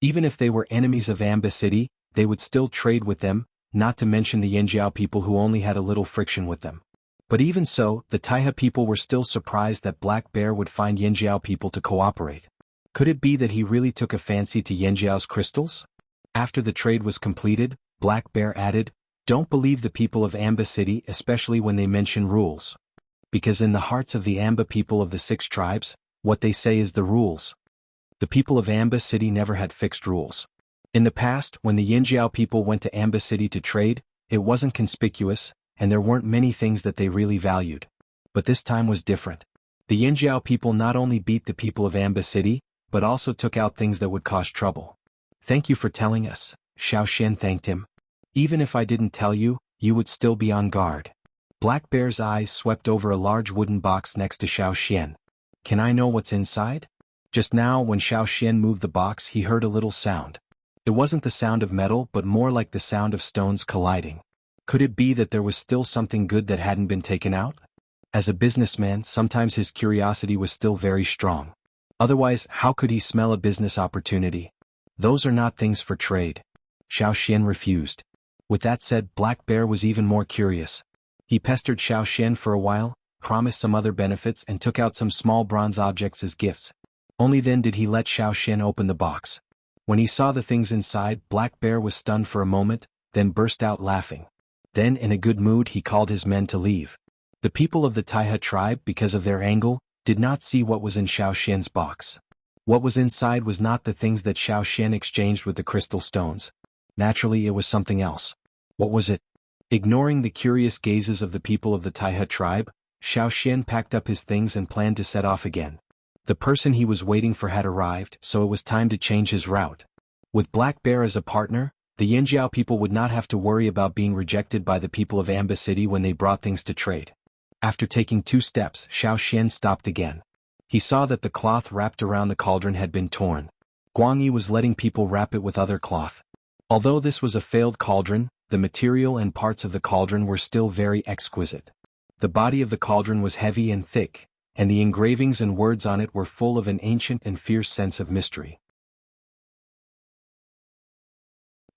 Even if they were enemies of Amba City, they would still trade with them, not to mention the Yinjiao people who only had a little friction with them. But even so, the Taiha people were still surprised that Black Bear would find Yinjiao people to cooperate. Could it be that he really took a fancy to Yinjiao's crystals? After the trade was completed, Black Bear added, "Don't believe the people of Amba City, especially when they mention rules. Because in the hearts of the Amba people of the 6 tribes, what they say is the rules." The people of Amba City never had fixed rules. In the past, when the Yinjiao people went to Amba City to trade, it wasn't conspicuous, and there weren't many things that they really valued. But this time was different. The Yinjiao people not only beat the people of Amba City, but also took out things that would cause trouble. "Thank you for telling us," Xiao Xian thanked him. "Even if I didn't tell you, you would still be on guard." Black Bear's eyes swept over a large wooden box next to Xiao Xian. "Can I know what's inside?" Just now, when Xiao Xian moved the box, he heard a little sound. It wasn't the sound of metal, but more like the sound of stones colliding. Could it be that there was still something good that hadn't been taken out? As a businessman, sometimes his curiosity was still very strong. Otherwise, how could he smell a business opportunity? "Those are not things for trade." Xiao Xian refused. With that said, Black Bear was even more curious. He pestered Xiao Xian for a while, promised some other benefits, and took out some small bronze objects as gifts. Only then did he let Xiao Xian open the box. When he saw the things inside, Black Bear was stunned for a moment, then burst out laughing. Then, in a good mood, he called his men to leave. The people of the Taiha tribe, because of their angle, did not see what was in Xiao Xian's box. What was inside was not the things that Xiao Xian exchanged with the crystal stones. Naturally, it was something else. What was it? Ignoring the curious gazes of the people of the Taiha tribe, Xiao Xian packed up his things and planned to set off again. The person he was waiting for had arrived, so it was time to change his route. With Black Bear as a partner, the Yinjiao people would not have to worry about being rejected by the people of Amba City when they brought things to trade. After taking 2 steps, Xiao Xian stopped again. He saw that the cloth wrapped around the cauldron had been torn. Guangyi was letting people wrap it with other cloth. Although this was a failed cauldron, the material and parts of the cauldron were still very exquisite. The body of the cauldron was heavy and thick, and the engravings and words on it were full of an ancient and fierce sense of mystery.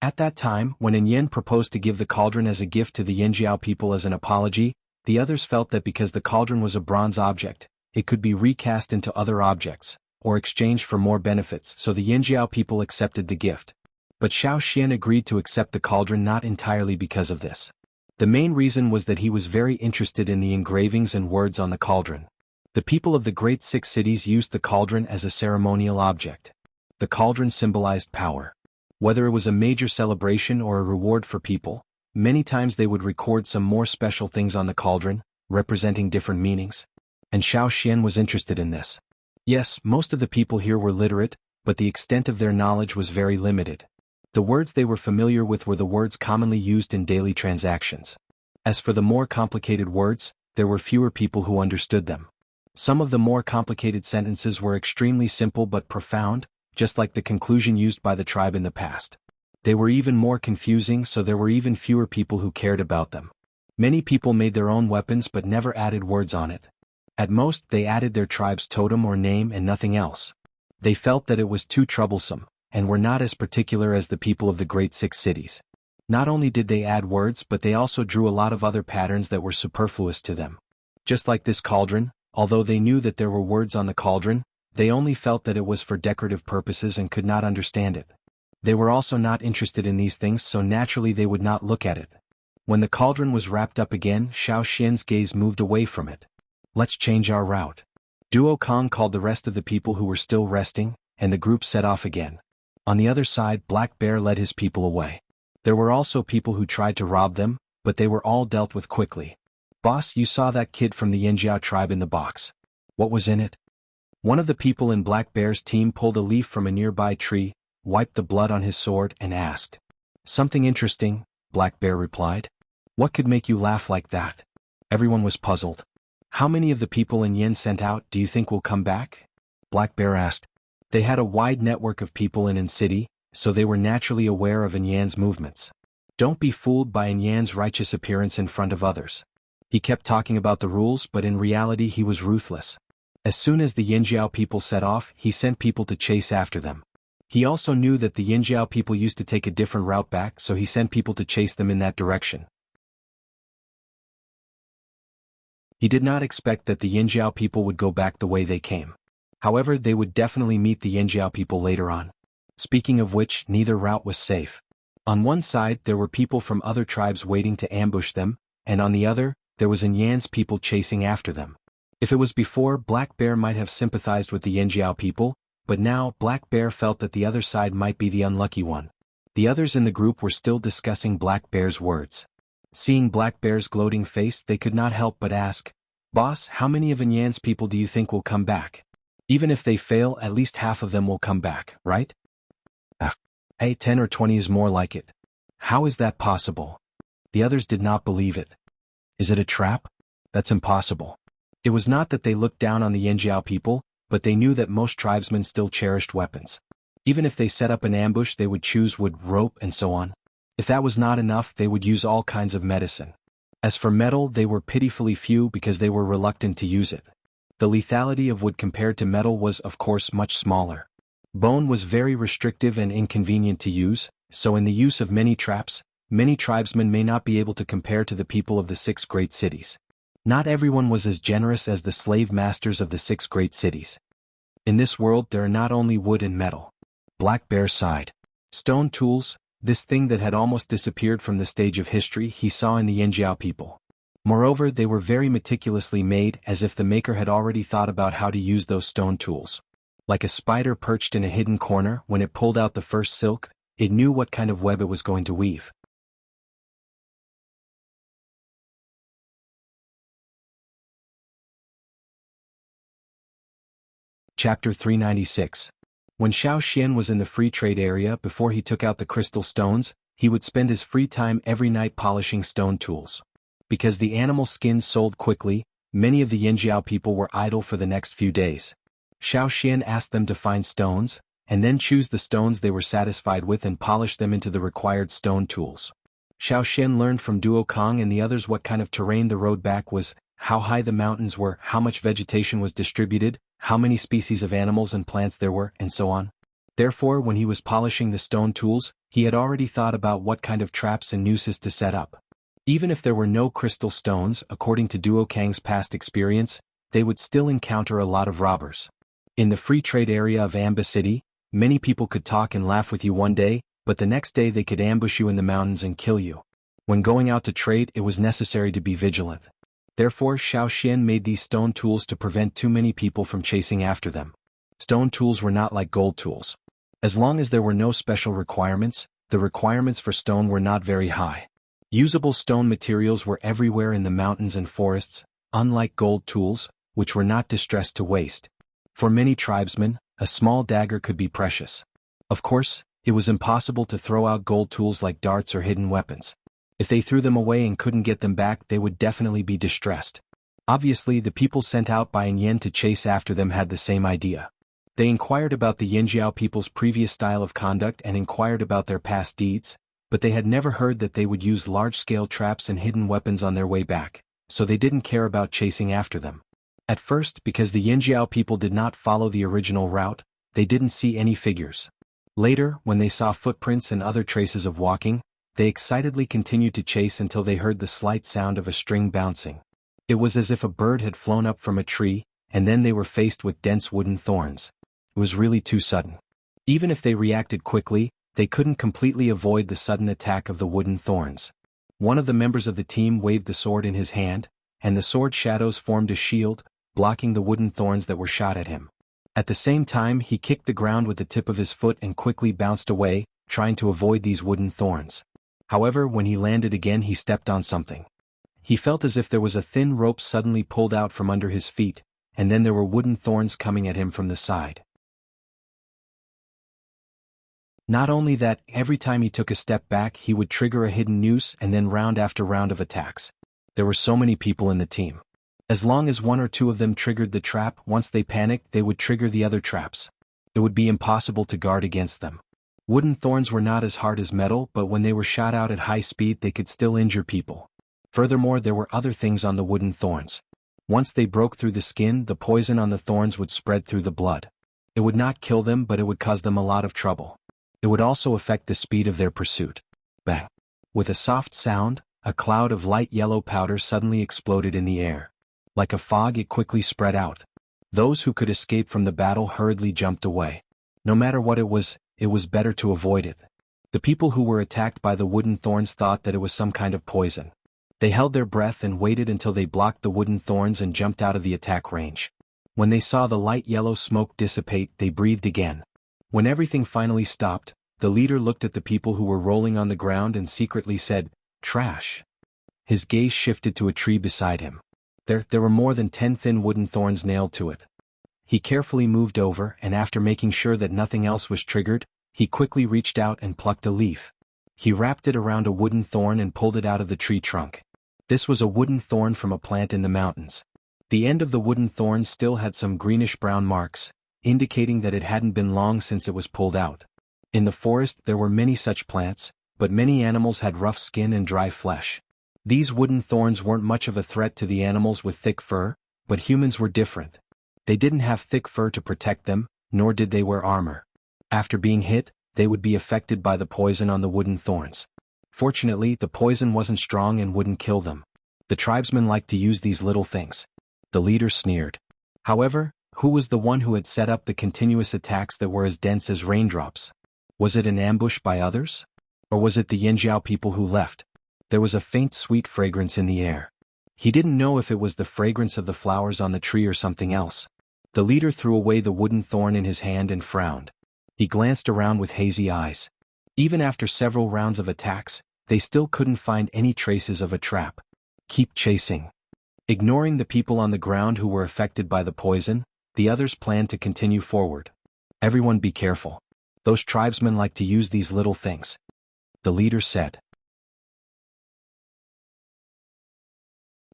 At that time, when Yin proposed to give the cauldron as a gift to the Yinjiao people as an apology, the others felt that because the cauldron was a bronze object, it could be recast into other objects, or exchanged for more benefits, so the Yinjiao people accepted the gift. But Xiao Xian agreed to accept the cauldron not entirely because of this. The main reason was that he was very interested in the engravings and words on the cauldron. The people of the Great 6 cities used the cauldron as a ceremonial object. The cauldron symbolized power. Whether it was a major celebration or a reward for people, many times they would record some more special things on the cauldron, representing different meanings. And Xiao Xian was interested in this. Yes, most of the people here were literate, but the extent of their knowledge was very limited. The words they were familiar with were the words commonly used in daily transactions. As for the more complicated words, there were fewer people who understood them. Some of the more complicated sentences were extremely simple but profound, just like the conclusion used by the tribe in the past. They were even more confusing, so there were even fewer people who cared about them. Many people made their own weapons but never added words on it. At most, they added their tribe's totem or name and nothing else. They felt that it was too troublesome, and were not as particular as the people of the Great 6 cities. Not only did they add words, but they also drew a lot of other patterns that were superfluous to them. Just like this cauldron, although they knew that there were words on the cauldron, they only felt that it was for decorative purposes and could not understand it. They were also not interested in these things, so naturally they would not look at it. When the cauldron was wrapped up again, Xiao Xian's gaze moved away from it. "Let's change our route." Duo Kong called the rest of the people who were still resting, and the group set off again. On the other side, Black Bear led his people away. There were also people who tried to rob them, but they were all dealt with quickly. "Boss, you saw that kid from the Yinjiao tribe in the box. What was in it?" One of the people in Black Bear's team pulled a leaf from a nearby tree, wiped the blood on his sword, and asked. "Something interesting," Black Bear replied. "What could make you laugh like that?" Everyone was puzzled. How many of the people in Yin sent out do you think will come back? Black Bear asked. They had a wide network of people in City, so they were naturally aware of Yan's movements. Don't be fooled by Yan's righteous appearance in front of others. He kept talking about the rules, but in reality he was ruthless. As soon as the Yinjiao people set off, he sent people to chase after them. He also knew that the Yinjiao people used to take a different route back, so he sent people to chase them in that direction. He did not expect that the Yinjiao people would go back the way they came. However, they would definitely meet the Yinjiao people later on. Speaking of which, neither route was safe. On one side there were people from other tribes waiting to ambush them, and on the other, there was Yan's people chasing after them. If it was before, Black Bear might have sympathized with the Yinjiao people, but now Black Bear felt that the other side might be the unlucky one. The others in the group were still discussing Black Bear's words. Seeing Black Bear's gloating face, they could not help but ask, "Boss, how many of Yan's people do you think will come back? Even if they fail, at least half of them will come back, right?" Hey, 10 or 20 is more like it. How is that possible? The others did not believe it. Is it a trap? That's impossible. It was not that they looked down on the Yinjiao people, but they knew that most tribesmen still cherished weapons. Even if they set up an ambush, they would choose wood, rope, and so on. If that was not enough, they would use all kinds of medicine. As for metal, they were pitifully few because they were reluctant to use it. The lethality of wood compared to metal was, of course, much smaller. Bone was very restrictive and inconvenient to use, so in the use of many traps, many tribesmen may not be able to compare to the people of the 6 great cities. Not everyone was as generous as the slave masters of the 6 great cities. In this world there are not only wood and metal. Black Bear sighed. Stone tools, this thing that had almost disappeared from the stage of history, he saw in the Yinjiao people. Moreover, they were very meticulously made, as if the maker had already thought about how to use those stone tools. Like a spider perched in a hidden corner, when it pulled out the first silk, it knew what kind of web it was going to weave. Chapter 396. When Xiao Xian was in the free trade area before he took out the crystal stones, he would spend his free time every night polishing stone tools. Because the animal skins sold quickly, many of the Yinjiao people were idle for the next few days. Xiao Xian asked them to find stones, and then choose the stones they were satisfied with and polish them into the required stone tools. Xiao Xian learned from Duo Kong and the others what kind of terrain the road back was, how high the mountains were, how much vegetation was distributed, how many species of animals and plants there were, and so on. Therefore, when he was polishing the stone tools, he had already thought about what kind of traps and nooses to set up. Even if there were no crystal stones, according to Duo Kang's past experience, they would still encounter a lot of robbers. In the free trade area of Amba City, many people could talk and laugh with you one day, but the next day they could ambush you in the mountains and kill you. When going out to trade, it was necessary to be vigilant. Therefore, Xiao Xian made these stone tools to prevent too many people from chasing after them. Stone tools were not like gold tools. As long as there were no special requirements, the requirements for stone were not very high. Usable stone materials were everywhere in the mountains and forests, unlike gold tools, which were not distressed to waste. For many tribesmen, a small dagger could be precious. Of course, it was impossible to throw out gold tools like darts or hidden weapons. If they threw them away and couldn't get them back, they would definitely be distressed. Obviously, the people sent out by Yin to chase after them had the same idea. They inquired about the Yinjiao people's previous style of conduct and inquired about their past deeds, but they had never heard that they would use large-scale traps and hidden weapons on their way back, so they didn't care about chasing after them. At first, because the Yinjiao people did not follow the original route, they didn't see any figures. Later, when they saw footprints and other traces of walking, they excitedly continued to chase until they heard the slight sound of a string bouncing. It was as if a bird had flown up from a tree, and then they were faced with dense wooden thorns. It was really too sudden. Even if they reacted quickly, they couldn't completely avoid the sudden attack of the wooden thorns. One of the members of the team waved the sword in his hand, and the sword shadows formed a shield, blocking the wooden thorns that were shot at him. At the same time, he kicked the ground with the tip of his foot and quickly bounced away, trying to avoid these wooden thorns. However, when he landed again, he stepped on something. He felt as if there was a thin rope suddenly pulled out from under his feet, and then there were wooden thorns coming at him from the side. Not only that, every time he took a step back, he would trigger a hidden noose and then round after round of attacks. There were so many people in the team. As long as one or two of them triggered the trap, once they panicked they would trigger the other traps. It would be impossible to guard against them. Wooden thorns were not as hard as metal, but when they were shot out at high speed they could still injure people. Furthermore, there were other things on the wooden thorns. Once they broke through the skin, the poison on the thorns would spread through the blood. It would not kill them, but it would cause them a lot of trouble. It would also affect the speed of their pursuit. Bang! With a soft sound, a cloud of light yellow powder suddenly exploded in the air. Like a fog, it quickly spread out. Those who could escape from the battle hurriedly jumped away. No matter what it was better to avoid it. The people who were attacked by the wooden thorns thought that it was some kind of poison. They held their breath and waited until they blocked the wooden thorns and jumped out of the attack range. When they saw the light yellow smoke dissipate, they breathed again. When everything finally stopped, the leader looked at the people who were rolling on the ground and secretly said, "Trash." His gaze shifted to a tree beside him. There were more than 10 thin wooden thorns nailed to it. He carefully moved over, and after making sure that nothing else was triggered, he quickly reached out and plucked a leaf. He wrapped it around a wooden thorn and pulled it out of the tree trunk. This was a wooden thorn from a plant in the mountains. The end of the wooden thorn still had some greenish-brown marks, indicating that it hadn't been long since it was pulled out. In the forest there were many such plants, but many animals had rough skin and dry flesh. These wooden thorns weren't much of a threat to the animals with thick fur, but humans were different. They didn't have thick fur to protect them, nor did they wear armor. After being hit, they would be affected by the poison on the wooden thorns. Fortunately, the poison wasn't strong and wouldn't kill them. The tribesmen liked to use these little things. The leader sneered. However, who was the one who had set up the continuous attacks that were as dense as raindrops? Was it an ambush by others? Or was it the Yanjiao people who left? There was a faint sweet fragrance in the air. He didn't know if it was the fragrance of the flowers on the tree or something else. The leader threw away the wooden thorn in his hand and frowned. He glanced around with hazy eyes. Even after several rounds of attacks, they still couldn't find any traces of a trap. Keep chasing. Ignoring the people on the ground who were affected by the poison, the others planned to continue forward. Everyone be careful. Those tribesmen like to use these little things. The leader said.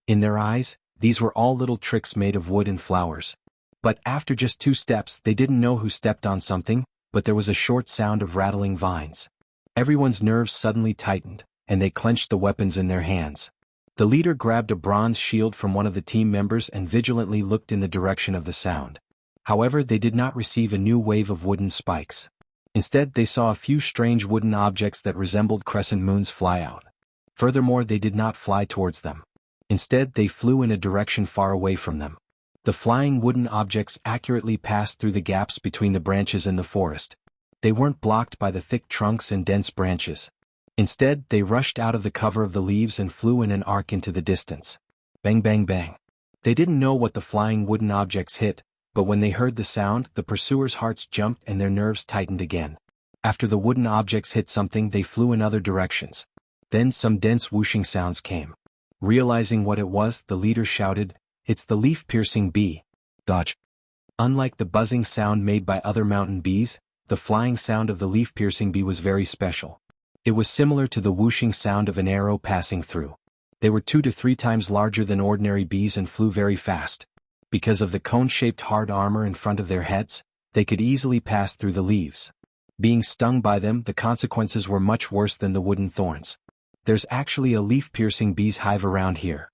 In their eyes, these were all little tricks made of wood and flowers. But after just 2 steps, they didn't know who stepped on something, but there was a short sound of rattling vines. Everyone's nerves suddenly tightened, and they clenched the weapons in their hands. The leader grabbed a bronze shield from one of the team members and vigilantly looked in the direction of the sound. However, they did not receive a new wave of wooden spikes. Instead, they saw a few strange wooden objects that resembled crescent moons fly out. Furthermore, they did not fly towards them. Instead, they flew in a direction far away from them. The flying wooden objects accurately passed through the gaps between the branches in the forest. They weren't blocked by the thick trunks and dense branches. Instead, they rushed out of the cover of the leaves and flew in an arc into the distance. Bang bang bang. They didn't know what the flying wooden objects hit, but when they heard the sound, the pursuers' hearts jumped and their nerves tightened again. After the wooden objects hit something, they flew in other directions. Then some dense whooshing sounds came. Realizing what it was, the leader shouted, "It's the leaf-piercing bee. Dodge." Unlike the buzzing sound made by other mountain bees, the flying sound of the leaf-piercing bee was very special. It was similar to the whooshing sound of an arrow passing through. They were 2 to 3 times larger than ordinary bees and flew very fast. Because of the cone-shaped hard armor in front of their heads, they could easily pass through the leaves. Being stung by them, the consequences were much worse than the wooden thorns. "There's actually a leaf-piercing bee's hive around here,"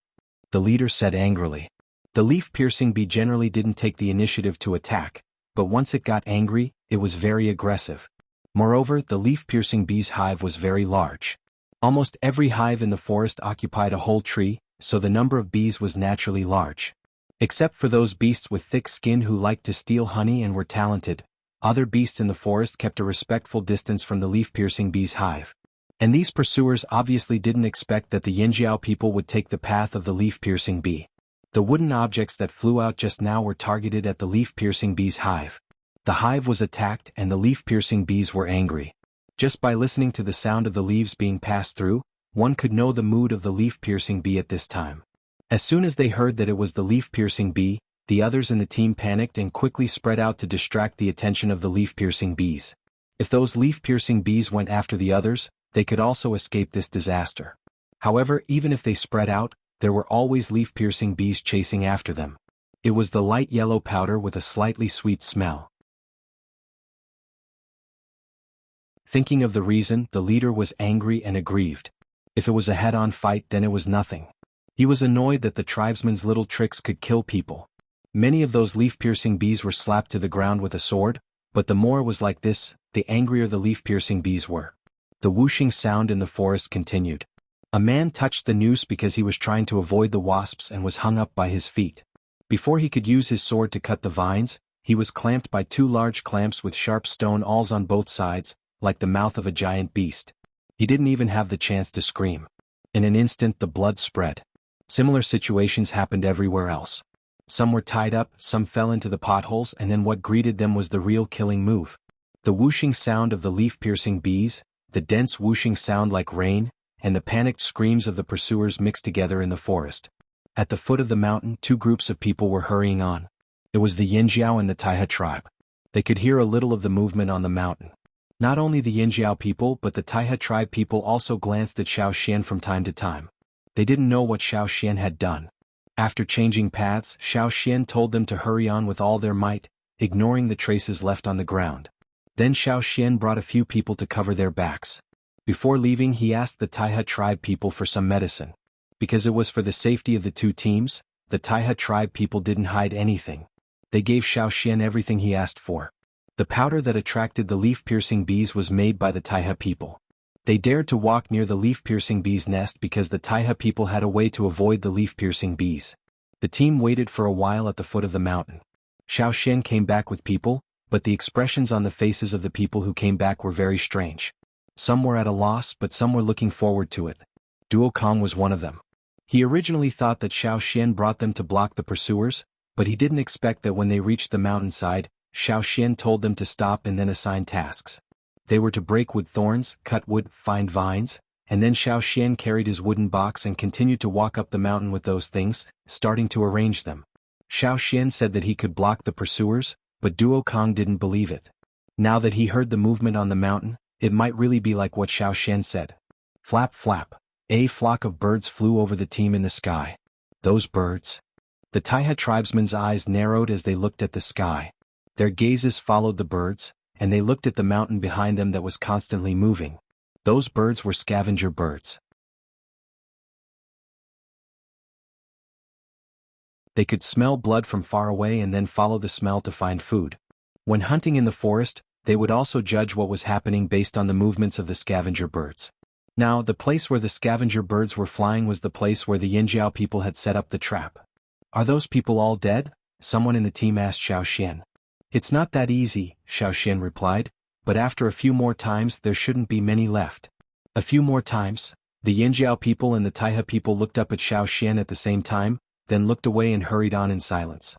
the leader said angrily. The leaf-piercing bee generally didn't take the initiative to attack, but once it got angry, it was very aggressive. Moreover, the leaf-piercing bee's hive was very large. Almost every hive in the forest occupied a whole tree, so the number of bees was naturally large. Except for those beasts with thick skin who liked to steal honey and were talented, other beasts in the forest kept a respectful distance from the leaf-piercing bee's hive. And these pursuers obviously didn't expect that the Yanjiao people would take the path of the leaf-piercing bee. The wooden objects that flew out just now were targeted at the leaf-piercing bee's hive. The hive was attacked and the leaf-piercing bees were angry. Just by listening to the sound of the leaves being passed through, one could know the mood of the leaf-piercing bee at this time. As soon as they heard that it was the leaf-piercing bee, the others in the team panicked and quickly spread out to distract the attention of the leaf-piercing bees. If those leaf-piercing bees went after the others, they could also escape this disaster. However, even if they spread out, there were always leaf-piercing bees chasing after them. It was the light yellow powder with a slightly sweet smell. Thinking of the reason, the leader was angry and aggrieved. If it was a head-on fight, then it was nothing. He was annoyed that the tribesmen's little tricks could kill people. Many of those leaf-piercing bees were slapped to the ground with a sword, but the more it was like this, the angrier the leaf-piercing bees were. The whooshing sound in the forest continued. A man touched the noose because he was trying to avoid the wasps and was hung up by his feet. Before he could use his sword to cut the vines, he was clamped by 2 large clamps with sharp stone awls on both sides, like the mouth of a giant beast. He didn't even have the chance to scream. In an instant the blood spread. Similar situations happened everywhere else. Some were tied up, some fell into the potholes, and then what greeted them was the real killing move. The whooshing sound of the leaf-piercing bees, the dense whooshing sound like rain, and the panicked screams of the pursuers mixed together in the forest. At the foot of the mountain, 2 groups of people were hurrying on. It was the Yinjiao and the Taiha tribe. They could hear a little of the movement on the mountain. Not only the Yinjiao people but the Taiha tribe people also glanced at Xiao Xian from time to time. They didn't know what Xiao Xian had done. After changing paths, Xiao Xian told them to hurry on with all their might, ignoring the traces left on the ground. Then Xiao Xian brought a few people to cover their backs. Before leaving, he asked the Taiha tribe people for some medicine. Because it was for the safety of the 2 teams, the Taiha tribe people didn't hide anything. They gave Xiao Xian everything he asked for. The powder that attracted the leaf-piercing bees was made by the Taiha people. They dared to walk near the leaf-piercing bees' nest because the Taiha people had a way to avoid the leaf-piercing bees. The team waited for a while at the foot of the mountain. Xiao Xian came back with people, but the expressions on the faces of the people who came back were very strange. Some were at a loss, but some were looking forward to it. Duo Kong was one of them. He originally thought that Xiao Xian brought them to block the pursuers, but he didn't expect that when they reached the mountainside, Xiao Xian told them to stop and then assign tasks. They were to break wood thorns, cut wood, find vines, and then Xiao Xian carried his wooden box and continued to walk up the mountain with those things, starting to arrange them. Xiao Xian said that he could block the pursuers, but Duo Kong didn't believe it. Now that he heard the movement on the mountain, it might really be like what Xiao Xian said. Flap flap. A flock of birds flew over the team in the sky. Those birds. The Taiha tribesmen's eyes narrowed as they looked at the sky. Their gazes followed the birds, and they looked at the mountain behind them that was constantly moving. Those birds were scavenger birds. They could smell blood from far away and then follow the smell to find food. When hunting in the forest, they would also judge what was happening based on the movements of the scavenger birds. Now, the place where the scavenger birds were flying was the place where the Yinjiao people had set up the trap. Are those people all dead? Someone in the team asked Xiao Xian. It's not that easy, Xiao Xian replied, but after a few more times there shouldn't be many left. A few more times? The Yinjiao people and the Taiha people looked up at Xiao Xian at the same time, then looked away and hurried on in silence.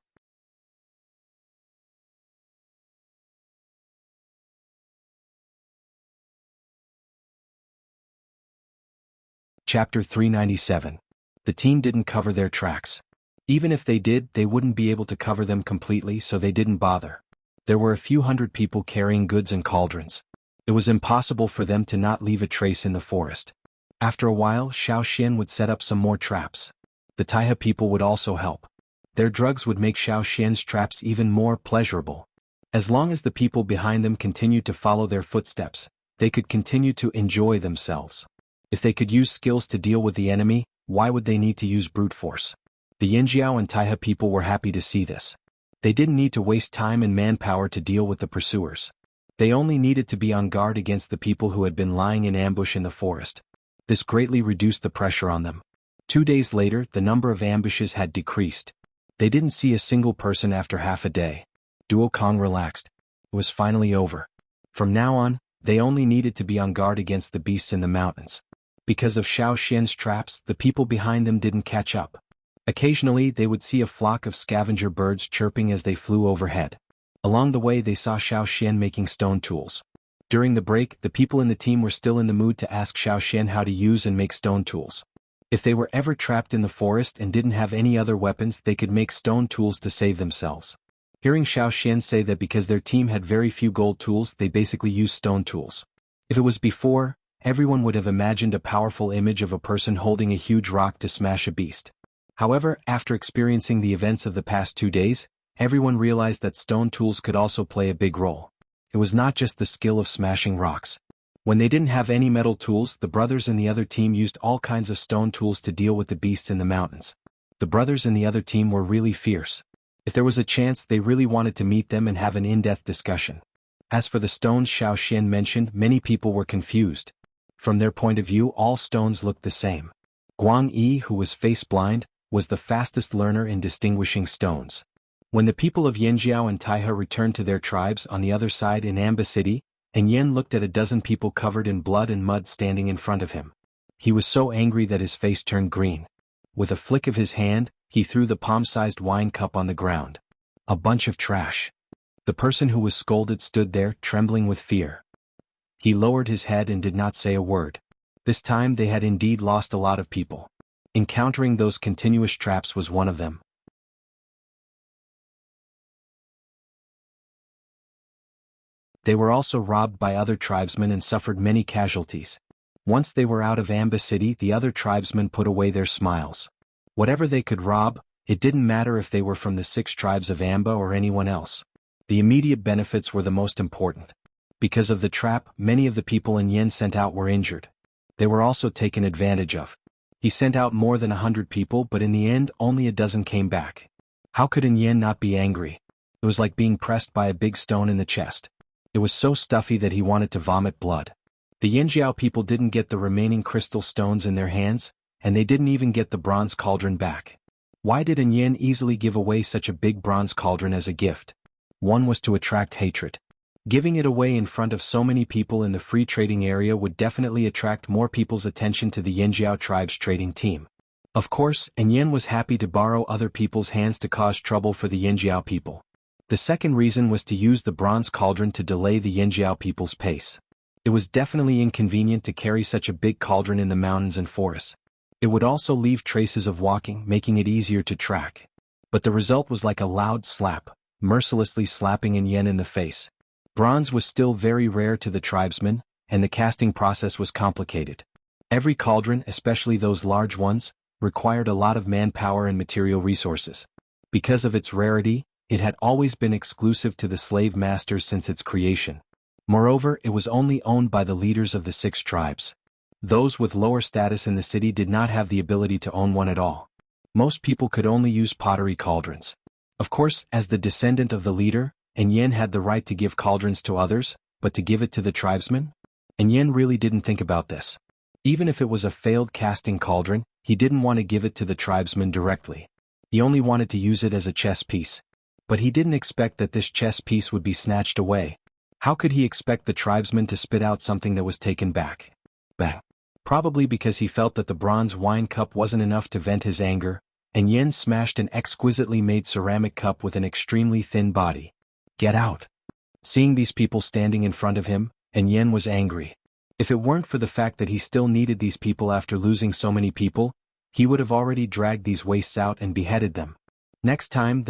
Chapter 397. The team didn't cover their tracks. Even if they did, they wouldn't be able to cover them completely, so they didn't bother. There were a few hundred people carrying goods and cauldrons. It was impossible for them to not leave a trace in the forest. After a while, Xiao Xian would set up some more traps. The Taiha people would also help. Their drugs would make Xiao Xian's traps even more pleasurable. As long as the people behind them continued to follow their footsteps, they could continue to enjoy themselves. If they could use skills to deal with the enemy, why would they need to use brute force? The Yinjiao and Taiha people were happy to see this. They didn't need to waste time and manpower to deal with the pursuers. They only needed to be on guard against the people who had been lying in ambush in the forest. This greatly reduced the pressure on them. 2 days later, the number of ambushes had decreased. They didn't see a single person after half a day. Duo Kong relaxed. It was finally over. From now on, they only needed to be on guard against the beasts in the mountains. Because of Xiao Xian's traps, the people behind them didn't catch up. Occasionally, they would see a flock of scavenger birds chirping as they flew overhead. Along the way, they saw Xiao Xian making stone tools. During the break, the people in the team were still in the mood to ask Xiao Xian how to use and make stone tools. If they were ever trapped in the forest and didn't have any other weapons, they could make stone tools to save themselves. Hearing Xiao Xian say that because their team had very few gold tools, they basically used stone tools. If it was before, everyone would have imagined a powerful image of a person holding a huge rock to smash a beast. However, after experiencing the events of the past 2 days, everyone realized that stone tools could also play a big role. It was not just the skill of smashing rocks. When they didn't have any metal tools, the brothers in the other team used all kinds of stone tools to deal with the beasts in the mountains. The brothers in the other team were really fierce. If there was a chance, they really wanted to meet them and have an in-depth discussion. As for the stones Xiao Xian mentioned, many people were confused. From their point of view, all stones looked the same. Guang Yi, who was face-blind, was the fastest learner in distinguishing stones. When the people of Yanjiao and Taihe returned to their tribes on the other side in Amba City, and Yen looked at a dozen people covered in blood and mud standing in front of him. He was so angry that his face turned green. With a flick of his hand, he threw the palm-sized wine cup on the ground. A bunch of trash. The person who was scolded stood there, trembling with fear. He lowered his head and did not say a word. This time they had indeed lost a lot of people. Encountering those continuous traps was one of them. They were also robbed by other tribesmen and suffered many casualties. Once they were out of Amba City, the other tribesmen put away their smiles. Whatever they could rob, it didn't matter if they were from the 6 tribes of Amba or anyone else. The immediate benefits were the most important. Because of the trap, many of the people Yen sent out were injured. They were also taken advantage of. He sent out more than 100 people, but in the end only a dozen came back. How could Yen not be angry? It was like being pressed by a big stone in the chest. It was so stuffy that he wanted to vomit blood. The Yanjiao people didn't get the remaining crystal stones in their hands, and they didn't even get the bronze cauldron back. Why did Yen easily give away such a big bronze cauldron as a gift? One was to attract hatred. Giving it away in front of so many people in the free trading area would definitely attract more people's attention to the Yanjiao tribe's trading team. Of course, Yen was happy to borrow other people's hands to cause trouble for the Yanjiao people. The second reason was to use the bronze cauldron to delay the Yanjiao people's pace. It was definitely inconvenient to carry such a big cauldron in the mountains and forests. It would also leave traces of walking, making it easier to track. But the result was like a loud slap, mercilessly slapping Yen in the face. Bronze was still very rare to the tribesmen, and the casting process was complicated. Every cauldron, especially those large ones, required a lot of manpower and material resources. Because of its rarity, it had always been exclusive to the slave masters since its creation. Moreover, it was only owned by the leaders of the 6 tribes. Those with lower status in the city did not have the ability to own one at all. Most people could only use pottery cauldrons. Of course, as the descendant of the leader, Yen had the right to give cauldrons to others, but to give it to the tribesmen? Yen really didn't think about this. Even if it was a failed casting cauldron, he didn't want to give it to the tribesmen directly. He only wanted to use it as a chess piece. But he didn't expect that this chess piece would be snatched away. How could he expect the tribesmen to spit out something that was taken back? Bang. Probably because he felt that the bronze wine cup wasn't enough to vent his anger, Yen smashed an exquisitely made ceramic cup with an extremely thin body. Get out. Seeing these people standing in front of him, Yen was angry. If it weren't for the fact that he still needed these people after losing so many people, he would have already dragged these wastes out and beheaded them. The next time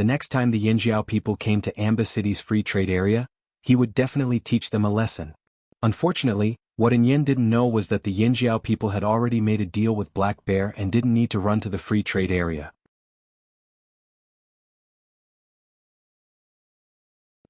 the Yanjiao people came to Amba City's free trade area, he would definitely teach them a lesson. Unfortunately, what Yen didn't know was that the Yanjiao people had already made a deal with Black Bear and didn't need to run to the free trade area.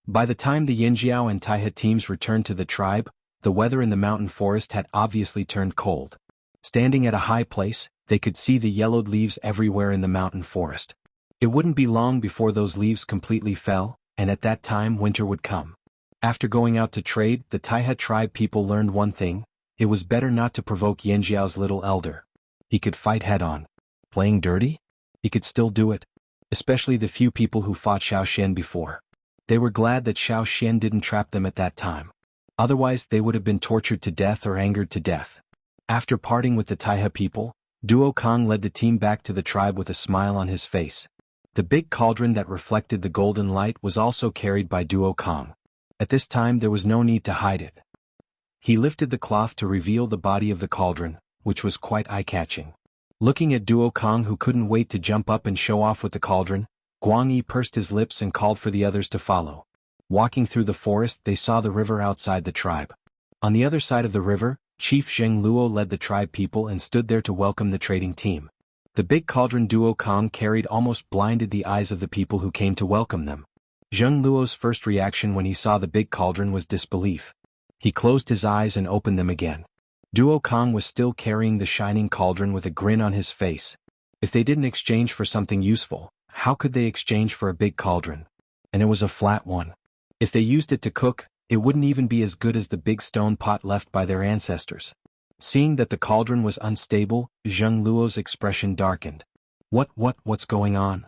By the time the Yanjiao and Taihe teams returned to the tribe, the weather in the mountain forest had obviously turned cold. Standing at a high place, they could see the yellowed leaves everywhere in the mountain forest. It wouldn't be long before those leaves completely fell, and at that time winter would come. After going out to trade, the Taihe tribe people learned one thing: it was better not to provoke Yanjiao's little elder. He could fight head-on. Playing dirty? He could still do it. Especially the few people who fought Xiao Xian before. They were glad that Xiao Xian didn't trap them at that time. Otherwise they would have been tortured to death or angered to death. After parting with the Taihe people, Duo Kong led the team back to the tribe with a smile on his face. The big cauldron that reflected the golden light was also carried by Duo Kong. At this time there was no need to hide it. He lifted the cloth to reveal the body of the cauldron, which was quite eye-catching. Looking at Duo Kong, who couldn't wait to jump up and show off with the cauldron, Guang Yi pursed his lips and called for the others to follow. Walking through the forest, they saw the river outside the tribe. On the other side of the river, Chief Zheng Luo led the tribe people and stood there to welcome the trading team. The big cauldron Duo Kong carried almost blinded the eyes of the people who came to welcome them. Zheng Luo's first reaction when he saw the big cauldron was disbelief. He closed his eyes and opened them again. Duo Kong was still carrying the shining cauldron with a grin on his face. If they didn't exchange for something useful, how could they exchange for a big cauldron? And it was a flat one. If they used it to cook, it wouldn't even be as good as the big stone pot left by their ancestors. Seeing that the cauldron was unstable, Zheng Luo's expression darkened. What's going on?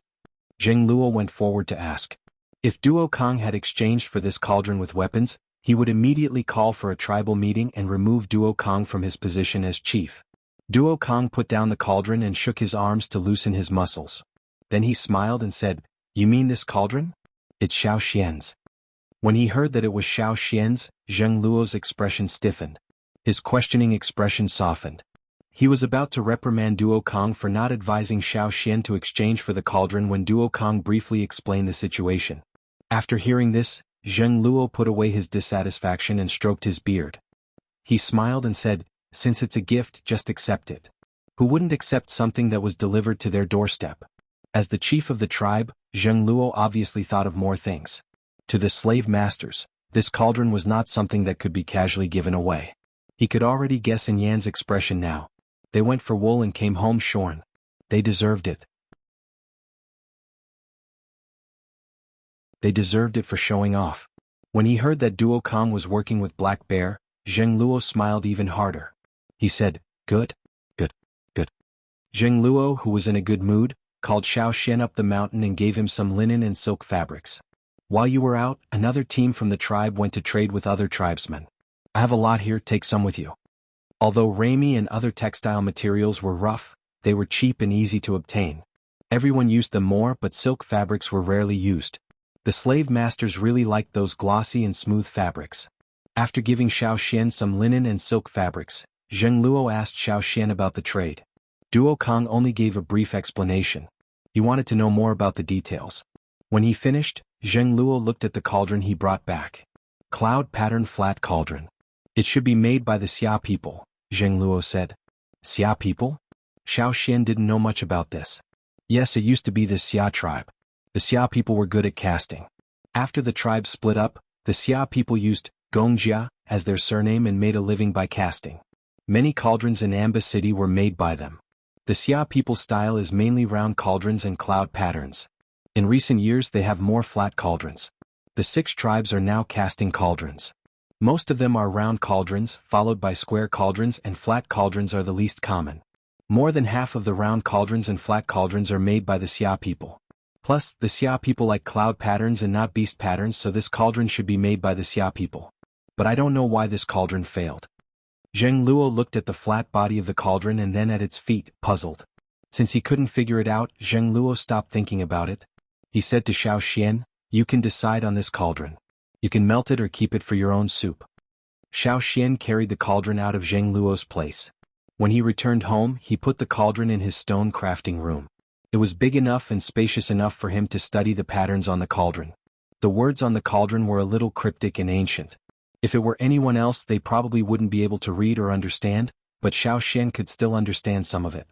Zheng Luo went forward to ask. If Duo Kong had exchanged for this cauldron with weapons, he would immediately call for a tribal meeting and remove Duo Kong from his position as chief. Duo Kong put down the cauldron and shook his arms to loosen his muscles. Then he smiled and said, "You mean this cauldron? It's Xiao Xian's." When he heard that it was Xiao Xian's, Zheng Luo's expression stiffened. His questioning expression softened. He was about to reprimand Duo Kong for not advising Xiao Xian to exchange for the cauldron when Duo Kong briefly explained the situation. After hearing this, Zheng Luo put away his dissatisfaction and stroked his beard. He smiled and said, "Since it's a gift, just accept it. Who wouldn't accept something that was delivered to their doorstep?" As the chief of the tribe, Zheng Luo obviously thought of more things. To the slave masters, this cauldron was not something that could be casually given away. He could already guess in Yan's expression now. They went for wool and came home shorn. They deserved it. They deserved it for showing off. When he heard that Duo Kong was working with Black Bear, Zheng Luo smiled even harder. He said, "Good. Zheng Luo, who was in a good mood, called Xiao Xian up the mountain and gave him some linen and silk fabrics. "While you were out, another team from the tribe went to trade with other tribesmen. I have a lot here, take some with you." Although ramie and other textile materials were rough, they were cheap and easy to obtain. Everyone used them more, but silk fabrics were rarely used. The slave masters really liked those glossy and smooth fabrics. After giving Xiao Xian some linen and silk fabrics, Zheng Luo asked Xiao Xian about the trade. Duo Kong only gave a brief explanation. He wanted to know more about the details. When he finished, Zheng Luo looked at the cauldron he brought back. Cloud pattern flat cauldron. "It should be made by the Xia people," Zheng Luo said. "Xia people?" Xiao Xian didn't know much about this. Yes, it used to be the Xia tribe. The Xia people were good at casting. After the tribe split up, the Xia people used Gongjia as their surname and made a living by casting. Many cauldrons in Amba City were made by them. The Xia people style is mainly round cauldrons and cloud patterns. In recent years they have more flat cauldrons. The 6 tribes are now casting cauldrons. Most of them are round cauldrons, followed by square cauldrons, and flat cauldrons are the least common. More than half of the round cauldrons and flat cauldrons are made by the Xia people. Plus, the Xia people like cloud patterns and not beast patterns, so this cauldron should be made by the Xia people. But I don't know why this cauldron failed. Zheng Luo looked at the flat body of the cauldron and then at its feet, puzzled. Since he couldn't figure it out, Zheng Luo stopped thinking about it. He said to Xiao Xian, "You can decide on this cauldron. You can melt it or keep it for your own soup." Xiao Xian carried the cauldron out of Zheng Luo's place. When he returned home, he put the cauldron in his stone crafting room. It was big enough and spacious enough for him to study the patterns on the cauldron. The words on the cauldron were a little cryptic and ancient. If it were anyone else, they probably wouldn't be able to read or understand, but Xiao Xian could still understand some of it.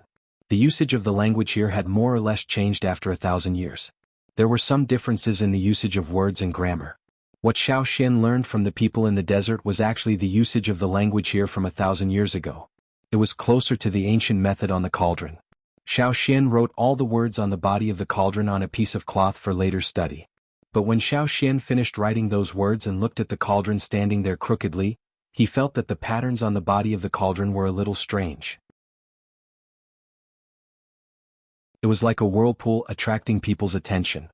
The usage of the language here had more or less changed after 1,000 years. There were some differences in the usage of words and grammar. What Xiao Xian learned from the people in the desert was actually the usage of the language here from 1,000 years ago. It was closer to the ancient method on the cauldron. Xiao Xian wrote all the words on the body of the cauldron on a piece of cloth for later study. But when Xiao Xian finished writing those words and looked at the cauldron standing there crookedly, he felt that the patterns on the body of the cauldron were a little strange. It was like a whirlpool attracting people's attention.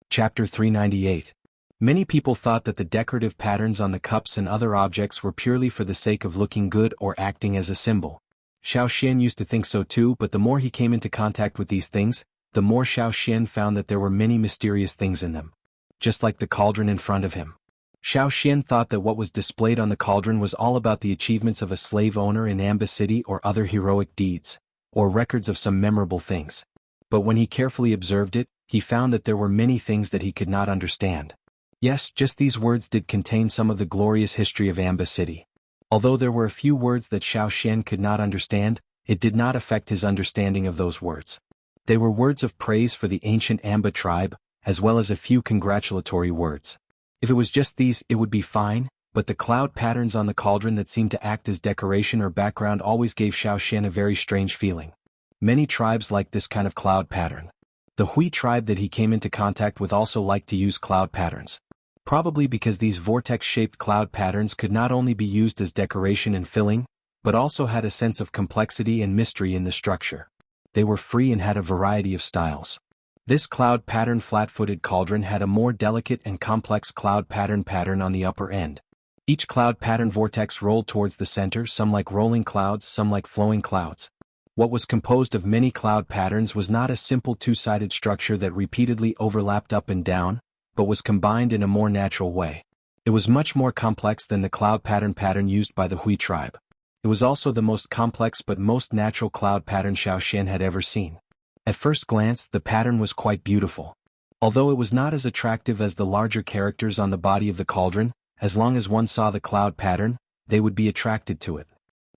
Chapter 398. Many people thought that the decorative patterns on the cups and other objects were purely for the sake of looking good or acting as a symbol. Xiao Xian used to think so too, but the more he came into contact with these things, the more Xiao Xian found that there were many mysterious things in them. Just like the cauldron in front of him. Xiao Xian thought that what was displayed on the cauldron was all about the achievements of a slave owner in Amba City or other heroic deeds, or records of some memorable things. But when he carefully observed it, he found that there were many things that he could not understand. Yes, just these words did contain some of the glorious history of Amba City. Although there were a few words that Xiao could not understand, it did not affect his understanding of those words. They were words of praise for the ancient Amba tribe, as well as a few congratulatory words. If it was just these, it would be fine, but the cloud patterns on the cauldron that seemed to act as decoration or background always gave Xiao a very strange feeling. Many tribes liked this kind of cloud pattern. The Hui tribe that he came into contact with also liked to use cloud patterns. Probably because these vortex-shaped cloud patterns could not only be used as decoration and filling, but also had a sense of complexity and mystery in the structure. They were free and had a variety of styles. This cloud pattern flat-footed cauldron had a more delicate and complex cloud pattern on the upper end. Each cloud pattern vortex rolled towards the center, some like rolling clouds, some like flowing clouds. What was composed of many cloud patterns was not a simple two-sided structure that repeatedly overlapped up and down, but was combined in a more natural way. It was much more complex than the cloud pattern used by the Hui tribe. It was also the most complex but most natural cloud pattern Xiao had ever seen. At first glance, the pattern was quite beautiful. Although it was not as attractive as the larger characters on the body of the cauldron, as long as one saw the cloud pattern, they would be attracted to it.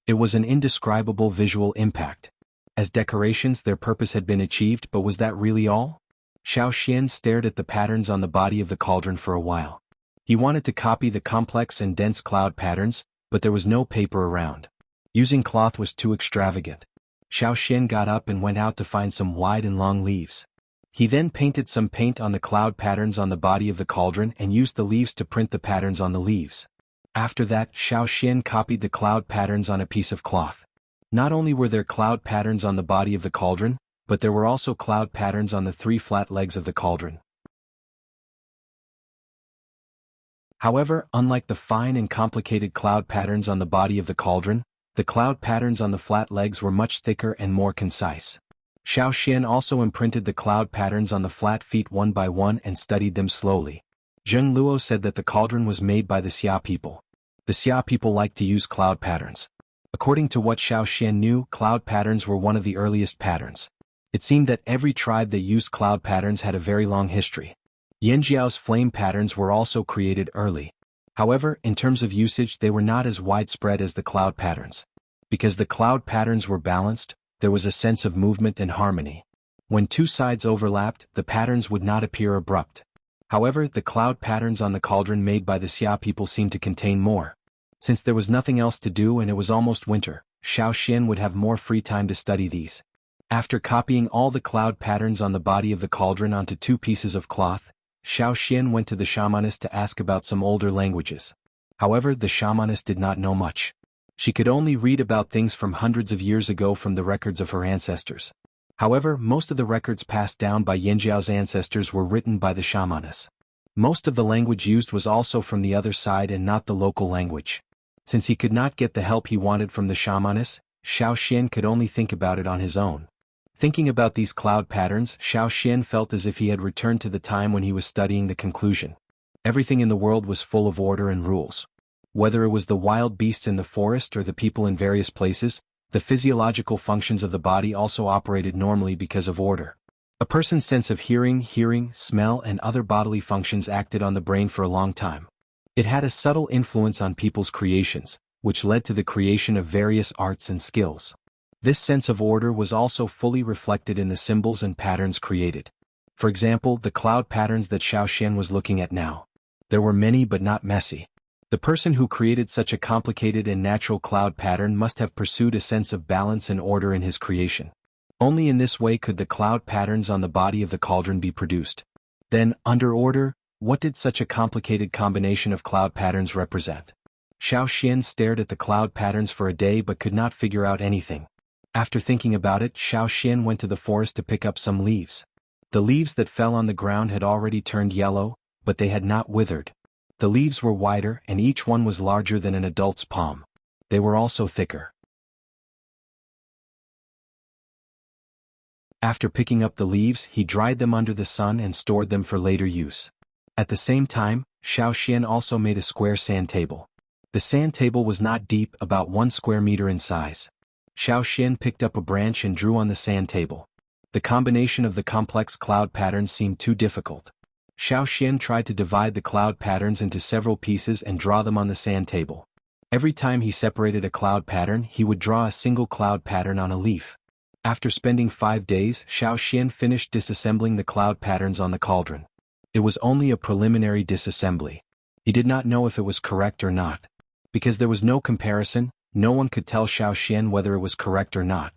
It was an indescribable visual impact. As decorations, their purpose had been achieved, but was that really all? Xiao stared at the patterns on the body of the cauldron for a while. He wanted to copy the complex and dense cloud patterns, but there was no paper around. Using cloth was too extravagant. Xiao got up and went out to find some wide and long leaves. He then painted some paint on the cloud patterns on the body of the cauldron and used the leaves to print the patterns on the leaves. After that, Xiao copied the cloud patterns on a piece of cloth. Not only were there cloud patterns on the body of the cauldron, but there were also cloud patterns on the 3 flat legs of the cauldron. However, unlike the fine and complicated cloud patterns on the body of the cauldron, the cloud patterns on the flat legs were much thicker and more concise. Xiao also imprinted the cloud patterns on the flat feet one by one and studied them slowly. Zheng Luo said that the cauldron was made by the Xia people. The Xia people liked to use cloud patterns. According to what Xiao knew, cloud patterns were one of the earliest patterns. It seemed that every tribe that used cloud patterns had a very long history. Yanjiao's flame patterns were also created early. However, in terms of usage, they were not as widespread as the cloud patterns. Because the cloud patterns were balanced, there was a sense of movement and harmony. When two sides overlapped, the patterns would not appear abrupt. However, the cloud patterns on the cauldron made by the Xia people seemed to contain more. Since there was nothing else to do and it was almost winter, Xiao would have more free time to study these. After copying all the cloud patterns on the body of the cauldron onto 2 pieces of cloth, Xiao went to the shamaness to ask about some older languages. However, the shamaness did not know much. She could only read about things from hundreds of years ago from the records of her ancestors. However, most of the records passed down by Yanjiao's ancestors were written by the shamaness. Most of the language used was also from the other side and not the local language. Since he could not get the help he wanted from the shamaness, Xiao could only think about it on his own. Thinking about these cloud patterns, Xiao felt as if he had returned to the time when he was studying the conclusion. Everything in the world was full of order and rules. Whether it was the wild beasts in the forest or the people in various places, the physiological functions of the body also operated normally because of order. A person's sense of hearing, smell, and other bodily functions acted on the brain for a long time. It had a subtle influence on people's creations, which led to the creation of various arts and skills. This sense of order was also fully reflected in the symbols and patterns created. For example, the cloud patterns that Xiao was looking at now. There were many but not messy. The person who created such a complicated and natural cloud pattern must have pursued a sense of balance and order in his creation. Only in this way could the cloud patterns on the body of the cauldron be produced. Then, under order, what did such a complicated combination of cloud patterns represent? Xiao stared at the cloud patterns for a day but could not figure out anything. After thinking about it, Xiao went to the forest to pick up some leaves. The leaves that fell on the ground had already turned yellow, but they had not withered. The leaves were wider and each one was larger than an adult's palm. They were also thicker. After picking up the leaves, he dried them under the sun and stored them for later use. At the same time, Xiao also made a square sand table. The sand table was not deep, about 1 square meter in size. Xiao picked up a branch and drew on the sand table. The combination of the complex cloud patterns seemed too difficult. Xiao Xian tried to divide the cloud patterns into several pieces and draw them on the sand table. Every time he separated a cloud pattern, he would draw a single cloud pattern on a leaf. After spending 5 days, Xiao Xian finished disassembling the cloud patterns on the cauldron. It was only a preliminary disassembly. He did not know if it was correct or not. Because there was no comparison, no one could tell Xiao Xian whether it was correct or not.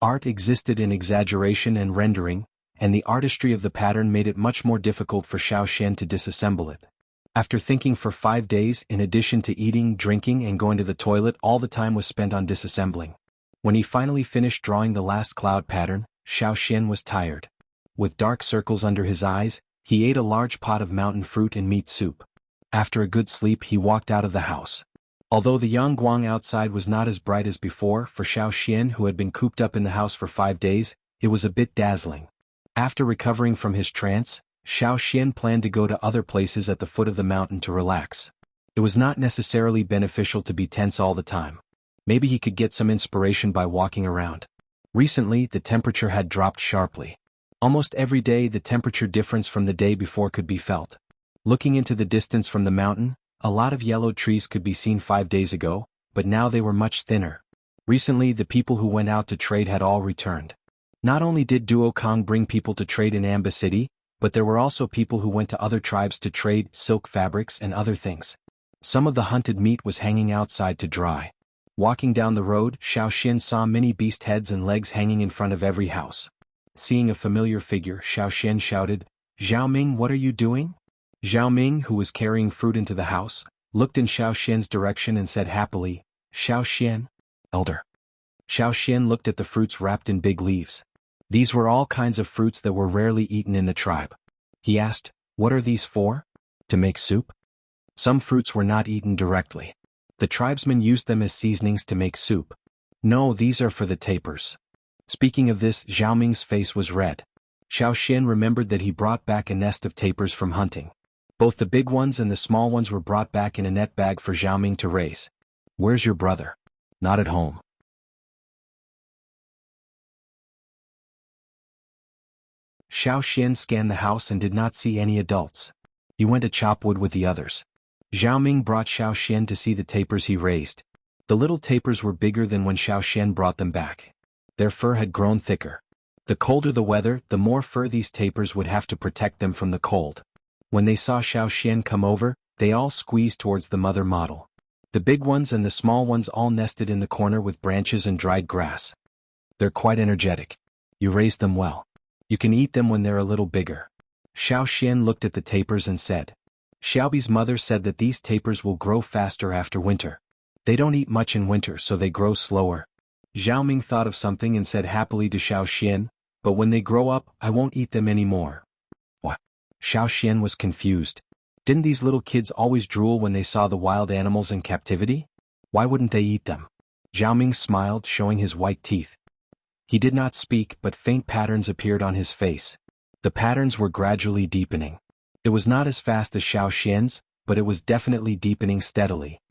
Art existed in exaggeration and rendering, and the artistry of the pattern made it much more difficult for Xiao Xian to disassemble it. After thinking for 5 days, in addition to eating, drinking, and going to the toilet, all the time was spent on disassembling. When he finally finished drawing the last cloud pattern, Xiao Xian was tired. With dark circles under his eyes, he ate a large pot of mountain fruit and meat soup. After a good sleep, he walked out of the house. Although the Yangguang outside was not as bright as before, for Xiao Xian, who had been cooped up in the house for 5 days, it was a bit dazzling. After recovering from his trance, Xiao Xian planned to go to other places at the foot of the mountain to relax. It was not necessarily beneficial to be tense all the time. Maybe he could get some inspiration by walking around. Recently, the temperature had dropped sharply. Almost every day, the temperature difference from the day before could be felt. Looking into the distance from the mountain, a lot of yellow trees could be seen 5 days ago, but now they were much thinner. Recently, the people who went out to trade had all returned. Not only did Duo Kong bring people to trade in Amba City, but there were also people who went to other tribes to trade silk fabrics and other things. Some of the hunted meat was hanging outside to dry. Walking down the road, Xiao Xian saw many beast heads and legs hanging in front of every house. Seeing a familiar figure, Xiao Xian shouted, "Zhao Ming, what are you doing?" Zhao Ming, who was carrying fruit into the house, looked in Xiao Xian's direction and said happily, "Xiao Xian, elder." Xiao Xian looked at the fruits wrapped in big leaves. These were all kinds of fruits that were rarely eaten in the tribe. He asked, "What are these for?" "To make soup." Some fruits were not eaten directly. The tribesmen used them as seasonings to make soup. "No, these are for the tapers." Speaking of this, Zhao Ming's face was red. Xiao Xian remembered that he brought back a nest of tapers from hunting. Both the big ones and the small ones were brought back in a net bag for Zhao Ming to raise. "Where's your brother?" "Not at home." Xiao Xian scanned the house and did not see any adults. He went to chop wood with the others. Zhao Ming brought Xiao Xian to see the tapers he raised. The little tapers were bigger than when Xiao Xian brought them back. Their fur had grown thicker. The colder the weather, the more fur these tapers would have to protect them from the cold. When they saw Xiao Xian come over, they all squeezed towards the mother model. The big ones and the small ones all nested in the corner with branches and dried grass. "They're quite energetic. You raised them well. You can eat them when they're a little bigger." Xiao Xian looked at the tapers and said, "Xiaobi's mother said that these tapers will grow faster after winter. They don't eat much in winter, so they grow slower." Zhao Ming thought of something and said happily to Xiao Xian, "But when they grow up, I won't eat them anymore." What? Xiao Xian was confused. Didn't these little kids always drool when they saw the wild animals in captivity? Why wouldn't they eat them? Zhao Ming smiled, showing his white teeth. He did not speak, but faint patterns appeared on his face. The patterns were gradually deepening. It was not as fast as Xiao Xian's, but it was definitely deepening steadily.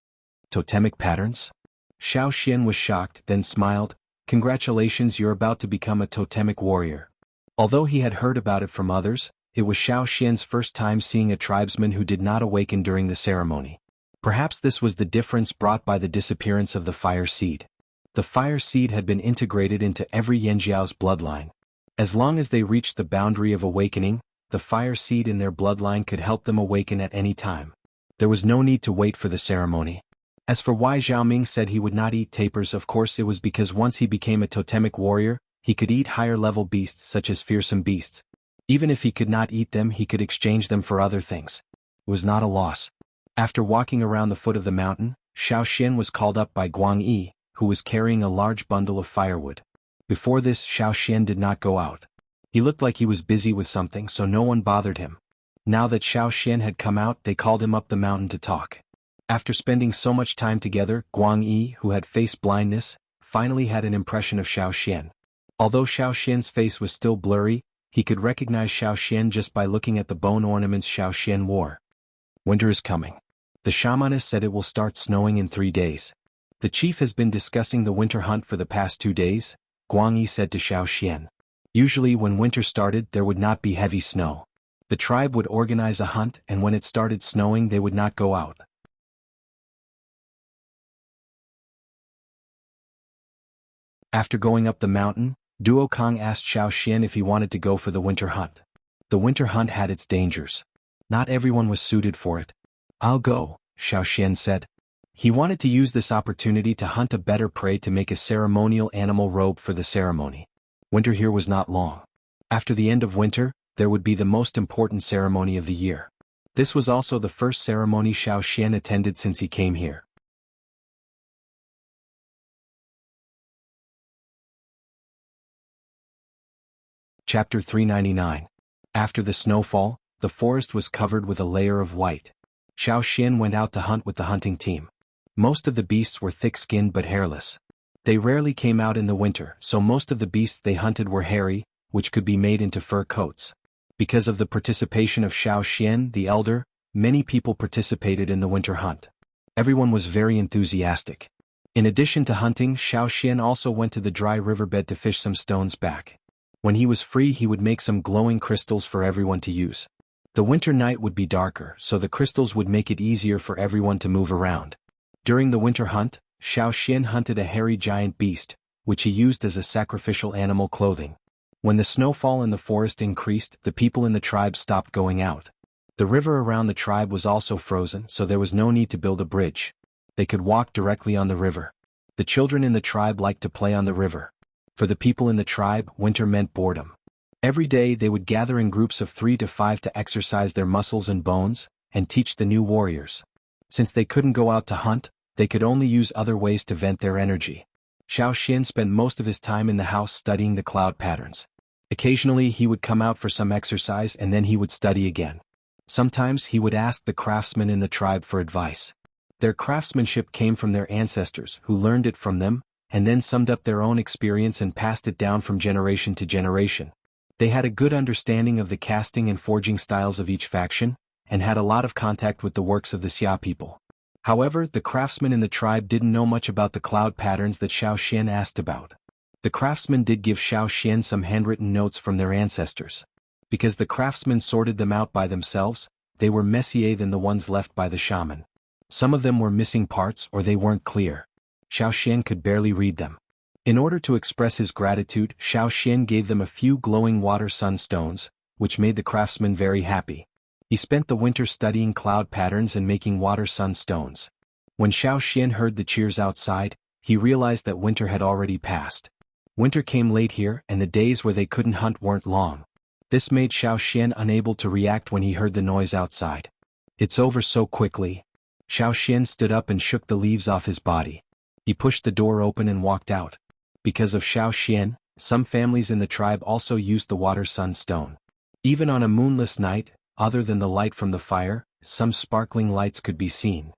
Totemic patterns? Xiao Xian was shocked, then smiled. "Congratulations, you're about to become a totemic warrior." Although he had heard about it from others, it was Xiao Xian's first time seeing a tribesman who did not awaken during the ceremony. Perhaps this was the difference brought by the disappearance of the fire seed. The fire seed had been integrated into every Yanjiao's bloodline. As long as they reached the boundary of awakening, the fire seed in their bloodline could help them awaken at any time. There was no need to wait for the ceremony. As for why Zhao Ming said he would not eat tapers, of course it was because once he became a totemic warrior, he could eat higher-level beasts such as fearsome beasts. Even if he could not eat them, he could exchange them for other things. It was not a loss. After walking around the foot of the mountain, Xiao Xian was called up by Guang Yi, who was carrying a large bundle of firewood. Before this, Xiao Xian did not go out. He looked like he was busy with something, so no one bothered him. Now that Xiao Xian had come out, they called him up the mountain to talk. After spending so much time together, Guang Yi, who had face blindness, finally had an impression of Xiao Xian. Although Xiao Xian's face was still blurry, he could recognize Xiao Xian just by looking at the bone ornaments Xiao Xian wore. Winter is coming. The shamaness said it will start snowing in 3 days. The chief has been discussing the winter hunt for the past 2 days, Guang Yi said to Xiao Xian. Usually when winter started there would not be heavy snow. The tribe would organize a hunt, and when it started snowing they would not go out. After going up the mountain, Duo Kong asked Xiao Xian if he wanted to go for the winter hunt. The winter hunt had its dangers. Not everyone was suited for it. "I'll go," Xiao Xian said. He wanted to use this opportunity to hunt a better prey to make a ceremonial animal robe for the ceremony. Winter here was not long. After the end of winter, there would be the most important ceremony of the year. This was also the first ceremony Xiao Xian attended since he came here. Chapter 399. After the snowfall, the forest was covered with a layer of white. Xiao Xian went out to hunt with the hunting team. Most of the beasts were thick-skinned but hairless. They rarely came out in the winter, so most of the beasts they hunted were hairy, which could be made into fur coats. Because of the participation of Xiao Xian the elder, many people participated in the winter hunt. Everyone was very enthusiastic. In addition to hunting, Xiao Xian also went to the dry riverbed to fish some stones back. When he was free he would make some glowing crystals for everyone to use. The winter night would be darker, so the crystals would make it easier for everyone to move around. During the winter hunt, Xiao Xian hunted a hairy giant beast, which he used as a sacrificial animal clothing. When the snowfall in the forest increased, the people in the tribe stopped going out. The river around the tribe was also frozen, so there was no need to build a bridge. They could walk directly on the river. The children in the tribe liked to play on the river. For the people in the tribe, winter meant boredom. Every day they would gather in groups of 3 to 5 to exercise their muscles and bones, and teach the new warriors. Since they couldn't go out to hunt, they could only use other ways to vent their energy. Xiao Xian spent most of his time in the house studying the cloud patterns. Occasionally he would come out for some exercise and then he would study again. Sometimes he would ask the craftsmen in the tribe for advice. Their craftsmanship came from their ancestors, who learned it from them, and then summed up their own experience and passed it down from generation to generation. They had a good understanding of the casting and forging styles of each faction, and had a lot of contact with the works of the Xia people. However, the craftsmen in the tribe didn't know much about the cloud patterns that Xiao Xian asked about. The craftsmen did give Xiao Xian some handwritten notes from their ancestors. Because the craftsmen sorted them out by themselves, they were messier than the ones left by the shaman. Some of them were missing parts or they weren't clear. Xiao Xian could barely read them. In order to express his gratitude, Xiao Xian gave them a few glowing water sunstones, which made the craftsmen very happy. He spent the winter studying cloud patterns and making water sunstones. When Xiao Xian heard the cheers outside, he realized that winter had already passed. Winter came late here and the days where they couldn't hunt weren't long. This made Xiao Xian unable to react when he heard the noise outside. "It's over so quickly." Xiao Xian stood up and shook the leaves off his body. He pushed the door open and walked out. Because of Xiao Xian, some families in the tribe also used the water sunstone. Even on a moonless night, other than the light from the fire, some sparkling lights could be seen.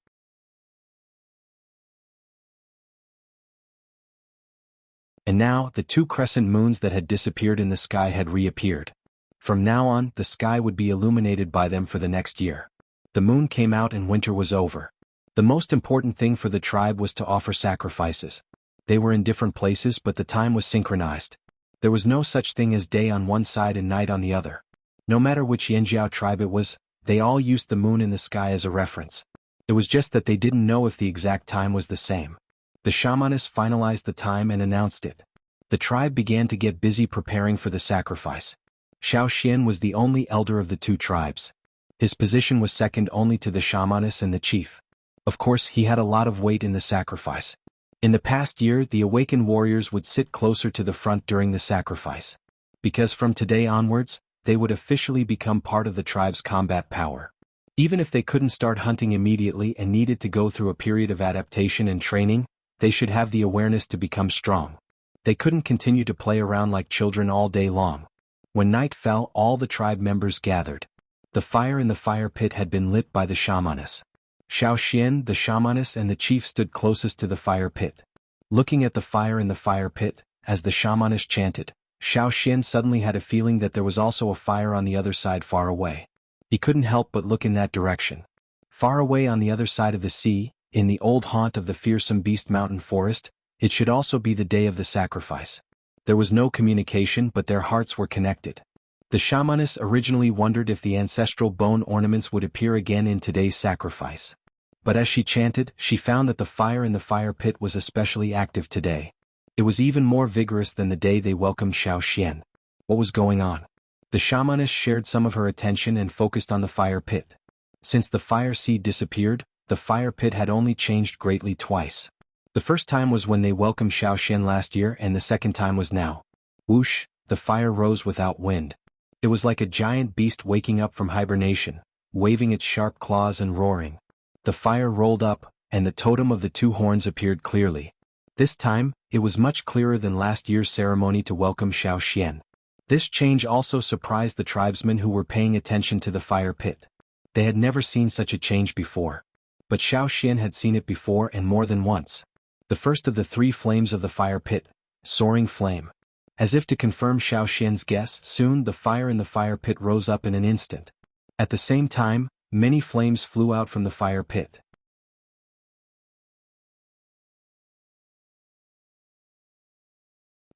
And now, the 2 crescent moons that had disappeared in the sky had reappeared. From now on, the sky would be illuminated by them for the next year. The moon came out and winter was over. The most important thing for the tribe was to offer sacrifices. They were in different places but the time was synchronized. There was no such thing as day on one side and night on the other. No matter which Yanjiao tribe it was, they all used the moon in the sky as a reference. It was just that they didn't know if the exact time was the same. The shamaness finalized the time and announced it. The tribe began to get busy preparing for the sacrifice. Xiao Xian was the only elder of the 2 tribes. His position was second only to the shamaness and the chief. Of course, he had a lot of weight in the sacrifice. In the past year, the awakened warriors would sit closer to the front during the sacrifice. Because from today onwards, they would officially become part of the tribe's combat power. Even if they couldn't start hunting immediately and needed to go through a period of adaptation and training, they should have the awareness to become strong. They couldn't continue to play around like children all day long. When night fell, all the tribe members gathered. The fire in the fire pit had been lit by the shamaness. Xiao Xian, the shamaness and the chief stood closest to the fire pit. Looking at the fire in the fire pit, as the shamaness chanted, Xiao Xian suddenly had a feeling that there was also a fire on the other side far away. He couldn't help but look in that direction. Far away on the other side of the sea, in the old haunt of the fearsome beast mountain forest, it should also be the day of the sacrifice. There was no communication, but their hearts were connected. The shamaness originally wondered if the ancestral bone ornaments would appear again in today's sacrifice. But as she chanted, she found that the fire in the fire pit was especially active today. It was even more vigorous than the day they welcomed Xiao Xian. What was going on? The shamaness shared some of her attention and focused on the fire pit. Since the fire seed disappeared, the fire pit had only changed greatly twice. The first time was when they welcomed Xiao Xian last year, and the second time was now. Whoosh, the fire rose without wind. It was like a giant beast waking up from hibernation, waving its sharp claws and roaring. The fire rolled up, and the totem of the two horns appeared clearly. This time, it was much clearer than last year's ceremony to welcome Xiao Xian. This change also surprised the tribesmen who were paying attention to the fire pit. They had never seen such a change before. But Xiao Xian had seen it before, and more than once. The first of the three flames of the fire pit, soaring flame. As if to confirm Xiao Xian's guess, soon the fire in the fire pit rose up in an instant. At the same time, many flames flew out from the fire pit.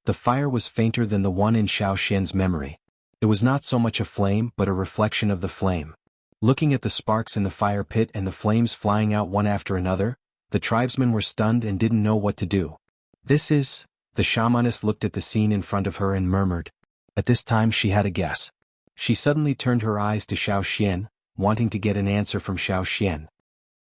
The fire was fainter than the one in Xiao Xian's memory. It was not so much a flame but a reflection of the flame. Looking at the sparks in the fire pit and the flames flying out one after another, the tribesmen were stunned and didn't know what to do. This is... The shamaness looked at the scene in front of her and murmured. At this time she had a guess. She suddenly turned her eyes to Xiao Xian, wanting to get an answer from Xiao Xian.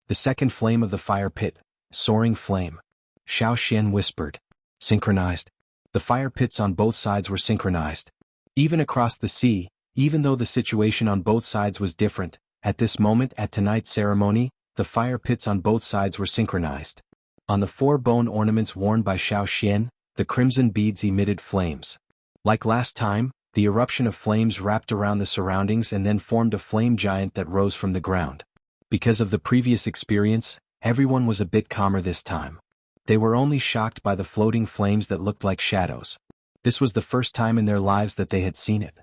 The second flame of the fire pit, soaring flame. Xiao Xian whispered. Synchronized. The fire pits on both sides were synchronized. Even across the sea, even though the situation on both sides was different, at this moment at tonight's ceremony, the fire pits on both sides were synchronized. On the 4 bone ornaments worn by Xiao Xian, the crimson beads emitted flames. Like last time, the eruption of flames wrapped around the surroundings and then formed a flame giant that rose from the ground. Because of the previous experience, everyone was a bit calmer this time. They were only shocked by the floating flames that looked like shadows. This was the first time in their lives that they had seen it.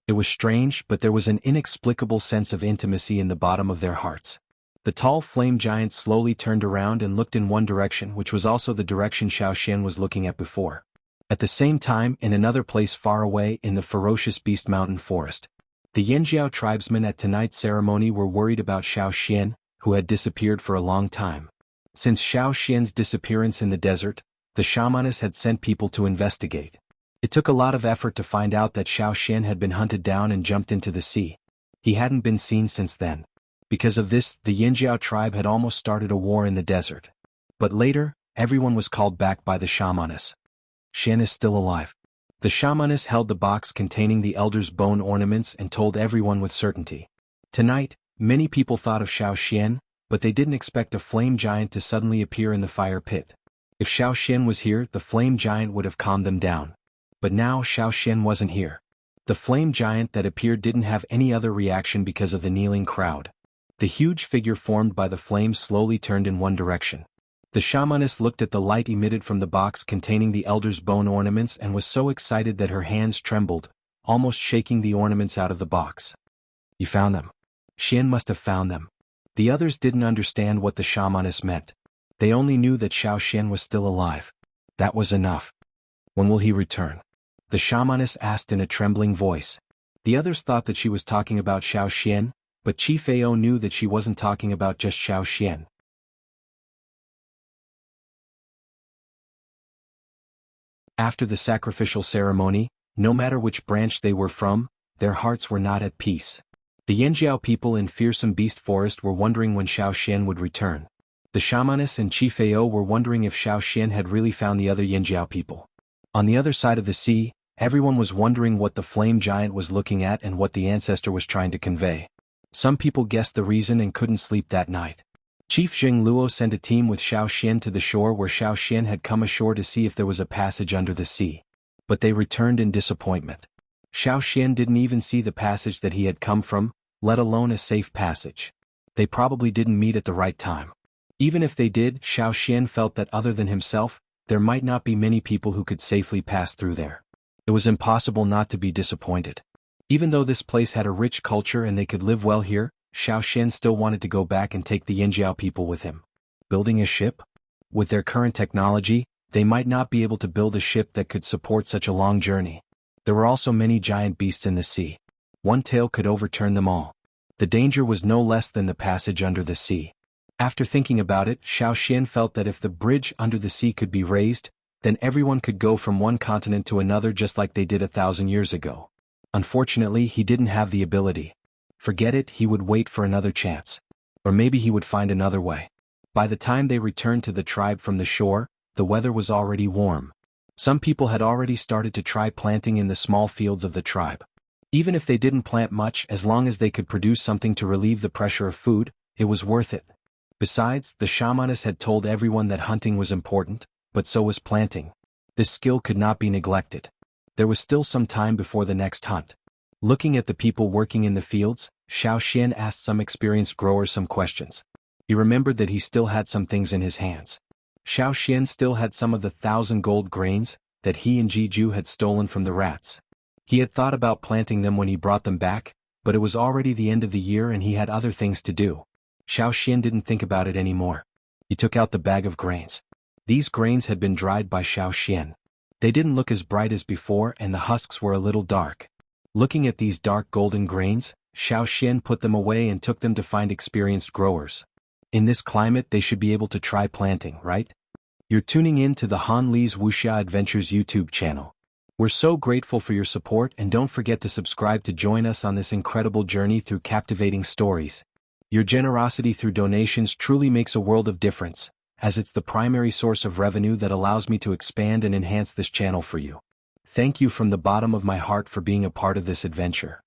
It was strange, but there was an inexplicable sense of intimacy in the bottom of their hearts. The tall flame giant slowly turned around and looked in one direction, which was also the direction Xiao Xian was looking at before. At the same time, in another place far away in the ferocious Beast Mountain forest, the Yanjiao tribesmen at tonight's ceremony were worried about Xiao Xian, who had disappeared for a long time. Since Xiao Xian's disappearance in the desert, the shamaness had sent people to investigate. It took a lot of effort to find out that Xiao Xian had been hunted down and jumped into the sea. He hadn't been seen since then. Because of this, the Yanjiao tribe had almost started a war in the desert. But later, everyone was called back by the shamaness. Xian is still alive. The shamaness held the box containing the elder's bone ornaments and told everyone with certainty. Tonight, many people thought of Xiao Xian, but they didn't expect a flame giant to suddenly appear in the fire pit. If Xiao Xian was here, the flame giant would have calmed them down. But now Xiao Xian wasn't here. The flame giant that appeared didn't have any other reaction because of the kneeling crowd. The huge figure formed by the flames slowly turned in one direction. The shamaness looked at the light emitted from the box containing the elder's bone ornaments and was so excited that her hands trembled, almost shaking the ornaments out of the box. You found them. Xian must have found them. The others didn't understand what the shamaness meant. They only knew that Xiao Xian was still alive. That was enough. When will he return? The shamaness asked in a trembling voice. The others thought that she was talking about Xiao Xian, but Chief Ao knew that she wasn't talking about just Xiao Xian. After the sacrificial ceremony, no matter which branch they were from, their hearts were not at peace. The Yanjiao people in Fearsome Beast Forest were wondering when Xiao Xian would return. The shamaness and Chief Ao were wondering if Xiao Xian had really found the other Yanjiao people. On the other side of the sea, everyone was wondering what the flame giant was looking at and what the ancestor was trying to convey. Some people guessed the reason and couldn't sleep that night. Chief Zheng Luo sent a team with Xiao Xian to the shore where Xiao Xian had come ashore to see if there was a passage under the sea. But they returned in disappointment. Xiao Xian didn't even see the passage that he had come from, let alone a safe passage. They probably didn't meet at the right time. Even if they did, Xiao Xian felt that other than himself, there might not be many people who could safely pass through there. It was impossible not to be disappointed. Even though this place had a rich culture and they could live well here, Xiao Xian still wanted to go back and take the Yanjiao people with him. Building a ship? With their current technology, They might not be able to build a ship that could support such a long journey. There were also many giant beasts in the sea. One tail could overturn them all. The danger was no less than the passage under the sea. After thinking about it, Xiao Xian felt that if the bridge under the sea could be raised, then everyone could go from one continent to another just like they did 1,000 years ago. Unfortunately, he didn't have the ability. Forget it, he would wait for another chance. Or maybe he would find another way. By the time they returned to the tribe from the shore, the weather was already warm. Some people had already started to try planting in the small fields of the tribe. Even if they didn't plant much, as long as they could produce something to relieve the pressure of food, it was worth it. Besides, the shamaness had told everyone that hunting was important, but so was planting. This skill could not be neglected. There was still some time before the next hunt. Looking at the people working in the fields, Xiao Xian asked some experienced growers some questions. He remembered that he still had some things in his hands. Xiao Xian still had some of the 1,000 gold grains that he and Jianghu had stolen from the rats. He had thought about planting them when he brought them back, but it was already the end of the year and he had other things to do. Xiao Xian didn't think about it anymore. He took out the bag of grains. These grains had been dried by Xiao Xian. They didn't look as bright as before and the husks were a little dark. Looking at these dark golden grains, Xiao Xian put them away and took them to find experienced growers. In this climate they should be able to try planting, right? You're tuning in to the Han Li's Wuxia Adventures YouTube channel. We're so grateful for your support and don't forget to subscribe to join us on this incredible journey through captivating stories. Your generosity through donations truly makes a world of difference, as it's the primary source of revenue that allows me to expand and enhance this channel for you. Thank you from the bottom of my heart for being a part of this adventure.